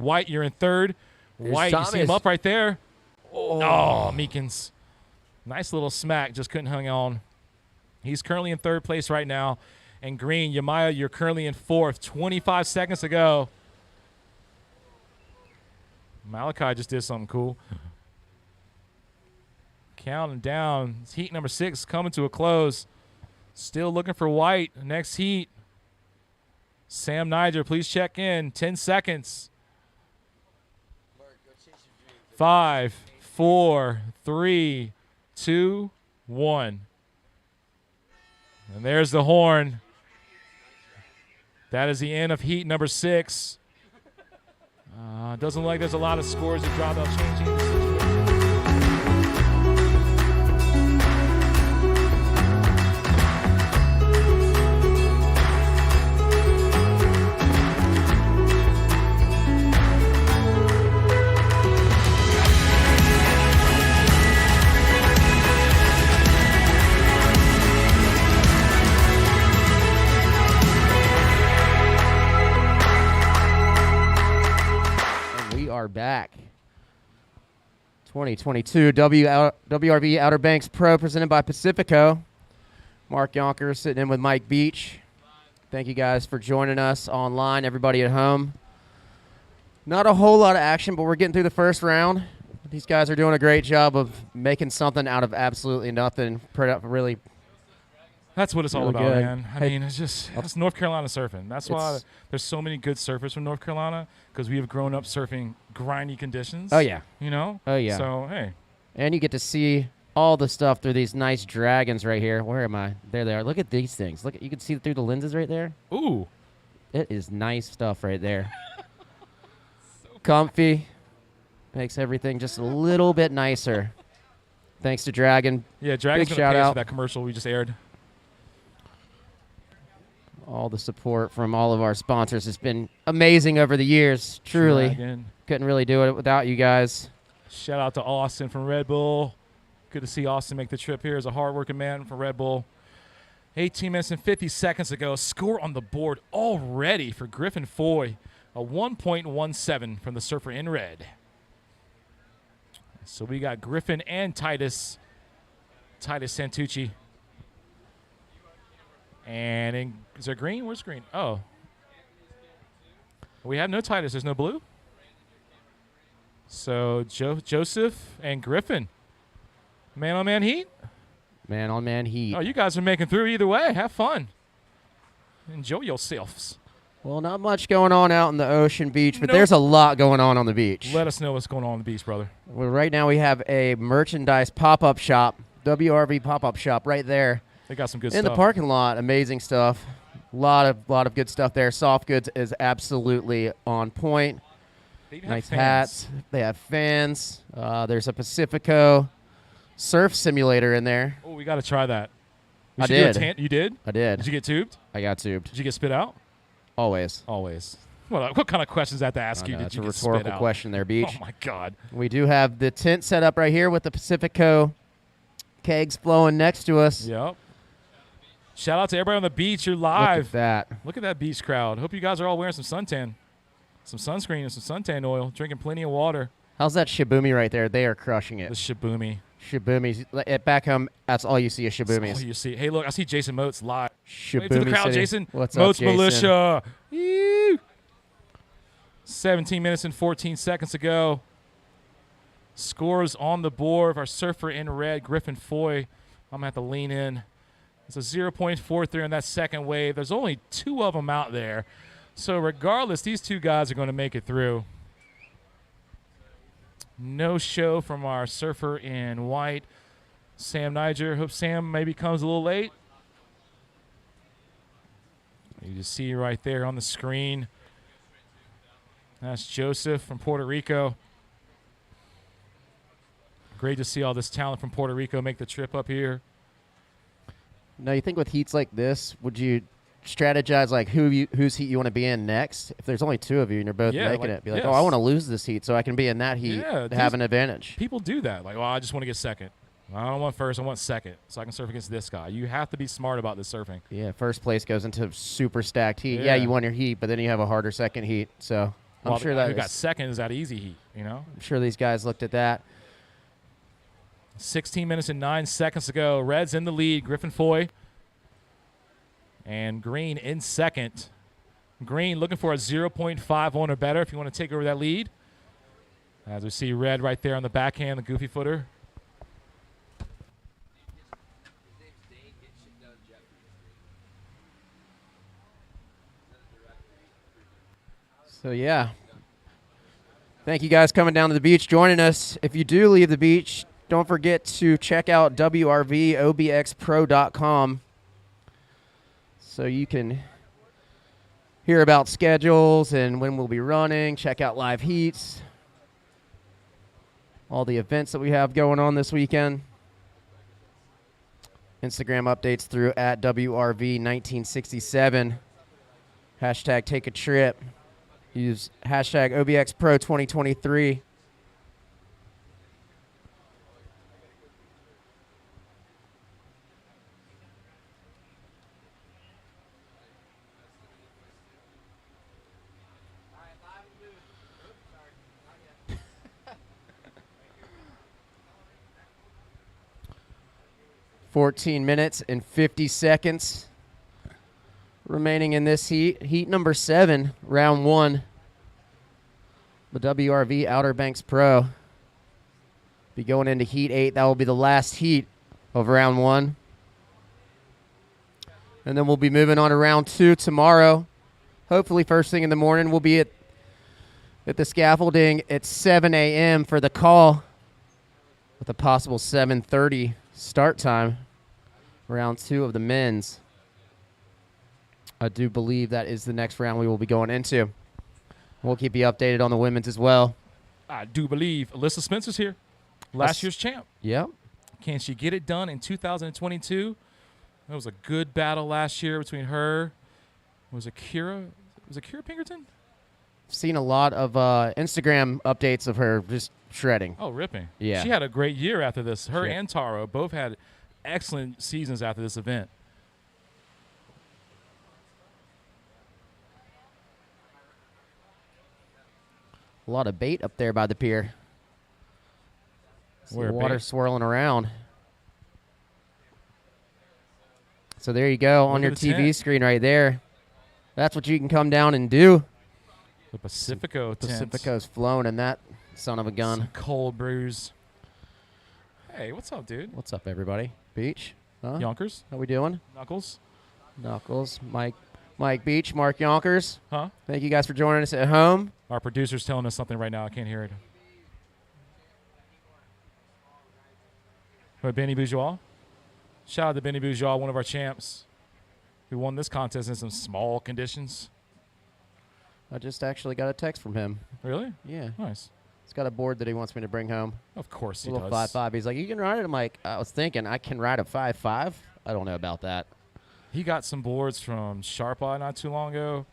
White, you're in third. Here's White, Thomas. you see him up right there. Oh, Meekins. Nice little smack, just couldn't hang on. He's currently in third place right now. And Green, Yamaya, you're currently in fourth. 25 seconds to go. Malachi just did something cool. Counting down. It's heat number 6 coming to a close. Still looking for White. Next heat. Sam Niger, please check in. 10 seconds. 5, 4, 3, 2, 1. And there's the horn. That is the end of heat number 6. Doesn't look like there's a lot of scores that drop out changing. Are back. 2022 WRV Outer Banks Pro presented by Pacifico. Mark Yonkers sitting in with Mike Beach. Thank you guys for joining us online, everybody at home. Not a whole lot of action, but we're getting through the first round. These guys are doing a great job of making something out of absolutely nothing. Really. That's what it's all Really about, good. man. I mean, it's North Carolina surfing. That's why there's so many good surfers from North Carolina, because we have grown up surfing grindy conditions. Oh, yeah. You know? Oh, yeah. So, hey. And you get to see all the stuff through these nice dragons right here. Where am I? There they are. Look at these things. Look, you can see through the lenses right there. Ooh. It is nice stuff right there. Comfy. Makes everything just a little bit nicer. Thanks to Dragon. Yeah, Dragon's Big going to shout pay us out. for that commercial we just aired. All the support from all of our sponsors has been amazing over the years. Truly. Dragon. Couldn't really do it without you guys. Shout out to Austin from Red Bull. Good to see Austin make the trip here as a hardworking man from Red Bull. 18 minutes and 50 seconds ago. Score on the board already for Griffin Foy. A 1.17 from the surfer in red. So we got Griffin and Titus Santucci. And is there green? Where's green? Oh. We have no Titus. There's no blue? So Joseph and Griffin, man-on-man heat? Man-on-man heat. Oh, you guys are making through either way. Have fun. Enjoy yourselves. Well, not much going on out in the ocean beach, but Nope. there's a lot going on the beach. Let us know what's going on the beach, brother. Well, right now we have a merchandise pop-up shop, WRV pop-up shop right there They got some good in stuff. the parking lot. Amazing stuff. Lot of good stuff there. Soft goods is absolutely on point. They even have Nice fans. hats. They have fans. There's a Pacifico surf simulator in there. Oh, we got to try that. We I should do a did. You did? I did. Did you get tubed? I got tubed. Did you get spit out? Always. Always. What kind of questions is that to ask you? Did That's you a get spit rhetorical out? question there, Beach. Oh, my God. We do have the tent set up right here with the Pacifico kegs flowing next to us. Yep. Shout out to everybody on the beach. You're Look live. at that. Look at that beach crowd. Hope you guys are all wearing some suntan, some sunscreen, and some suntan oil, drinking plenty of water. How's that Shibumi right there? They are crushing The it. Shibumi. Shibumis. Back home, that's all you see is That's all Shibumis. you see. Hey, look, I see Jason Moats live. Shibumi Wave to the crowd, City. Jason. What's Moats up, Jason? Militia. Ew. 17 minutes and 14 seconds ago. Scores on the board of our surfer in red, Griffin Foy. I'm going to have to lean in. It's a 0.43 on that second wave. There's only 2 of them out there. So regardless, these 2 guys are going to make it through. No show from our surfer in white, Sam Niger. Hope Sam maybe comes a little late. You just see right there on the screen. That's Joseph from Puerto Rico. Great to see all this talent from Puerto Rico make the trip up here. Now, you think with heats like this, would you strategize like whose heat you want to be in next? If there's only 2 of you and you're both Yeah, making like, it, be like, yes. oh, I want to lose this heat so I can be in that heat Yeah, to have an advantage. People do that. Like, well, I just want to get second. I don't want first. I want second so I can surf against this guy. You have to be smart about this surfing. Yeah, first place goes into super stacked heat. Yeah, Yeah. you won your heat, but then you have a harder second heat. So I'm Well, sure the guy that who got second is that easy heat, you know? I'm sure these guys looked at that. 16 minutes and 9 seconds to go. Red's in the lead. Griffin Foy. And Green in second. Green looking for a 0.5 on or better if you want to take over that lead. As we see Red right there on the backhand, the goofy footer. So yeah. Thank you guys coming down to the beach, joining us. If you do leave the beach, don't forget to check out WRVOBXPro.com so you can hear about schedules and when we'll be running, check out live heats, all the events that we have going on this weekend. Instagram updates through at WRV1967. Hashtag take a trip. Use hashtag OBXPro2023. $14 minutes and 50 seconds remaining in this heat. Heat number 7, round 1. The WRV Outer Banks Pro. Be going into heat 8. That will be the last heat of round 1. And then we'll be moving on to round 2 tomorrow. Hopefully first thing in the morning we'll be at the scaffolding at 7 a.m. for the call with a possible 7:30 start time. Round 2 of the men's. I do believe that is the next round we will be going into. We'll keep you updated on the women's as well. I do believe Alyssa Spencer's here. Last year's champ. Yep. Can she get it done in 2022? That was a good battle last year between her. Was it Kira Pinkerton? Seen a lot of Instagram updates of her just shredding. Oh, ripping. Yeah. She had a great year after this. Her Shit. and Taro both had excellent seasons after this event. A lot of bait up there by the pier. See Where the water bait? swirling around. So there you go on your Look at the TV tent. screen right there. That's what you can come down and do. The Pacifico tent. Pacifico's flowing in that son of a gun. Some cold brews. Hey, what's up, dude? What's up, everybody? Beach? Huh? Yonkers? How we doing? Knuckles? Knuckles. Mike Beach. Mark Yonkers. Huh? Thank you guys for joining us at home. Our producer's telling us something right now. I can't hear it. What, Benny Bourgeois? Shout out to Benny Bourgeois, one of our champs, who won this contest in some small conditions. I just actually got a text from him. Really? Yeah. Nice. He's got a board that he wants me to bring home. Of course he Little does. 5.5. He's like, you can ride it? I'm like, I was thinking I can ride a 5.5. I don't know about that. He got some boards from Sharpa not too long ago,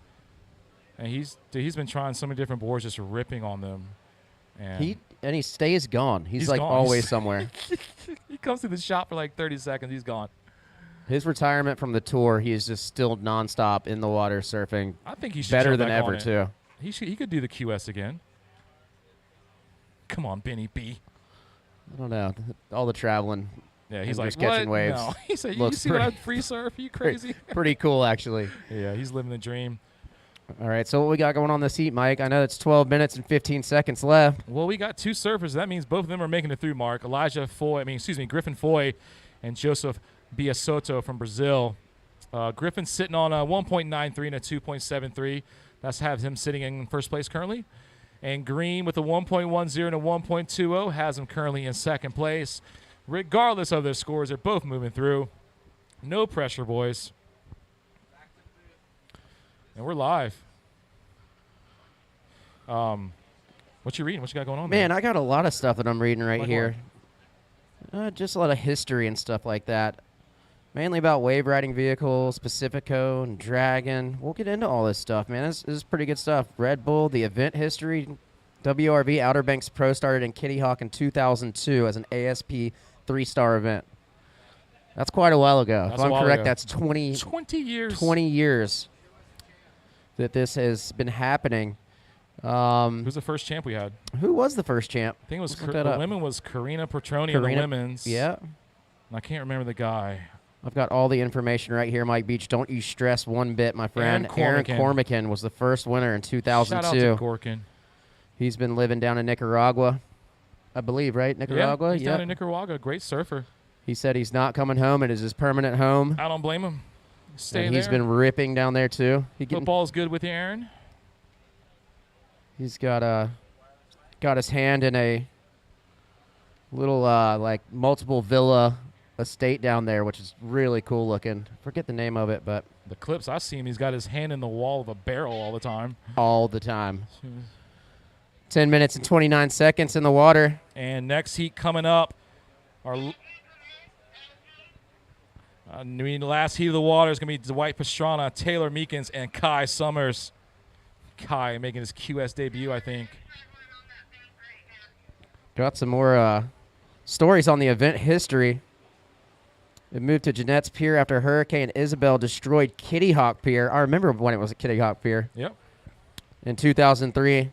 and he's been trying so many different boards, just ripping on them. And he stays gone. He's like gone. always somewhere. He comes to the shop for like 30 seconds. He's gone. His retirement from the tour, he is just still nonstop in the water surfing. I think he should better jump than back ever on it. too. He could do the QS again. Come on, Benny B. I don't know. All the traveling. Yeah, he's and like, just catching what? waves. No. He said, you Looks see what I free surf? You crazy? Pretty cool, actually. Yeah, he's living the dream. All right, so what we got going on this heat, Mike? I know it's 12 minutes and 15 seconds left. Well, we got two surfers. That means both of them are making it through, Mark. Griffin Foy and Joseph Biasotto from Brazil. Griffin's sitting on a 1.93 and a 2.73. That's have him sitting in first place currently. And Green with a 1.10 and a 1.20 has him currently in second place. Regardless of their scores, they're both moving through. No pressure, boys. And we're live. What you reading? What you got going on, Man, I got a lot of stuff that I'm reading right Like here. Just a lot of history and stuff like that. Mainly about wave riding vehicles, Pacifico and Dragon. We'll get into all this stuff, man. This is pretty good stuff. Red Bull, the event history. WRV Outer Banks Pro started in Kitty Hawk in 2002 as an ASP 3-star event. That's quite a while ago. That's if a I'm while correct, ago. that's 20 years. 20 years that this has been happening. Who's the first champ we had? Who was the first champ? I think it was Let's look the that up. women was Karina Petroni in the women's. Yeah. And I can't remember the guy. I've got all the information right here, Mike Beach. Don't you stress one bit, my friend. Aaron Cormican was the first winner in 2002. Shout out to Gorkin. He's been living down in Nicaragua, I believe, right? Nicaragua? Yeah, he's down in Nicaragua. Great surfer. He said he's not coming home. It is his permanent home. I don't blame him. Stay and there. he's been ripping down there, too. Football's good with you, Aaron. He's got his hand in a little, like, multiple villa estate down there, which is really cool looking. Forget the name of it, but The clips I've seen, he's got his hand in the wall of a barrel all the time. all the time. 10 minutes and 29 seconds in the water. And next heat coming up, our last heat of the water is going to be Dwight Pastrana, Taylor Meekins, and Kai Summers. Kai making his QS debut, I think. Got some more stories on the event history. It moved to Jennette's Pier after Hurricane Isabel destroyed Kitty Hawk Pier. I remember when it was a Kitty Hawk Pier. Yep. In 2003. And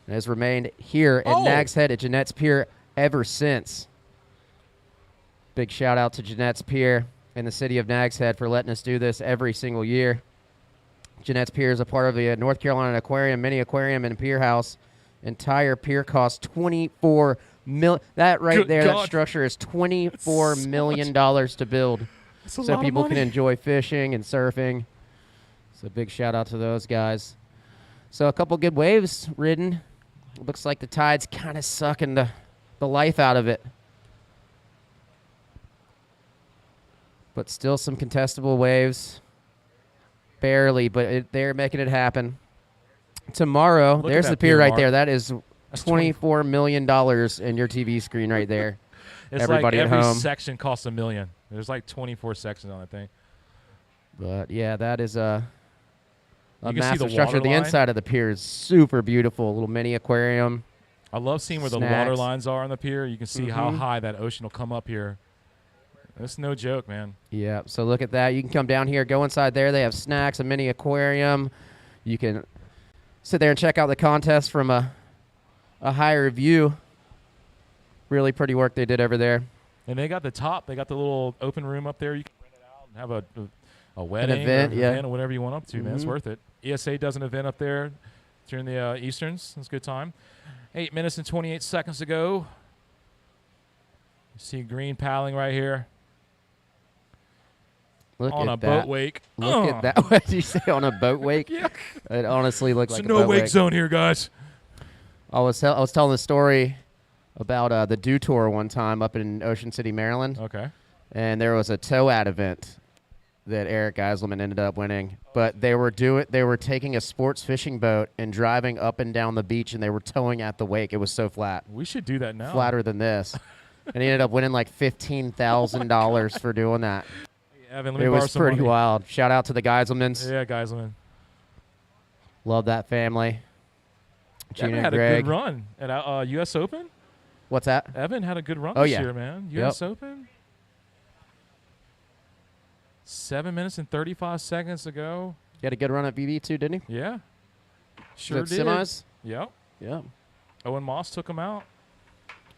has remained here at Nags Head at Jennette's Pier ever since. Big shout out to Jennette's Pier and the city of Nags Head for letting us do this every single year. Jennette's Pier is a part of the North Carolina Aquarium, mini aquarium, and pier house. Entire pier costs $24 million. That right Good there, God. that structure is $24 million to build. So people can enjoy fishing and surfing. So big shout out to those guys. So a couple good waves ridden. Looks like the tide's kind of sucking the life out of it. But still some contestable waves. Barely, but they're making it happen. Tomorrow, Look at there's that the pier pier, right Mark. there. That is That's $24 million in your TV screen right there. It's Everybody like at every home. section costs $1 million. There's like 24 sections on that thing. But, yeah, that is a You can see massive the structure. water The line. inside of the pier is super beautiful. A little mini aquarium. I love seeing where the Snacks. water lines are on the pier. You can see how Mhm. high that ocean will come up here. It's no joke, man. Yeah, so look at that. You can come down here, go inside there. They have snacks, a mini aquarium. You can sit there and check out the contest from a higher view. Really pretty work they did over there. And they got the top. They got the little open room up there. You can rent it out and have a wedding event, or yeah. event or whatever you want up to, man. It's Mhm. worth it. ESA does an event up there. during the Easterns. That's a good time. 8 minutes and 28 seconds to go. You see Green paddling right here. Look on at a that. boat wake. Look at that. What did you say, on a boat wake? Yeah. It honestly looked like It's a a boat no-wake wake. zone here, guys. I was telling the story about the Dew Tour one time up in Ocean City, Maryland. Okay. And there was a tow-ad event that Eric Geiselman ended up winning. But they were taking a sports fishing boat and driving up and down the beach, and they were towing at the wake. It was so flat. We should do that now. Flatter than this. And he ended up winning like $15,000 for doing that. Evan, let me It borrow was some pretty money. wild. Shout out to the Geiselmans. Yeah, Geiselman. Love that family. Gina Evan and had Greg. a good run at U.S. Open. What's that? Evan had a good run Oh, this yeah. year, man. Yep. U.S. Open. 7 minutes and 35 seconds to go. He had a good run at BB too, didn't he? Yeah. Sure Was it did. semis? Yep. Yep. Owen Moss took him out.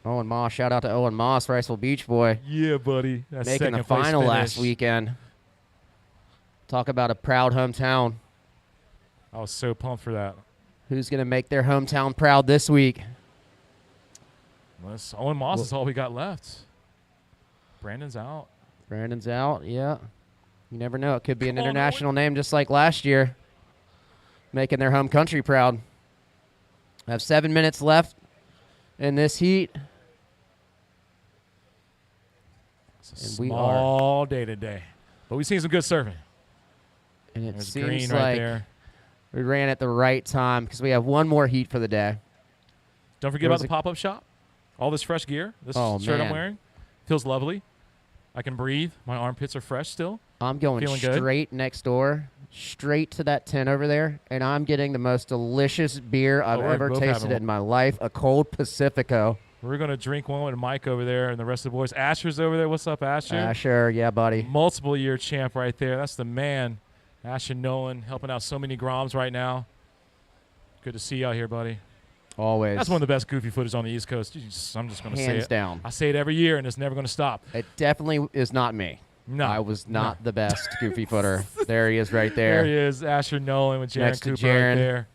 Owen Moss. Shout out to Owen Moss, Riceville Beach boy. Yeah, buddy. That Making the second place final finish. last weekend. Talk about a proud hometown. I was so pumped for that. Who's going to make their hometown proud this week? Owen Moss is all we got left. Brandon's out. Brandon's out, yeah. You never know. It could be an Come on, international name just like last year. Making their home country proud. I have 7 minutes left in this heat. It's a And we small day today. But we've seen some good surfing. And it There's seems Green like right there. we ran at the right time because we have one more heat for the day. Don't forget There about was the pop-up shop. All this fresh gear. This Oh, shirt I'm man. wearing feels lovely. I can breathe. My armpits are fresh still. I'm going Feeling good? straight next door, straight to that tent over there, and I'm getting the most delicious beer I've we're ever both tasted having in my life, a cold Pacifico. We're going to drink one with Mike over there and the rest of the boys. Asher's over there. What's up, Asher? Sure, yeah, buddy. Multiple year champ right there. That's the man. Asher Nolan helping out so many Groms right now. Good to see you out here, buddy. Always. That's one of the best goofy footers on the East Coast. I'm just going to say Hands it. down. I say it every year, and it's never going to stop. It definitely is not me. No. I was not the best goofy footer. There he is right There there. he is, Asher Nolan with Jaron Next to Cooper right Jaron. there.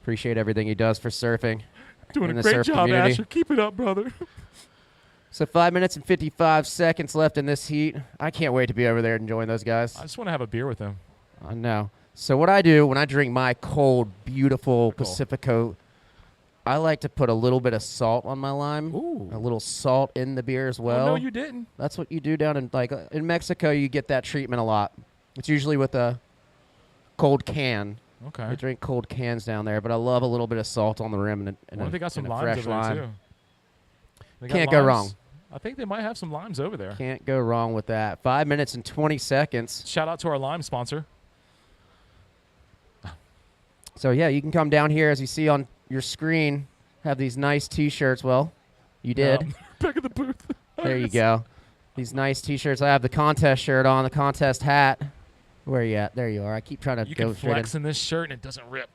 Appreciate everything he does for surfing. Doing in a the great surf job, community. Asher. Keep it up, brother. So 5 minutes and 55 seconds left in this heat. I can't wait to be over there and join those guys. I just want to have a beer with him. I know. So what I do when I drink my cold, beautiful Cool. Pacifico, I like to put a little bit of salt on my lime. Ooh. A little salt in the beer as Oh, well. no, you didn't. That's what you do down in in Mexico. You get that treatment a lot. It's usually with a cold can. Okay. They drink cold cans down there, but I love a little bit of salt on the rim and, Well, a, they got some and a limes fresh over there, lime. too. They got Can't go limes? wrong. I think they might have some limes over there. Can't go wrong with that. 5 minutes and 20 seconds. Shout out to our lime sponsor. So, yeah, you can come down here, as you see on your screen, have these nice T-shirts. Well, you did. Yeah. Back at the booth. There you go. These nice T-shirts. I have the contest shirt on, the contest hat. Where are you at? There you are. I keep trying to You go can straight flex in. in this shirt and it doesn't rip.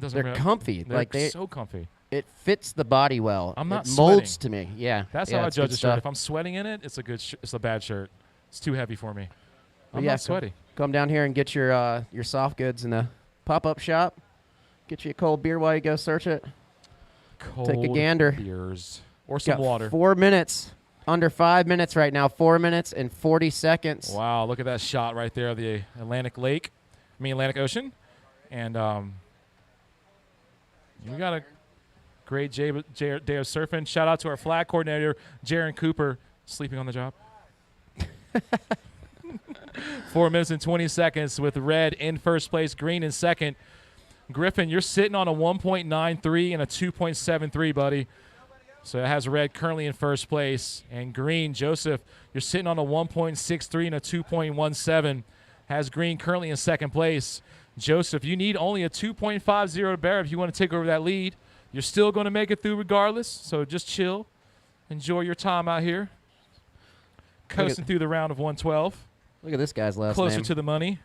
Doesn't They're rip. comfy. They're Like so comfy. it fits the body well. I'm not It molds to sweating. me. Yeah. That's yeah, how I it's judge good a shirt. stuff. If I'm sweating in it, it's a good. It's a bad shirt. It's too heavy for me. I'm yeah, not sweaty. Come down here and get your soft goods in the pop-up shop. Get you a cold beer while you go search it. Cold gander. beers or some Got water. 4 minutes. Under 5 minutes right now. 4 minutes and 40 seconds. Wow, look at that shot right there of the Atlantic Ocean. And you got a great day of surfing. Shout out to our flag coordinator, Jaron Cooper, sleeping on the job. 4 minutes and 20 seconds with Red in first place, Green in second. Griffin, you're sitting on a 1.93 and a 2.73, buddy. So that has Red currently in first place. And Green, Joseph, you're sitting on a 1.63 and a 2.17. Has Green currently in second place. Joseph, you need only a 2.50 to bear if you want to take over that lead. You're still going to make it through regardless, so just chill. Enjoy your time out here. Coasting through the round of 112. Look at this guy's last Closer name. to the money.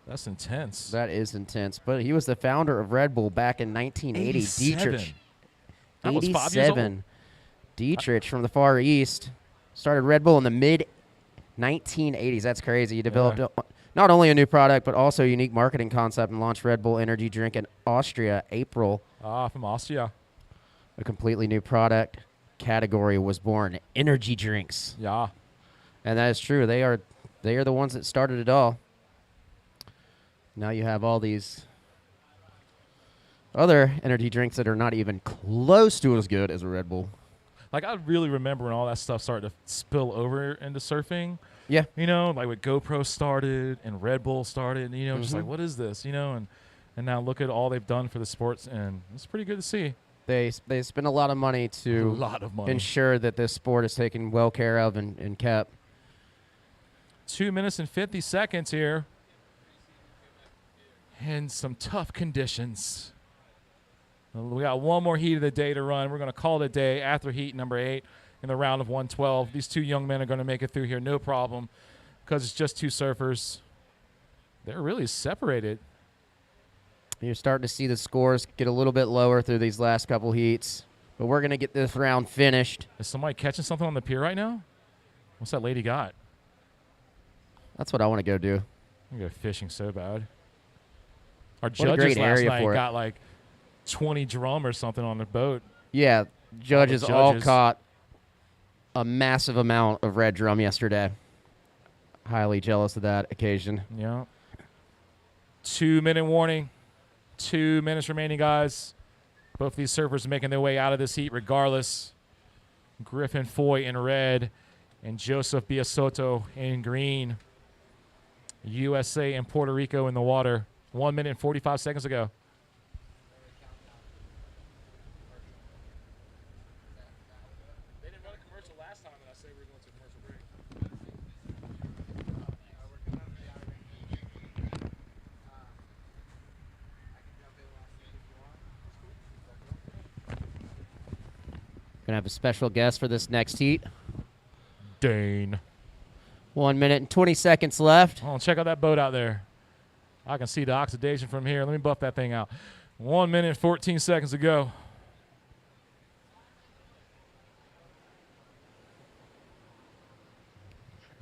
That's intense. That is intense. But he was the founder of Red Bull back in 1980. 87. Dietrich. That was 5 years old? 87. Dietrich from the Far East started Red Bull in the mid 1980s. That's crazy. He developed not only a new product, but also a unique marketing concept, and launched Red Bull energy drink in Austria, April. From Austria. A completely new product category was born, energy drinks. Yeah. And that is true. They are the ones that started it all. Now you have all these other energy drinks that are not even close to as good as a Red Bull. Like, I really remember when all that stuff started to spill over into surfing. Yeah. You know, like when GoPro started and Red Bull started, you know, just like, what is this? You know, and now look at all they've done for the sports, and it's pretty good to see. They spend a lot of money to ensure that this sport is taken well care of and kept. 2 minutes and 50 seconds here. And some tough conditions. We got one more heat of the day to run. We're going to call it a day after heat number 8 in the round of 112. These two young men are going to make it through here, no problem, because it's just two surfers. They're really separated. You're starting to see the scores get a little bit lower through these last couple heats, but we're going to get this round finished. Is somebody catching something on the pier right now? What's that lady got? That's what I want to go do. I'm going to go fishing so bad. Our What a judges great last area night for it. got like 20 drum or something on the boat. Yeah, judges all judges. caught a massive amount of red drum yesterday. Highly jealous of that occasion. Yeah. 2 minute warning. 2 minutes remaining, guys. Both these surfers making their way out of this heat regardless. Griffin Foy in red and Joseph Biasotto in green. USA and Puerto Rico in the water. 1 minute and 45 seconds ago. They didn't run a commercial last time, and I said we were going to a commercial break. Gonna have a special guest for this next heat. Dane. 1 minute and 20 seconds left. Oh, check out that boat out there. I can see the oxidation from here. Let me buff that thing out. 1 minute and 14 seconds to go.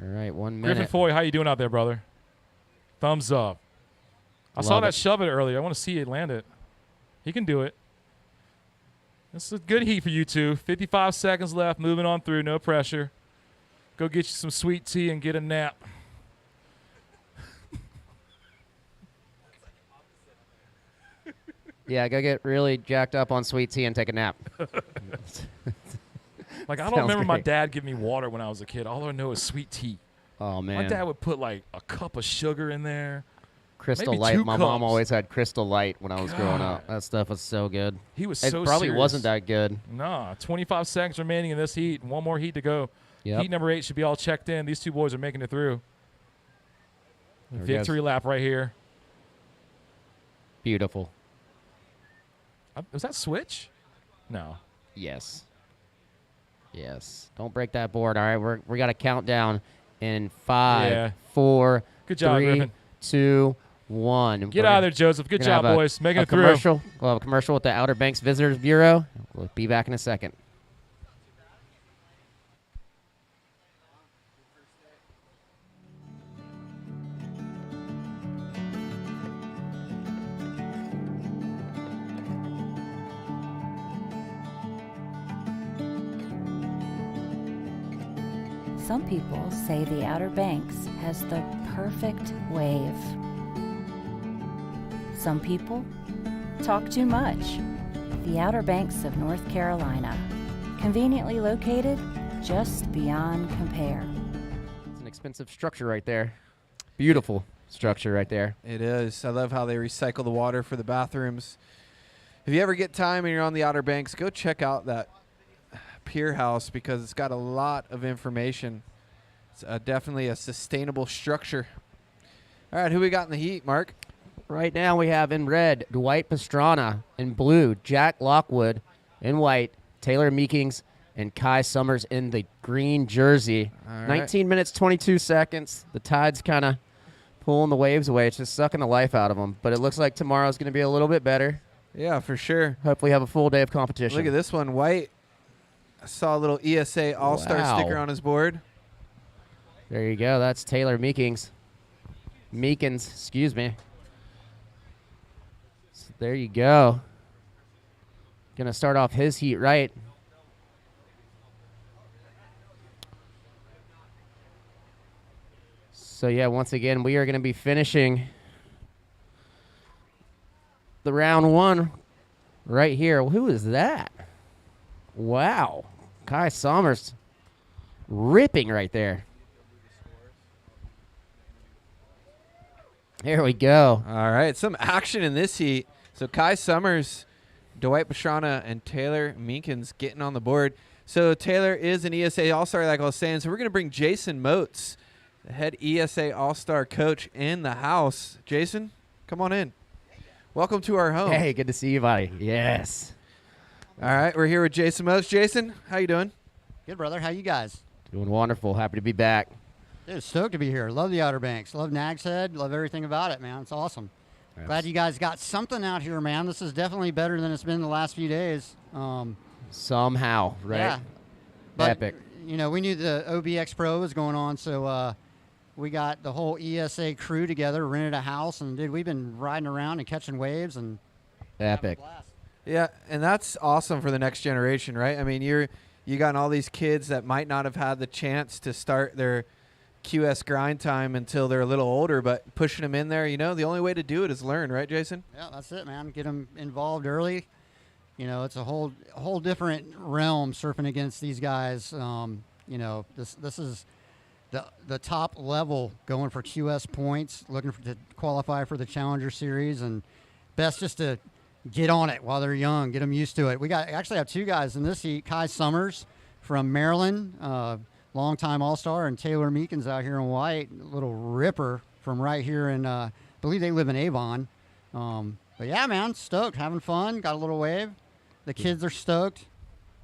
All right, 1 minute. Griffin Foy, how you doing out there, brother? Thumbs up. I saw Love that it. shove it earlier. I want to see it land it. He can do it. This is a good heat for you two. 55 seconds left. Moving on through. No pressure. Go get you some sweet tea and get a nap. Yeah, go get really jacked up on sweet tea and take a nap. Like, I don't Sounds remember my great. dad giving me water when I was a kid. All I know is sweet tea. Oh, man. My dad would put, like, a cup of sugar in there. Crystal maybe Light. 2 My mom cups. always had Crystal Light when I was growing up. God. That stuff was so good. He was It so probably serious. wasn't that good. Nah, 25 seconds remaining in this heat. One more heat to go. Yep. Heat number 8 should be all checked in. These two boys are making it through. There it goes. Victory lap right here. Beautiful. Was that switch? No. Yes. Yes. Don't break that board. All right, we got a countdown in 5, Yeah. 4, Good job, 3, Griffin. 2, 1. Get out of there, Joseph. Good job, boys. Making a it through. commercial. We'll have a commercial with the Outer Banks Visitors Bureau. We'll be back in a second. Some people say the Outer Banks has the perfect wave. Some people talk too much. The Outer Banks of North Carolina, conveniently located just beyond compare. It's an expensive structure right there. Beautiful structure right there. It is. I love how they recycle the water for the bathrooms. If you ever get time and you're on the Outer Banks, go check out that Pier house because it's got a lot of information. It's definitely a sustainable structure. All right, who we got in the heat, Mark? Right now we have in red Dwight Pastrana, in blue Jack Lockwood, in white Taylor Meekings, and Kai Summers in the green jersey. All right. 19 minutes, 22 seconds. The tide's kind of pulling the waves away. It's just sucking the life out of them. But it looks like tomorrow's going to be a little bit better. Yeah, for sure. Hopefully have a full day of competition. Look at this one. White. I saw a little ESA All-Star Wow. sticker on his board. There you go. That's Taylor Meekings. Meekins, excuse me. So there you go. Gonna start off his heat right. So yeah, once again, we are gonna be finishing the round 1 right here. Who is that? Wow. Kai Sommers ripping right there. There we go. All right, some action in this heat. So Kai Summers, Dwight Pastrana, and Taylor Meekins getting on the board. So Taylor is an ESA All-Star, like I was saying. So we're going to bring Jason Moats, the head ESA All-Star coach, in the house. Jason, come on in. Welcome to our home. Hey, good to see you, buddy. Yes. All right, we're here with Jason Moats. Jason, how you doing? Good, brother. How you guys? Doing wonderful. Happy to be back. Dude, stoked to be here. Love the Outer Banks. Love Nags Head. Love everything about it, man. It's awesome. Glad you guys got something out here, man. This is definitely better than it's been the last few days. Somehow, right? Yeah. But, Epic. You know, we knew the OBX Pro was going on, so we got the whole ESA crew together, rented a house, and, dude, we've been riding around and catching waves. And Epic. Yeah, and that's awesome for the next generation, right? I mean, you got all these kids that might not have had the chance to start their QS grind time until they're a little older, but pushing them in there, you know, the only way to do it is learn, right, Jason? Yeah, that's it, man. Get them involved early. You know, it's a whole different realm surfing against these guys. You know, this is the top level going for QS points, looking to qualify for the Challenger Series, and best just to get on it while they're young, get them used to it. We actually have 2 guys in this heat, Kai Summers from Maryland, longtime All-Star, and Taylor Meekins out here in white, little ripper from right here in, I believe they live in Avon. But yeah, man, stoked, having fun, got a little wave. The kids are stoked.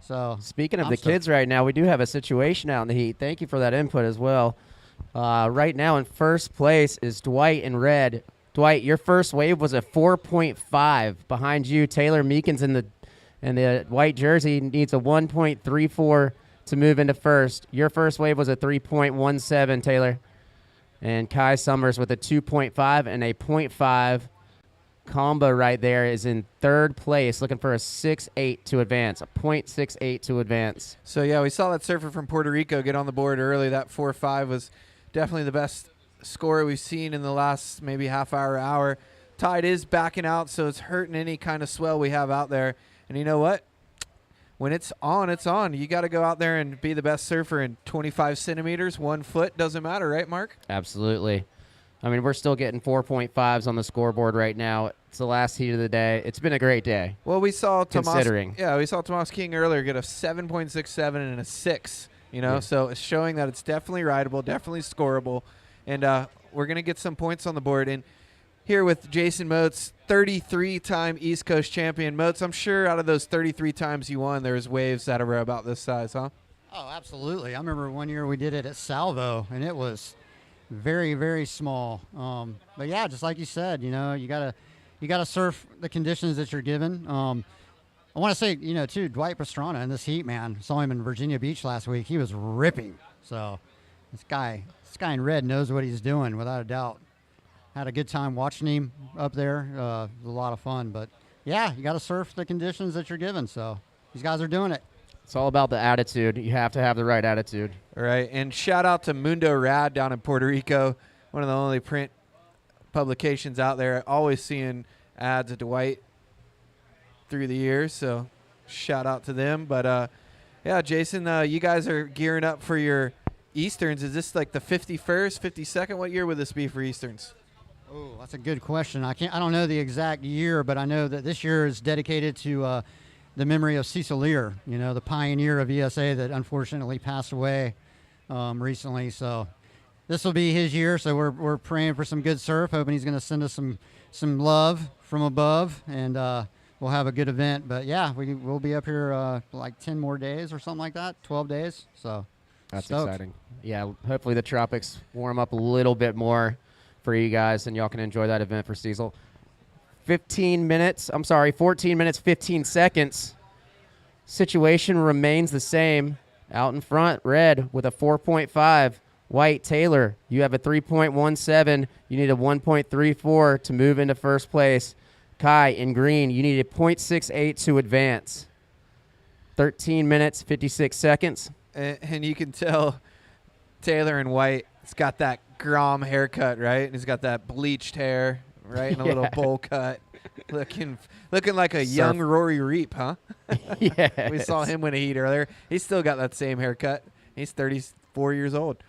So speaking of the kids right now, we do have a situation out in the heat. Thank you for that input as well. Right now in first place is Dwight in red. Dwight, your first wave was a 4.5. Behind you, Taylor Meekins in the white jersey needs a 1.34 to move into first. Your first wave was a 3.17, Taylor. And Kai Summers with a 2.5 and a 0.5 combo right there is in third place, looking for a 6.8 to advance, a 0.68 to advance. So, yeah, we saw that surfer from Puerto Rico get on the board early. That 4.5 was definitely the best score we've seen in the last maybe half hour. Tide is backing out, so it's hurting any kind of swell we have out there. And you know what? When it's on, it's on. You got to go out there and be the best surfer in 25 centimeters, 1 foot. Doesn't matter, right, Mark? Absolutely. I mean, we're still getting 4.5s on the scoreboard right now. It's the last heat of the day. It's been a great day. Well, we saw Tomas King earlier get a 7.67 and a 6, you know, so it's showing that it's definitely rideable, definitely scoreable, and we're going to get some points on the board. And here with Jason Moats, 33-time East Coast champion. Moats, I'm sure out of those 33 times you won, there was waves that were about this size, huh? Oh, absolutely. I remember one year we did it at Salvo, and it was very, very small. But yeah, just like you said, you know, you gotta surf the conditions that you're given. I want to say, you know, too, Dwight Pastrana in this heat, man. Saw him in Virginia Beach last week. He was ripping. So this guy in red knows what he's doing, without a doubt. Had a good time watching him up there. It was a lot of fun. But yeah, you got to surf the conditions that you're given. So these guys are doing it. It's all about the attitude. You have to have the right attitude. All right, and shout out to Mundo Rad down in Puerto Rico, one of the only print publications out there. Always seeing ads of Dwight through the years, so shout out to them. But yeah, Jason, you guys are gearing up for your Easterns. Is this like the 51st, 52nd? What year would this be for Easterns? Oh, that's a good question. I don't know the exact year, but I know that this year is dedicated to the memory of Cecil Lear, you know, the pioneer of ESA that unfortunately passed away recently. So this will be his year. So we're praying for some good surf, hoping he's going to send us some love from above, and we'll have a good event. But yeah, we'll be up here like 10 more days or something like that, 12 days. So that's stoked. exciting. Yeah, hopefully the tropics warm up a little bit more for you guys, and y'all can enjoy that event for Cecil. 14 minutes, 15 seconds. Situation remains the same. Out in front, red with a 4.5. White, Taylor, you have a 3.17. You need a 1.34 to move into first place. Kai, in green, you need a 0.68 to advance. 13 minutes, 56 seconds. And you can tell Taylor in white, it's got that Grom haircut, right? And he's got that bleached hair, right? And a little bowl cut. Looking like a young Rory Reap, huh? Yeah. We saw him win a heat earlier. He's still got that same haircut. He's 34 years old.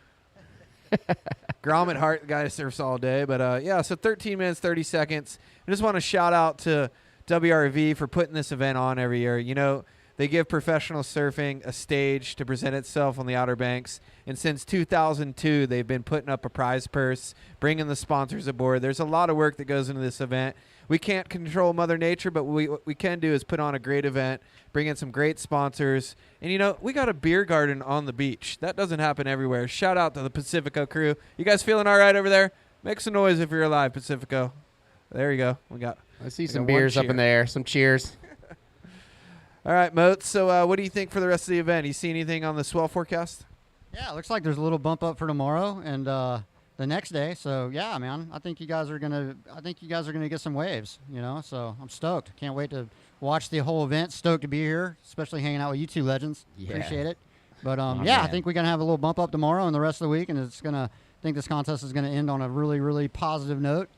Grom at heart, the guy surfs all day. But, yeah, so 13 minutes, 30 seconds. I just want to shout out to WRV for putting this event on every year. You know, they give professional surfing a stage to present itself on the Outer Banks. And since 2002, they've been putting up a prize purse, bringing the sponsors aboard. There's a lot of work that goes into this event. We can't control Mother Nature, but what we can do is put on a great event, bring in some great sponsors. And, you know, we got a beer garden on the beach. That doesn't happen everywhere. Shout out to the Pacifico crew. You guys feeling all right over there? Make some noise if you're alive, Pacifico. There you go. I see some beers up in the air. Some cheers. All right, Moats. So what do you think for the rest of the event? You see anything on the swell forecast? Yeah, it looks like there's a little bump up for tomorrow and the next day. So yeah, man, I think you guys are gonna get some waves. You know, so I'm stoked. Can't wait to watch the whole event. Stoked to be here, especially hanging out with you two legends. Yeah. Appreciate it. But Man. I think we're gonna have a little bump up tomorrow and the rest of the week, and I think this contest is gonna end on a really, really positive note,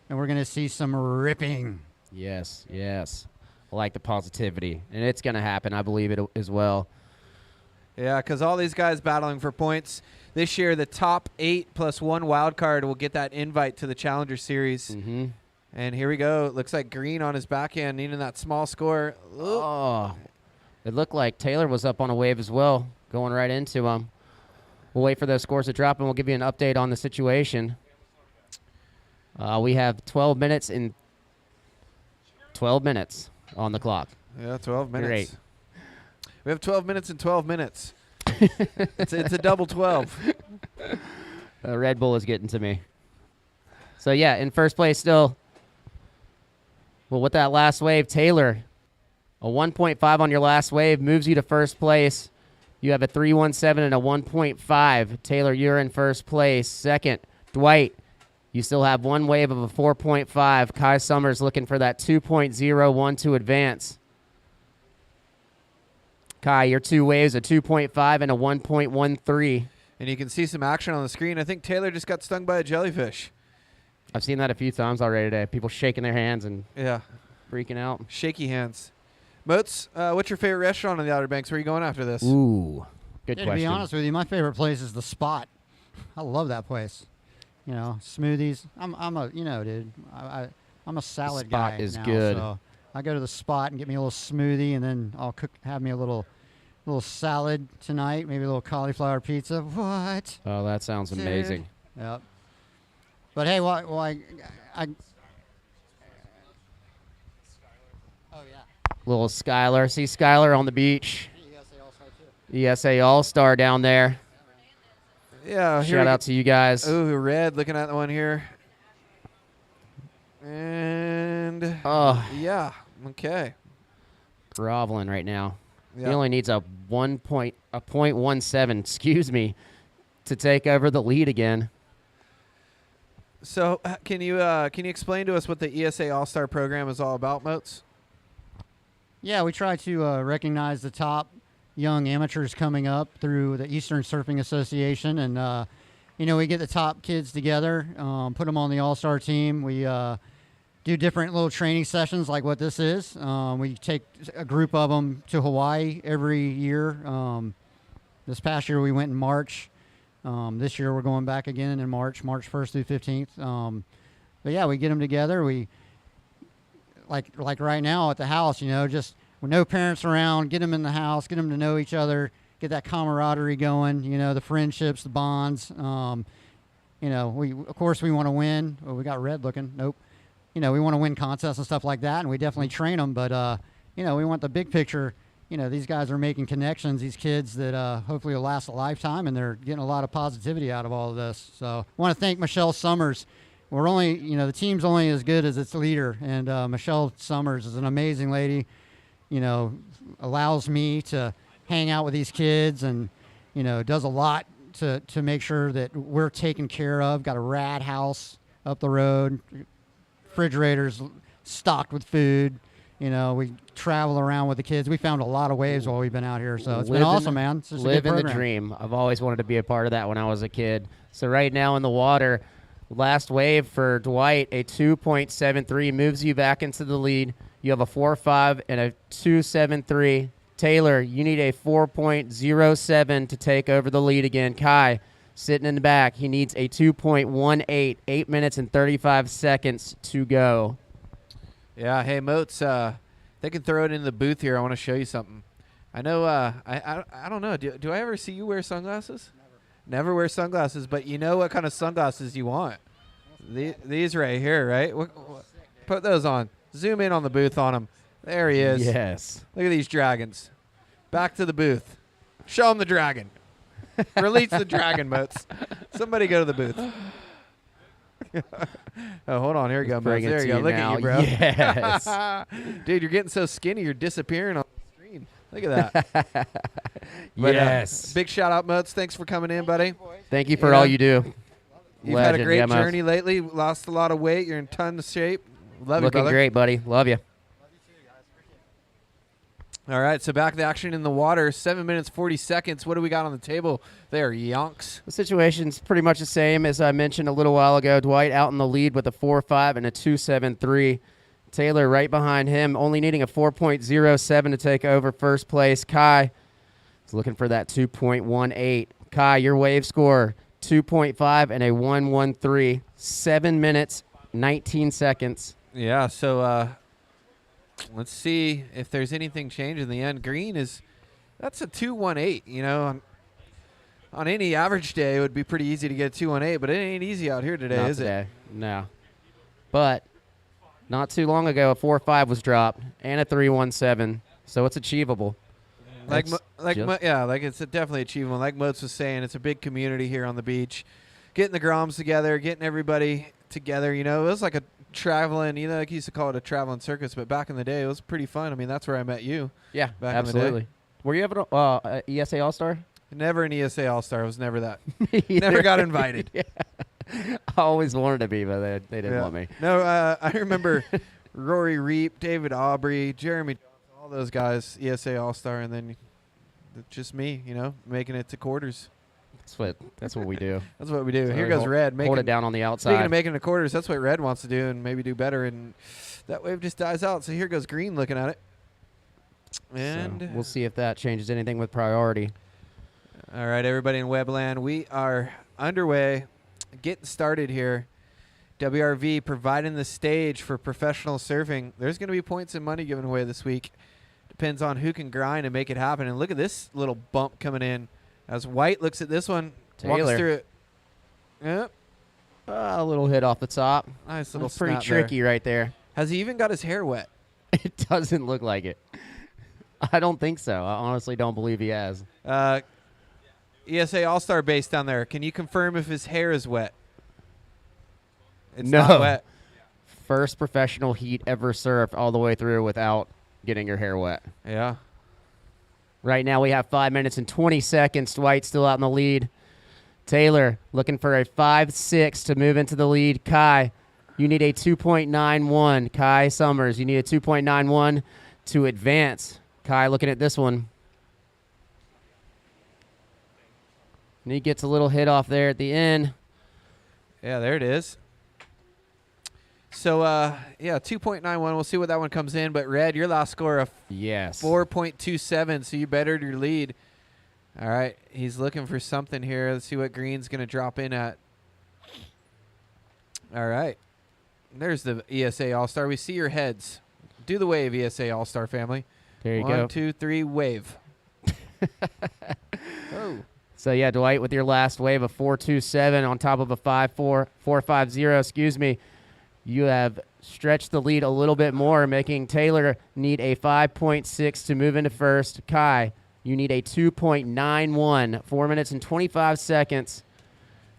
and we're gonna see some ripping. Yes. I like the positivity, and it's going to happen. I believe it as well. Yeah, because all these guys battling for points. This year, the top 8 plus 1 wild card will get that invite to the Challenger Series. Mm-hmm. And here we go. It looks like Green on his backhand, needing that small score. Oh, it looked like Taylor was up on a wave as well, going right into him. We'll wait for those scores to drop, and we'll give you an update on the situation. We have 12 minutes and 12 minutes on the clock. Yeah, 12 minutes. Great. We have 12 minutes and 12 minutes. It's a double 12. Red Bull is getting to me. So, yeah, in first place still. Well, with that last wave, Taylor, a 1.5 on your last wave moves you to first place. You have a 3.17 and a 1.5. Taylor, you're in first place. Second, Dwight, you still have one wave of a 4.5. Kai Summers looking for that 2.01 to advance. Kai, your two waves, a 2.5 and a 1.13. And you can see some action on the screen. I think Taylor just got stung by a jellyfish. I've seen that a few times already today. People shaking their hands and freaking out. Shaky hands. Moats, what's your favorite restaurant on the Outer Banks? Where are you going after this? Ooh, good question. To be honest with you, my favorite place is the Spot. I love that place. You know, smoothies. I'm a salad guy. Spot is now, good. So I go to the Spot and get me a little smoothie, and then I'll have me a little salad tonight, maybe a little cauliflower pizza. What? Oh, that sounds Dude. amazing. Yep. But hey, I oh yeah. Little Skylar. See Skylar on the beach. ESA All-Star down there. Yeah. Shout out to you guys. Ooh, Red, looking at the one here. And yeah, okay. Groveling right now. Yeah. He only needs a 0.17, excuse me, to take over the lead again. So can you explain to us what the ESA All-Star program is all about, Moats? Yeah, we try to recognize the top young amateurs coming up through the Eastern Surfing Association, and we get the top kids together, put them on the All-Star team. We do different little training sessions like what this is. We take a group of them to Hawaii every year. This past year we went in March. This year we're going back again in March 1st through 15th. But yeah, we get them together. We like right now at the house, just with no parents around, get them in the house, get them to know each other, get that camaraderie going, the friendships, the bonds. We of course we want to win. Oh, we got Red looking. Nope. We want to win contests and stuff like that, and we definitely train them. But we want the big picture. These guys are making connections, these kids that hopefully will last a lifetime, and they're getting a lot of positivity out of all of this. So I want to thank Michelle Summers. We're only, the team's only as good as its leader, and Michelle Summers is an amazing lady, allows me to hang out with these kids and, does a lot to make sure that we're taken care of. Got a rad house up the road, refrigerators stocked with food. You know, we travel around with the kids. We found a lot of waves while we've been out here, so it's been awesome, man. It's just a good Living the program. dream. I've always wanted to be a part of that when I was a kid. So right now in the water, last wave for Dwight, a 2.73 moves you back into the lead. You have a 4.5 and a 2.73. Taylor, you need a 4.07 to take over the lead again. Kai, sitting in the back, he needs a 2.18, 8 minutes and 35 seconds to go. Yeah, hey, Moats, they can throw it in the booth here. I want to show you something. I know, I don't know. Do I ever see you wear sunglasses? Never wear sunglasses, but you know what kind of sunglasses you want. These right here, right? Put those on. Zoom in on the booth on him. There he is. Yes. Look at these dragons. Back to the booth. Show him the dragon. Release the dragon, Moats. Somebody go to the booth. Oh, hold on. Here we go, Moats. There you go. Look at you, bro. Yes. Dude, you're getting so skinny, you're disappearing on the screen. Look at that. Yes. Big shout out, Moats. Thanks for coming in, buddy. Thank you for all you do. You've had a great journey lately. Lost a lot of weight. You're in tons of shape. Love you, Looking brother. great, buddy. Love you. All right, so back to action in the water. 7 minutes, 40 seconds. What do we got on the table there, Yonks? The situation's pretty much the same as I mentioned a little while ago. Dwight out in the lead with a 4.5 and a 2.73. Taylor right behind him, only needing a 4.07 to take over first place. Kai is looking for that 2.18. Kai, your wave score, 2.5 and a 1.13. 7 minutes, 19 seconds. Yeah, so let's see if there's anything changed in the end. Green that's a 2.18. You know, on any average day, it would be pretty easy to get a 2.18, but it ain't easy out here today, Not is today. it? No. But not too long ago, a 4.5 was dropped and a 3.17, so it's achievable. Like it's definitely achievable. Like Moats was saying, it's a big community here on the beach. Getting the Groms together, getting everybody together, you know, it was like a traveling, you know, like you used to call it a traveling circus, but back in the day, it was pretty fun. I mean, that's where I met you. Yeah, back absolutely. in the day. Were you ever an ESA All-Star? Never an ESA All-Star. I was never that. Me either. Never got invited. Yeah. I always wanted to be, but they didn't want me. No, I remember Rory Reep, David Aubrey, Jeremy Johnson, all those guys, ESA All-Star, and then just me, you know, making it to quarters. That's what we do. That's what we do. So Here goes Red. Hold it down on the outside. Speaking of making the quarters, that's what Red wants to do and maybe do better, and that wave just dies out. So here goes Green looking at it. And so we'll see if that changes anything with priority. All right, everybody in Webland, we are underway, getting started here. WRV providing the stage for professional surfing. There's going to be points and money given away this week. Depends on who can grind and make it happen. And look at this little bump coming in. As White looks at this one, walks through it. Yep. A little hit off the top. Nice little pretty snap tricky there. right there. Has he even got his hair wet? It doesn't look like it. I don't think so. I honestly don't believe he has. ESA All-Star base down there. Can you confirm if his hair is wet? It's No. not wet. First professional heat ever surfed all the way through without getting your hair wet. Yeah. Right now we have 5 minutes and 20 seconds. Dwight still out in the lead. Taylor looking for a 5.6 to move into the lead. Kai, you need a 2.91. Kai Summers, you need a 2.91 to advance. Kai looking at this one. And he gets a little hit off there at the end. Yeah, there it is. So, 2.91. We'll see what that one comes in. But, Red, your last score of 4.27, so you bettered your lead. All right, he's looking for something here. Let's see what Green's going to drop in at. All right. There's the ESA All-Star. We see your heads. Do the wave, ESA All-Star family. There you go. 1, 2, 3, wave. Oh. So, yeah, Dwight, with your last wave of 4.27 on top of a 4.50, excuse me, you have stretched the lead a little bit more, making Taylor need a 5.6 to move into first. Kai, you need a 2.91, 4 minutes and 25 seconds.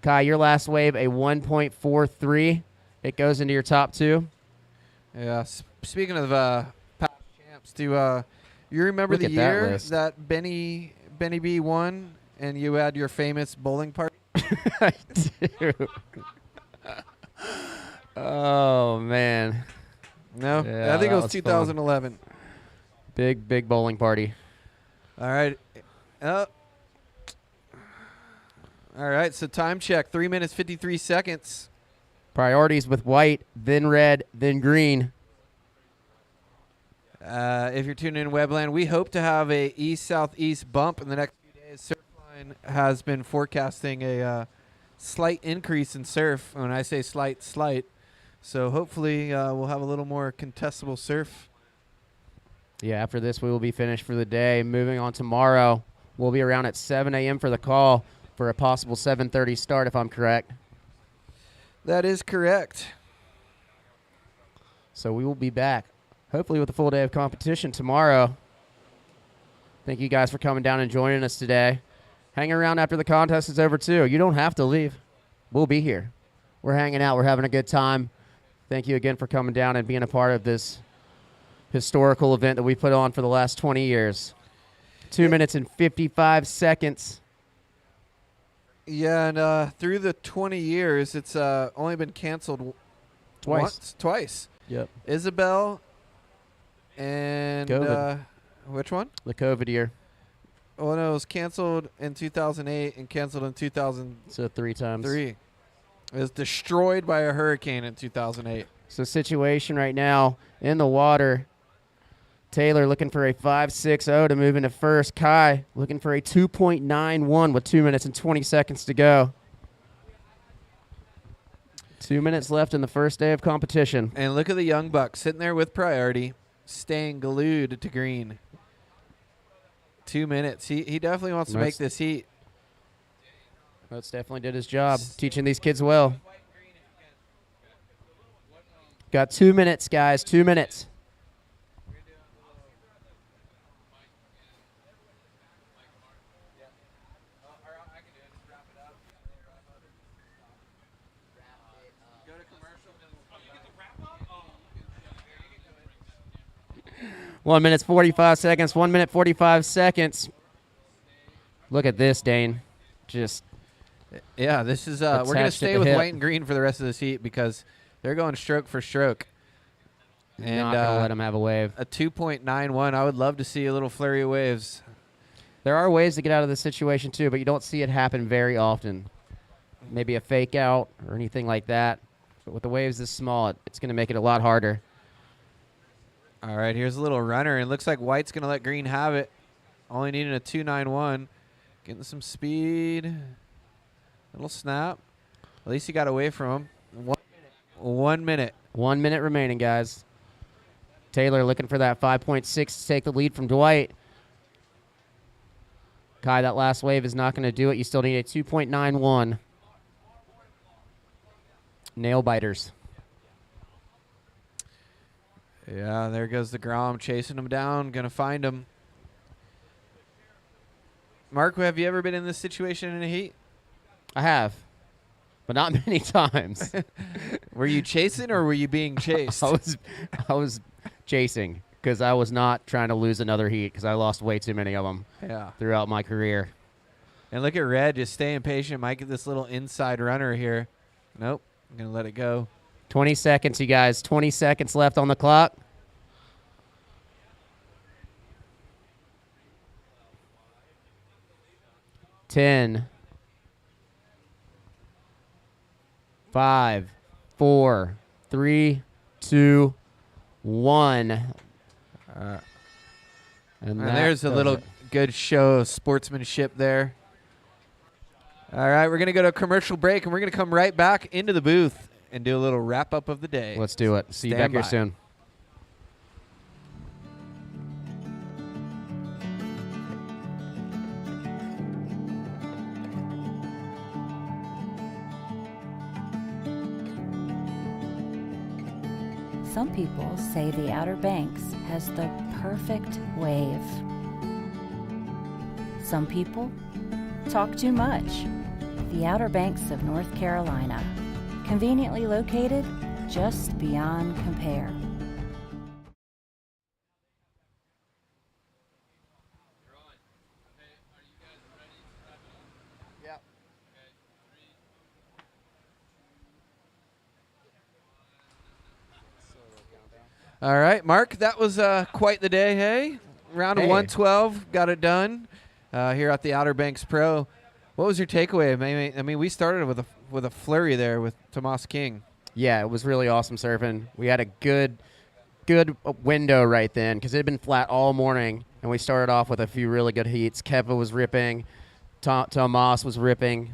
Kai, your last wave, a 1.43. It goes into your top two. Yeah, speaking of past champs, do you remember Look the at that year list. that Benny B won and you had your famous bowling party? I do. Oh, man. No? Yeah, I think it that was fun. 2011. Big bowling party. All right. All right, so time check, 3 minutes, 53 seconds. Priorities with white, then red, then green. If you're tuning in Webland, we hope to have a east-southeast bump in the next few days. Surfline has been forecasting a slight increase in surf. When I say slight. So hopefully we'll have a little more contestable surf. Yeah, after this, we will be finished for the day. Moving on tomorrow, we'll be around at 7 a.m. for the call for a possible 7:30 start, if I'm correct. That is correct. So we will be back, hopefully with a full day of competition tomorrow. Thank you guys for coming down and joining us today. Hang around after the contest is over, too. You don't have to leave. We'll be here. We're hanging out. We're having a good time. Thank you again for coming down and being a part of this historical event that we put on for the last 20 years. 2 minutes and 55 seconds. Yeah, and through the 20 years, it's only been canceled twice. Yep. Isabel and COVID. Which one? The COVID year. Oh, no, it was canceled in 2008 and canceled in 2003. So 3 times. It was destroyed by a hurricane in 2008. So situation right now in the water. Taylor looking for a 5.60 to move into first. Kai looking for a 2.91 with 2 minutes and 20 seconds to go. 2 minutes left in the first day of competition. And look at the young buck sitting there with priority, staying glued to green. 2 minutes. He definitely wants to make this heat. That's definitely did his job, teaching these kids well. Got 2 minutes, guys, 2 minutes. One minute, 45 seconds. 1 minute, 45 seconds. Look at this, Dane. Just yeah, this is we're going to stay with white and green for the rest of this heat because they're going stroke for stroke. And not going to let them have a wave. A 2.91. I would love to see a little flurry of waves. There are ways to get out of this situation, too, but you don't see it happen very often. Maybe a fake out or anything like that. But with the waves this small, it's going to make it a lot harder. All right, here's a little runner. It looks like white's going to let green have it. Only needing a 2.91. Getting some speed. Little snap. At least he got away from him. 1 minute. 1 minute remaining, guys. Taylor looking for that 5.6 to take the lead from Dwight. Kai, that last wave is not going to do it. You still need a 2.91. Nail biters. Yeah, there goes the Grom chasing him down. Going to find him. Mark, have you ever been in this situation in a heat? I have, but not many times. Were you chasing or were you being chased? I was chasing because I was not trying to lose another heat because I lost way too many of them throughout my career. And look at Red just staying patient. Might get this little inside runner here. Nope. I'm going to let it go. 20 seconds, you guys. 20 seconds left on the clock. Ten. 5, 4, 3, 2, 1. And there's a little good show of sportsmanship there. All right, we're going to go to a commercial break, and we're going to come right back into the booth and do a little wrap-up of the day. Let's do it. See you back here soon. Some people say the Outer Banks has the perfect wave. Some people talk too much. The Outer Banks of North Carolina, conveniently located just beyond compare. All right, Mark, that was quite the day, hey? Round of 112, got it done here at the Outer Banks Pro. What was your takeaway? I mean, we started with a flurry there with Tomas King. Yeah, it was really awesome surfing. We had a good window right then because it had been flat all morning, and we started off with a few really good heats. Keva was ripping. Tomas was ripping.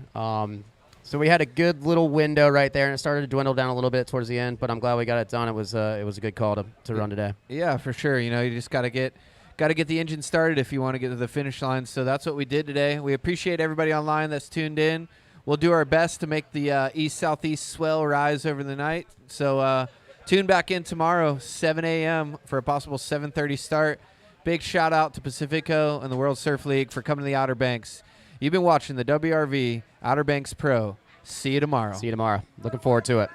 So we had a good little window right there, and it started to dwindle down a little bit towards the end, but I'm glad we got it done. It was a good call to run today. Yeah, for sure. You know, you just got to get the engine started if you want to get to the finish line. So that's what we did today. We appreciate everybody online that's tuned in. We'll do our best to make the east-southeast swell rise over the night. So tune back in tomorrow, 7 a.m. for a possible 7:30 start. Big shout-out to Pacifico and the World Surf League for coming to the Outer Banks. You've been watching the WRV Outer Banks Pro. See you tomorrow. Looking forward to it.